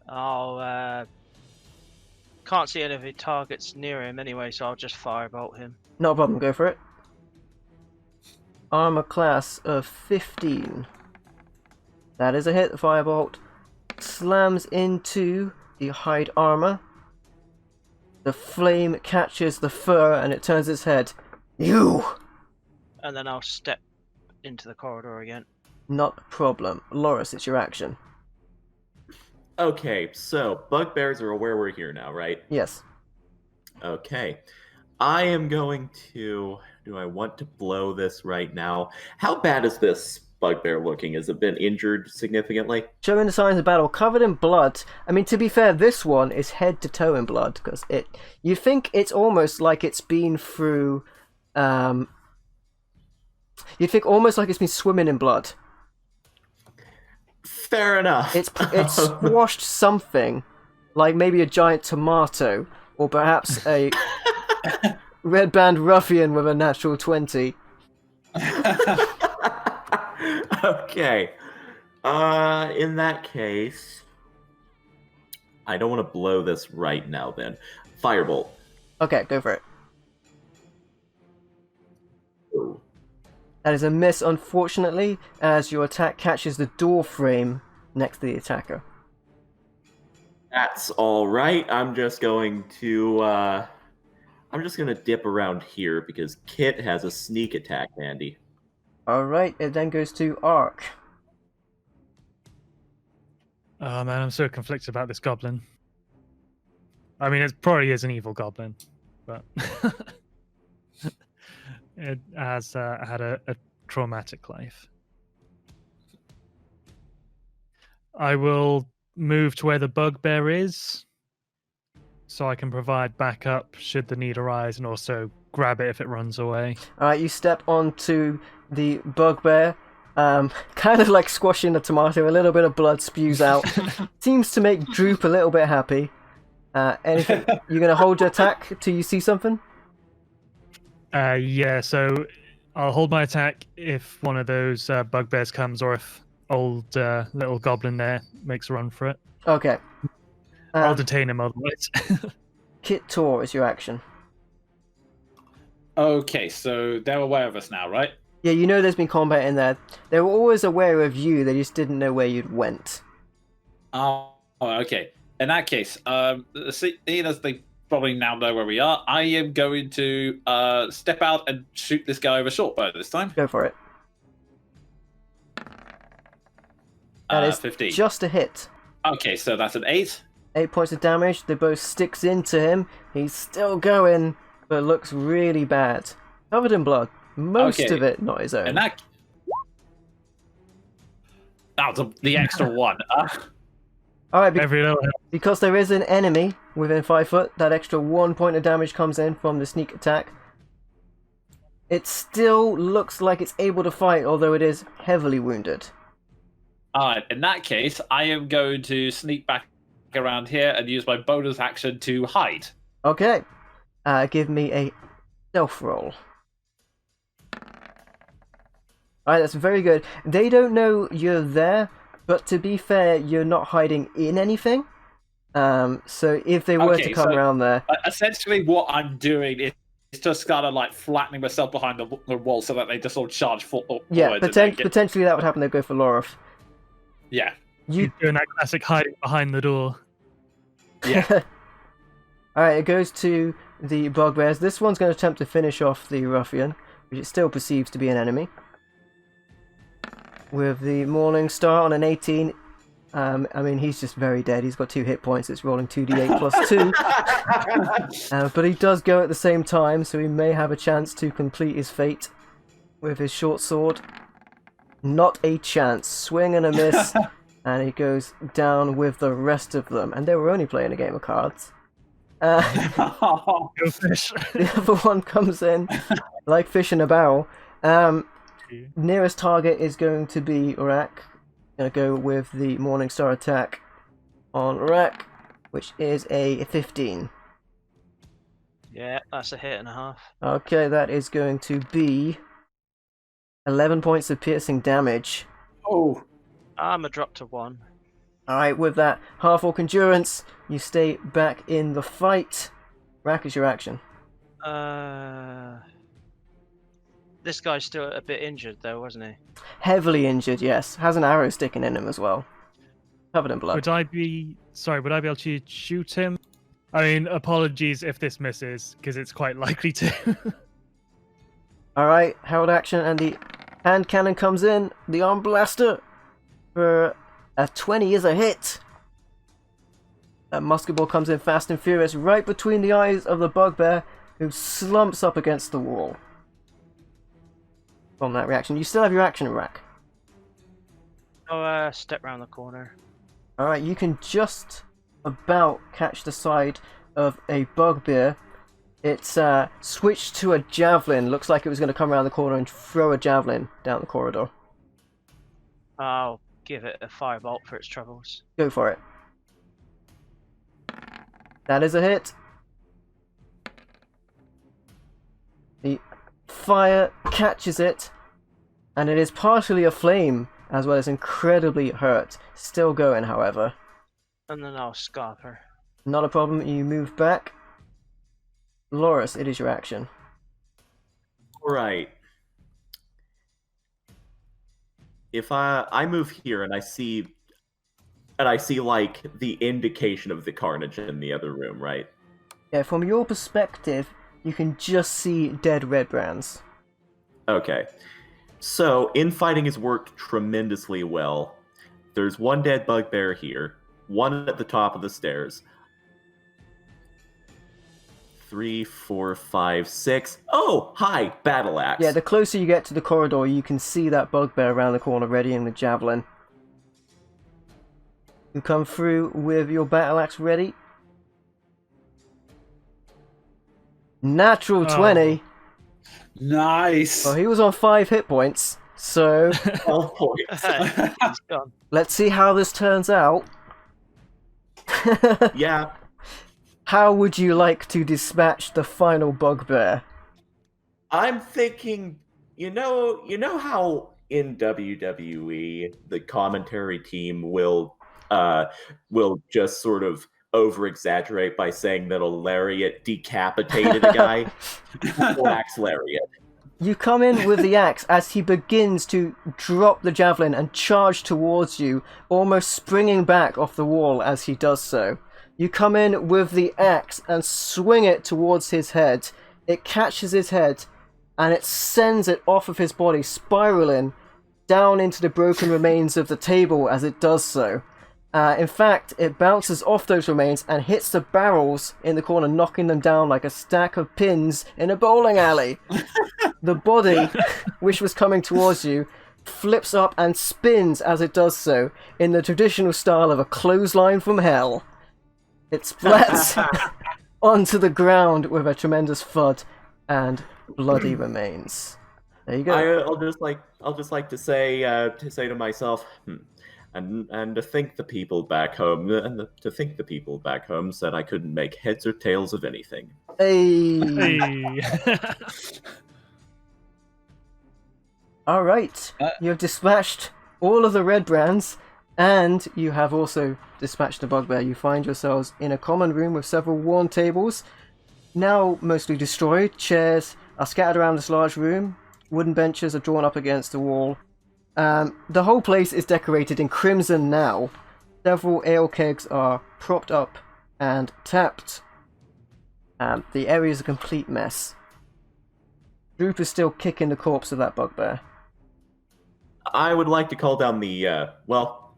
I'll can't see any of the targets near him anyway, so I'll just firebolt him. No problem, go for it. Armor class of 15. That is a hit. The firebolt slams into the hide armor. The flame catches the fur and it turns its head. You! And then I'll step into the corridor again. Not a problem. Loris, it's your action. Okay, so bugbears are aware we're here now, right? Yes. Okay. I am going to... Do I want to blow this right now? How bad is this bugbear looking? Has it been injured significantly? Showing the signs of battle, covered in blood. I mean, to be fair, this one is head to toe in blood, because you think it's almost like it's been through... You think almost like it's been swimming in blood. Fair enough. It's squashed something, like maybe a giant tomato, or perhaps a Redbrand Ruffian with a natural 20. Okay. In that case, I don't want to blow this right now. Then, Firebolt. Okay, go for it. Ooh. That is a miss, unfortunately, as your attack catches the door frame next to the attacker. That's all right. I'm just going to dip around here because Kit has a sneak attack handy. Alright, it then goes to Ark. Oh man, I'm so conflicted about this goblin. I mean, it probably is an evil goblin, but it has had a traumatic life. I will move to where the bugbear is, so I can provide backup should the need arise, and also grab it if it runs away. Alright, you step onto the bugbear, kind of like squashing a tomato, a little bit of blood spews out. Seems to make Droop a little bit happy. Anything? You're going to hold your attack till you see something? Yeah, so I'll hold my attack if one of those bugbears comes, or if old little goblin there makes a run for it. Okay. I'll detain him otherwise. Kit Tor is your action. Okay, so they're aware of us now, right? Yeah, you know there's been combat in there. They were always aware of you, they just didn't know where you'd went. Oh, okay. In that case, seeing as they probably now know where we are, I am going to step out and shoot this guy with a short bow this time. Go for it. That is 15. just a hit. Okay, so that's an 8. 8 points of damage. The bow sticks into him. He's still going, but looks really bad. Covered in blood. Most Okay. of it not his own. And that... Oh, the extra one. Alright, Every little because there is an enemy within 5 foot, that extra 1 point of damage comes in from the sneak attack. It still looks like it's able to fight, although it is heavily wounded. Alright, in that case, I am going to sneak back around here and use my bonus action to hide. Okay. Give me a stealth roll. Alright, that's very good. They don't know you're there, but to be fair, you're not hiding in anything. So if they were to come around there... Essentially what I'm doing is just kind of like flattening myself behind the wall so that they just all charge forward. Yeah, potentially that would happen. They'd go for Lorif. Yeah. You're doing that classic hiding behind the door. Yeah. Alright, it goes to the bugbears. This one's going to attempt to finish off the ruffian, which it still perceives to be an enemy. With the Morning Star on an 18. I mean, he's just very dead. He's got 2 hit points. It's rolling 2d8 plus 2. But he does go at the same time, so he may have a chance to complete his fate with his short sword. Not a chance. Swing and a miss. And he goes down with the rest of them. And they were only playing a game of cards. Go fish. The other one comes in like fish in a barrel. Nearest target is going to be Urak. Gonna go with the Morningstar attack on Urak, which is a 15. Yeah, that's a hit and a half. Okay, that is going to be 11 points of piercing damage. Oh. Armor dropped to 1. Alright, with that half-orc endurance, you stay back in the fight. Urak is your action. This guy's still a bit injured though, wasn't he? Heavily injured, yes. Has an arrow sticking in him as well. Covered in blood. Would I be able to shoot him? I mean, apologies if this misses, because it's quite likely to. Alright, Herald action, and the hand cannon comes in. The arm blaster for a 20 is a hit. That musket ball comes in fast and furious, right between the eyes of the bugbear, who slumps up against the wall. From that reaction. You still have your action, Rack. Oh, step round the corner. Alright, you can just about catch the side of a bugbear. It's switched to a javelin. Looks like it was going to come around the corner and throw a javelin down the corridor. I'll give it a firebolt for its troubles. Go for it. That is a hit. The fire catches it, and it is partially aflame, as well as incredibly hurt. Still going, however. And then I'll scarp her. Not a problem, you move back. Loris, it is your action. Right. If I move here and I see like the indication of the carnage in the other room, right? Yeah, from your perspective, you can just see dead Redbrands. Okay. So infighting has worked tremendously well. There's one dead bugbear here, one at the top of the stairs. 3, 4, 5, 6. Oh, hi, battle axe. Yeah, the closer you get to the corridor, you can see that bugbear around the corner readying the javelin. You come through with your battle axe ready. Natural 20. Nice. Well, he was on 5 hit points, so 12 points. He's gone. let's see how this turns out. Yeah. How would you like to dispatch the final bugbear? I'm thinking, you know how in WWE the commentary team will just sort of over-exaggerate by saying that a lariat decapitated a guy? Axe lariat. You come in with the axe as he begins to drop the javelin and charge towards you, almost springing back off the wall as he does so. You come in with the axe and swing it towards his head. It catches his head and it sends it off of his body, spiraling down into the broken remains of the table as it does so. In fact, it bounces off those remains and hits the barrels in the corner, knocking them down like a stack of pins in a bowling alley. The body, which was coming towards you, flips up and spins as it does so, in the traditional style of a clothesline from hell. It splats onto the ground with a tremendous thud and bloody remains. There you go. I'll just like to say to myself, and to think the people back home, said I couldn't make heads or tails of anything. Hey. Hey. All right. You have dispatched all of the Redbrands, and you have also dispatched the bugbear. You find yourselves in a common room with several worn tables, now mostly destroyed. Chairs are scattered around this large room. Wooden benches are drawn up against the wall. The whole place is decorated in crimson now. Several ale kegs are propped up and tapped. The area is a complete mess. Droop is still kicking the corpse of that bugbear. I would like to call down the,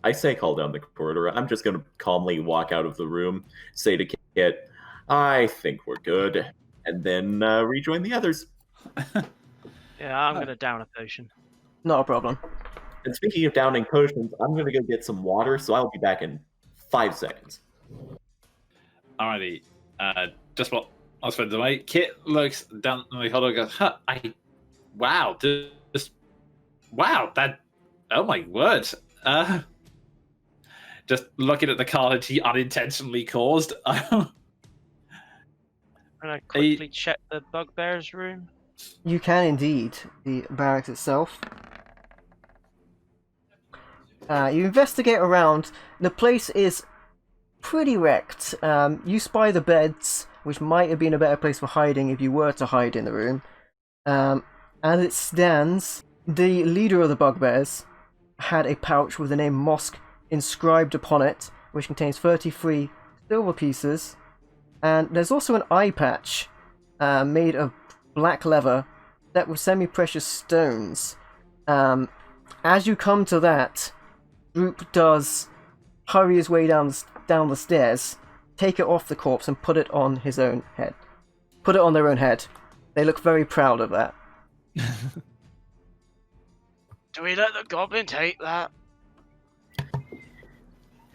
I say call down the corridor. I'm just going to calmly walk out of the room, say to Kit, I think we're good, and then rejoin the others. Yeah, I'm gonna down a potion. Not a problem. And speaking of downing potions, I'm going to go get some water, so I'll be back in 5 seconds. Alrighty. Just what I was supposed to do. Kit looks down at the corridor and goes, wow, that, oh my word. Just looking at the carnage he unintentionally caused. Can I quickly check the bugbear's room? You can indeed. The barracks itself. You investigate around. The place is pretty wrecked. You spy the beds, which might have been a better place for hiding if you were to hide in the room. As it stands, the leader of the bugbears had a pouch with the name Mosque inscribed upon it, which contains 33 silver pieces. And there's also an eye patch made of black leather set with semi-precious stones. As you come to that, Droop does hurry his way down the stairs, take it off the corpse and put it on his own head. Put it on their own head. They look very proud of that. Do we let the goblin take that?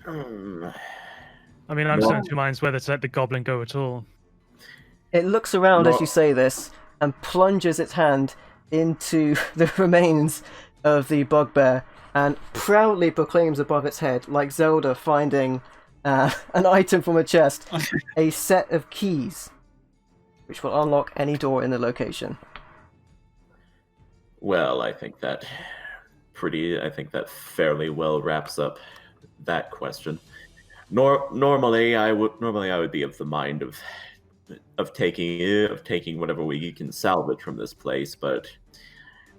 I mean, I'm still in two minds whether to let the goblin go at all. It looks around as you say this and plunges its hand into the remains of the bugbear and proudly proclaims above its head, like Zelda finding an item from a chest, a set of keys, which will unlock any door in the location. Well, I think that fairly well wraps up that question. Normally I would be of the mind of taking whatever we can salvage from this place, but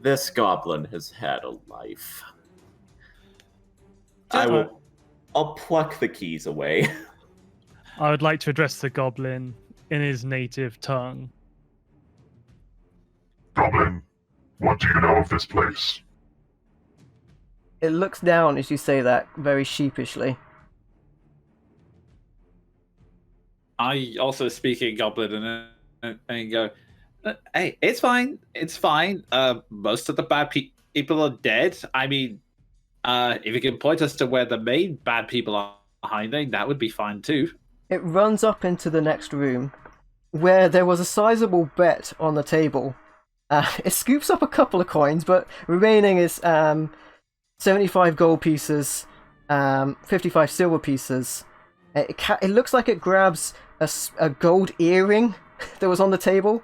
this goblin has had a life. I'll pluck the keys away. I would like to address the goblin in his native tongue. Goblin, what do you know of this place? It looks down as you say that, very sheepishly. I also speak in Goblin and go, hey, it's fine. It's fine. Most of the bad people are dead. I mean, if you can point us to where the main bad people are hiding, that would be fine too. It runs up into the next room, where there was a sizable bet on the table. It scoops up a couple of coins, but remaining is 75 gold pieces, 55 silver pieces. It looks like it grabs a gold earring that was on the table.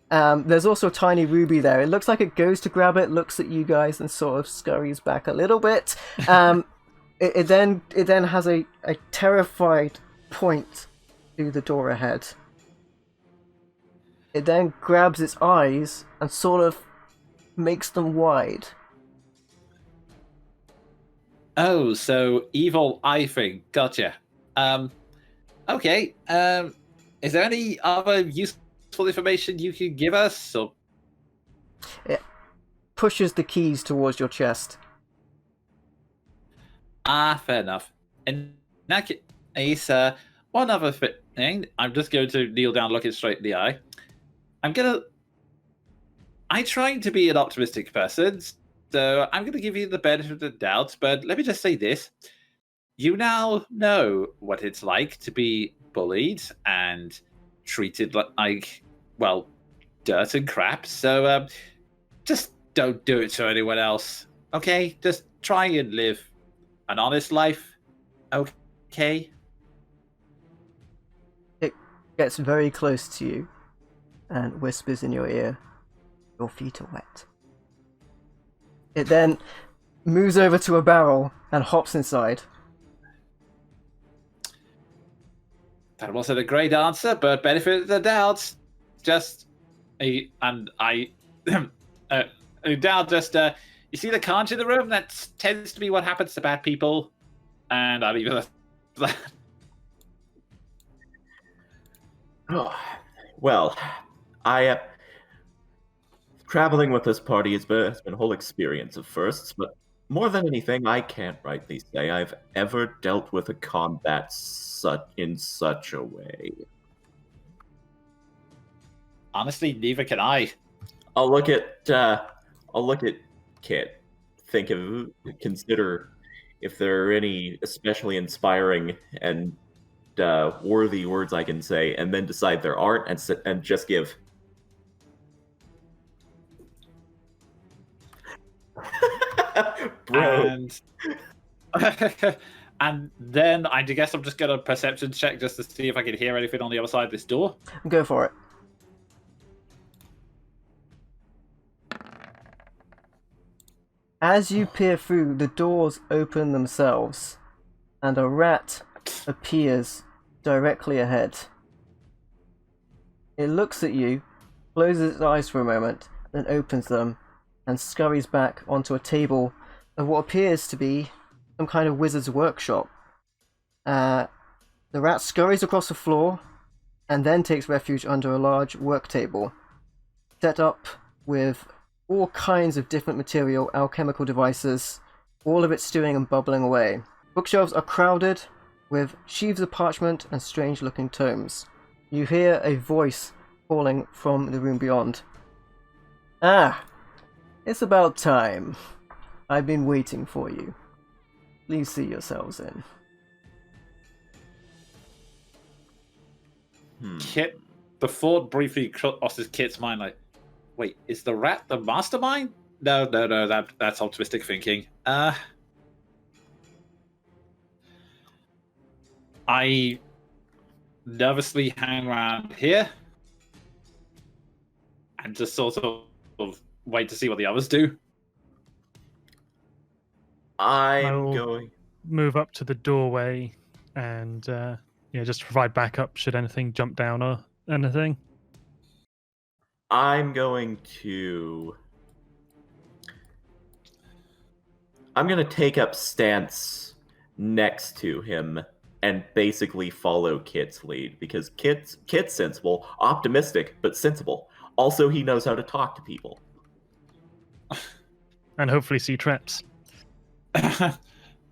There's also a tiny ruby there. It looks like it goes to grab it, looks at you guys, and sort of scurries back a little bit. It then has a terrified point to the door ahead. It then grabs its eyes and sort of makes them wide. Oh, so evil eye thing. Gotcha. Okay. Is there any other useful information you can give us? Or... It pushes the keys towards your chest. Fair enough. In that case, one other thing. I'm just going to kneel down, look it straight in the eye. I'm trying to be an optimistic person, so I'm going to give you the benefit of the doubt, but let me just say this. You now know what it's like to be bullied and treated like, well, dirt and crap, so just don't do it to anyone else, okay? Just try and live an honest life, okay? It gets very close to you and whispers in your ear, "Your feet are wet." It then moves over to a barrel and hops inside. That wasn't a great answer, but benefit of the doubt. Just, doubt just, you see the cards in the room? That tends to be what happens to bad people. And I'll leave it at that. Oh, well, traveling with this party has been a whole experience of firsts, but more than anything, I can't rightly say I've ever dealt with a combat in such a way. Honestly, neither can I. I'll look at Kit. Consider if there are any especially inspiring and worthy words I can say, and then decide there aren't, and just give. Bro. And then I guess I'm just gonna perception check just to see if I can hear anything on the other side of this door. Go for it. As you peer through, the doors open themselves, and a rat appears directly ahead. It looks at you, closes its eyes for a moment, then opens them, and scurries back onto a table of what appears to be some kind of wizard's workshop. The rat scurries across the floor, and then takes refuge under a large work table, set up with all kinds of different material, alchemical devices, all of it stewing and bubbling away. Bookshelves are crowded with sheaves of parchment and strange-looking tomes. You hear a voice calling from the room beyond. "Ah, it's about time. I've been waiting for you. Please see yourselves in." Kit, the thought briefly crosses Kit's mind, like, wait, is the rat the mastermind? No, that's optimistic thinking. I nervously hang around here and just sort of wait to see what the others do. I'm I'll- going. Move up to the doorway and just to provide backup should anything jump down or anything. I'm going to. I'm going to take up stance next to him and basically follow Kit's lead because Kit's sensible, optimistic, but sensible. Also, he knows how to talk to people. And hopefully see traps.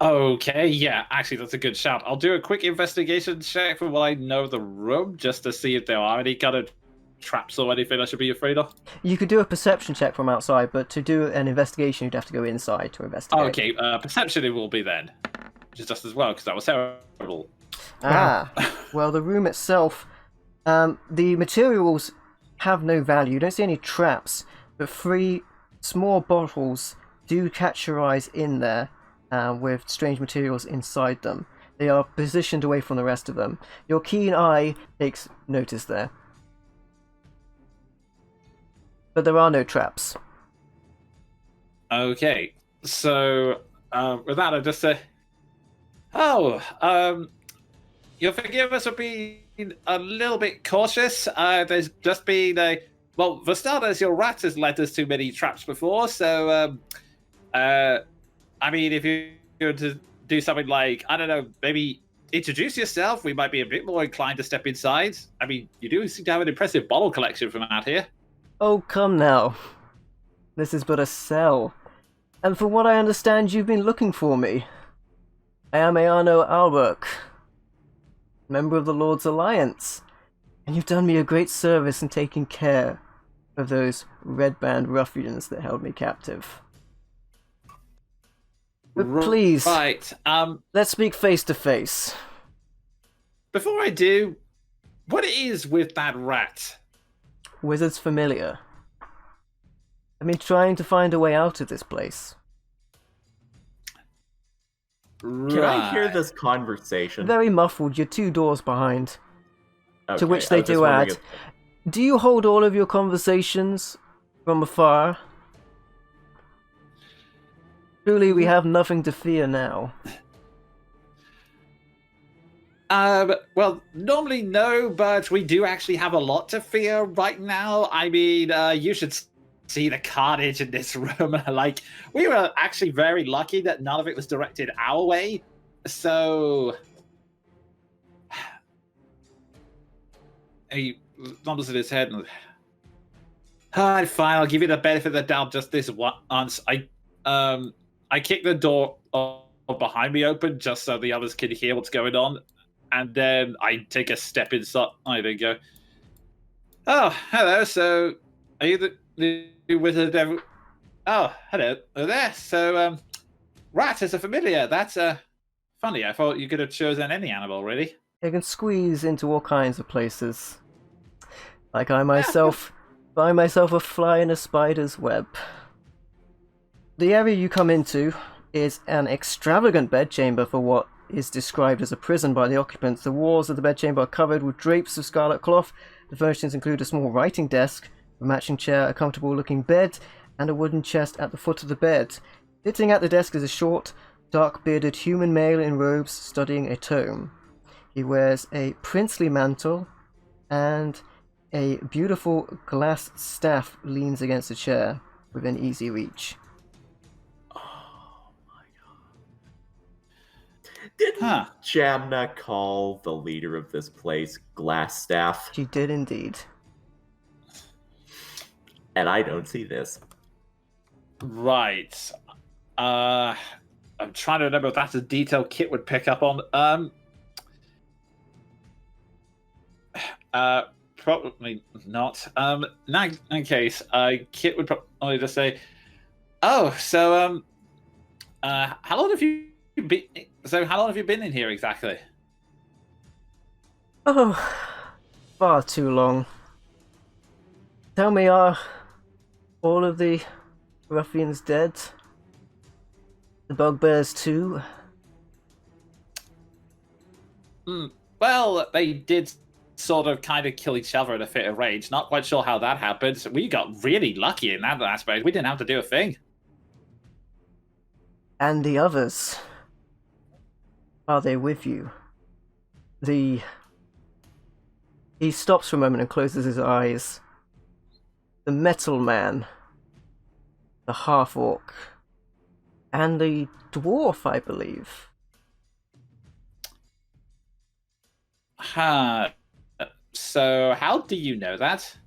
Okay, yeah, actually, that's a good shout. I'll do a quick investigation check for what I know of the room, just to see if there are any kind of traps or anything I should be afraid of. You could do a perception check from outside, but to do an investigation, you'd have to go inside to investigate. Okay, perception it will be then, which is just as well, because that was terrible. Ah, well, the room itself, the materials have no value. You don't see any traps, but 3 small bottles do catch your eyes in there with strange materials inside them. They are positioned away from the rest of them. Your keen eye takes notice there. But there are no traps. Okay, so with that, I just say, you'll forgive us for being a little bit cautious. There's just been well, for starters, your rat has led us to many traps before, so I mean, if you were to do something like, I don't know, maybe introduce yourself, we might be a bit more inclined to step inside. I mean, you do seem to have an impressive bottle collection from out here. Oh, come now. This is but a cell. And from what I understand, you've been looking for me. I am Ayano Alberk, member of the Lord's Alliance, and you've done me a great service in taking care of those Redbrand Ruffians that held me captive. But please, Right, let's speak face to face. before I do, what it is with that rat? Wizard's familiar. I've been trying to find a way out of this place. Can I hear this conversation? Very muffled, you're 2 doors behind. To which I they was just do wondering add, do you hold all of your conversations from afar? Truly, we have nothing to fear now. Well, normally no, but we do actually have a lot to fear right now. I mean, you should see the carnage in this room. Like, we were actually very lucky that none of it was directed our way. So, he mumbles in his head and, alright, fine, I'll give you the benefit of the doubt just this once. I kick the door behind me open just so the others can hear what's going on. And then I take a step inside and go, oh, hello, so are you the wizard? Oh, hello there. So, rat is a familiar. That's funny. I thought you could have chosen any animal, really. It can squeeze into all kinds of places. Like I myself find myself a fly in a spider's web. The area you come into is an extravagant bedchamber for what is described as a prison by the occupants. The walls of the bedchamber are covered with drapes of scarlet cloth. The furnishings include a small writing desk, a matching chair, a comfortable-looking bed, and a wooden chest at the foot of the bed. Sitting at the desk is a short, dark-bearded human male in robes studying a tome. He wears a princely mantle, and a beautiful glass staff leans against a chair within easy reach. Didn't Jamna call the leader of this place Glasstaff? She did indeed. And I don't see this. Right. I'm trying to remember if that's a detail Kit would pick up on. Probably not. In that case, Kit would probably just say, "Oh, so how long have you been? So how long have you been in here exactly?" Oh, far too long. Tell me, are all of the ruffians dead? The bugbears too? Well, they did sort of kind of kill each other in a fit of rage. Not quite sure how that happened. We got really lucky in that aspect. We didn't have to do a thing. And the others? Are they with you? He stops for a moment and closes his eyes. The Metal Man, the Half-Orc, and the Dwarf, I believe. Huh. So, how do you know that?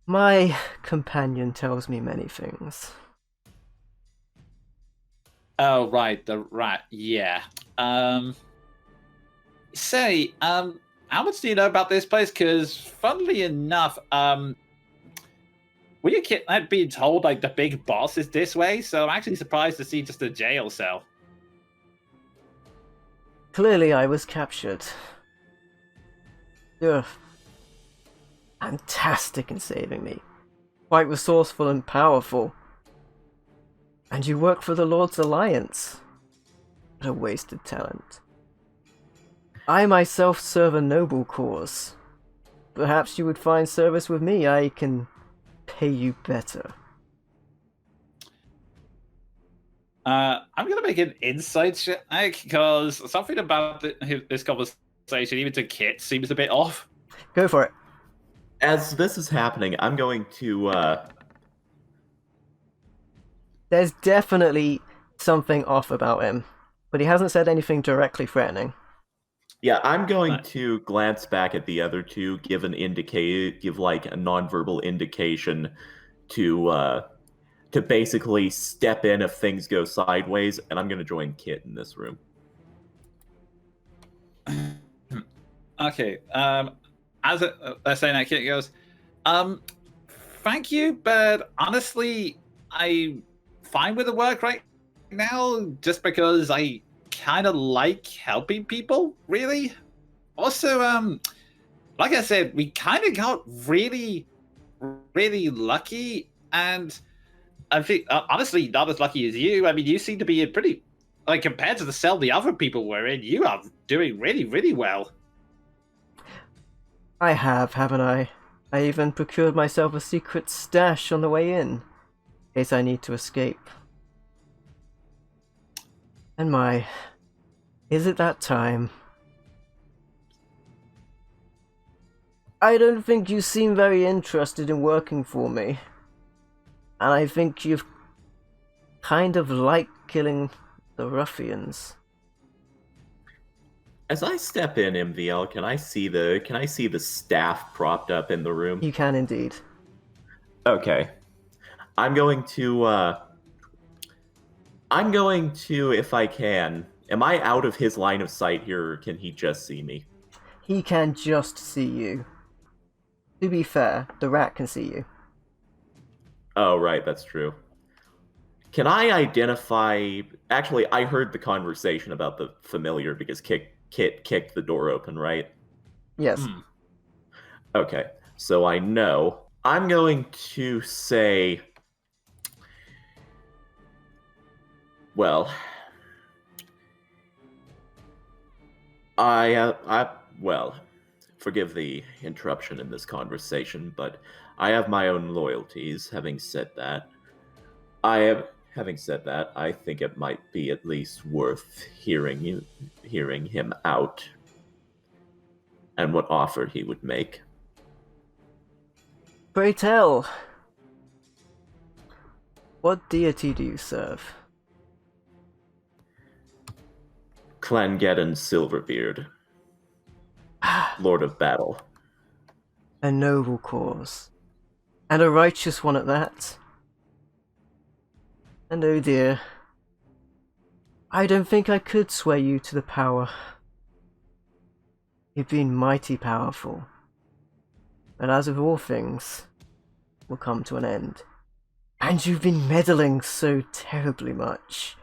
My companion tells me many things. Oh, right, the rat, yeah. Say, how much do you know about this place? Because, funnily enough, we had been told, like, the big boss is this way, so I'm actually surprised to see just a jail cell. Clearly I was captured. You're fantastic in saving me. Quite resourceful and powerful. And you work for the Lord's Alliance. What a wasted talent. I myself serve a noble cause. Perhaps you would find service with me. I can pay you better. I'm going to make an insight check, because something about this conversation, even to Kit, seems a bit off. Go for it. As this is happening, I'm going to, There's definitely something off about him, but he hasn't said anything directly threatening. Yeah, I'm going to glance back at the other two, give like a nonverbal indication to basically step in if things go sideways, and I'm going to join Kit in this room. Okay. As they're saying that, Kit goes, thank you, but honestly, I'm fine with the work right now, just because I kind of like helping people, really. Also, like I said, we kind of got really, really lucky, and I think, honestly, not as lucky as you. I mean, you seem to be a pretty, like, compared to the cell the other people were in, you are doing really, really well. I have, haven't I? I even procured myself a secret stash on the way in case I need to escape. And is it that time? I don't think you seem very interested in working for me. And I think you've kind of like killing the ruffians. As I step in, MVL, can I see the staff propped up in the room? You can indeed. Okay. I'm going to, if I can, am I out of his line of sight here, or can he just see me? He can just see you. To be fair, the rat can see you. Oh, right, that's true. Can I identify... Actually, I heard the conversation about the familiar because Kit kicked the door open, right? Yes. Okay, so I know. I'm going to say... Well... well, forgive the interruption in this conversation, but I have my own loyalties. Having said that, I think it might be at least worth hearing him out and what offer he would make. Pray tell, what deity do you serve? Clangeddon Silverbeard, Lord of Battle. A noble cause. And a righteous one at that. And oh dear, I don't think I could sway you to the power. You've been mighty powerful. But as with all things, will come to an end. And you've been meddling so terribly much.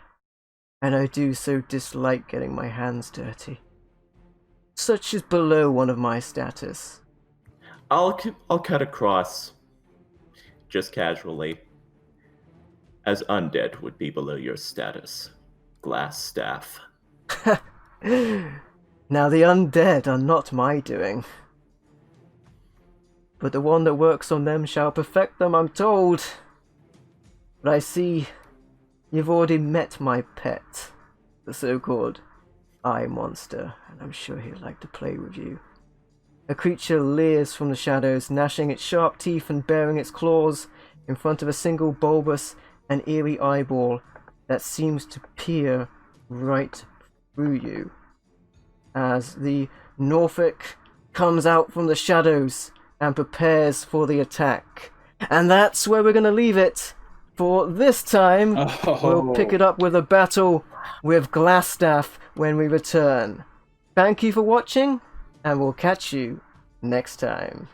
And I do so dislike getting my hands dirty. Such is below one of my status. I'll cut across, just casually. as undead would be below your status. Glasstaff. Now the undead are not my doing. But the one that works on them shall perfect them, I'm told. But I see you've already met my pet, the so-called eye monster, and I'm sure he'd like to play with you. A creature leers from the shadows, gnashing its sharp teeth and baring its claws in front of a single bulbous and eerie eyeball that seems to peer right through you. As the Norfolk comes out from the shadows and prepares for the attack. And that's where we're going to leave it for this time. We'll pick it up with a battle with Glasstaff when we return. Thank you for watching, and we'll catch you next time.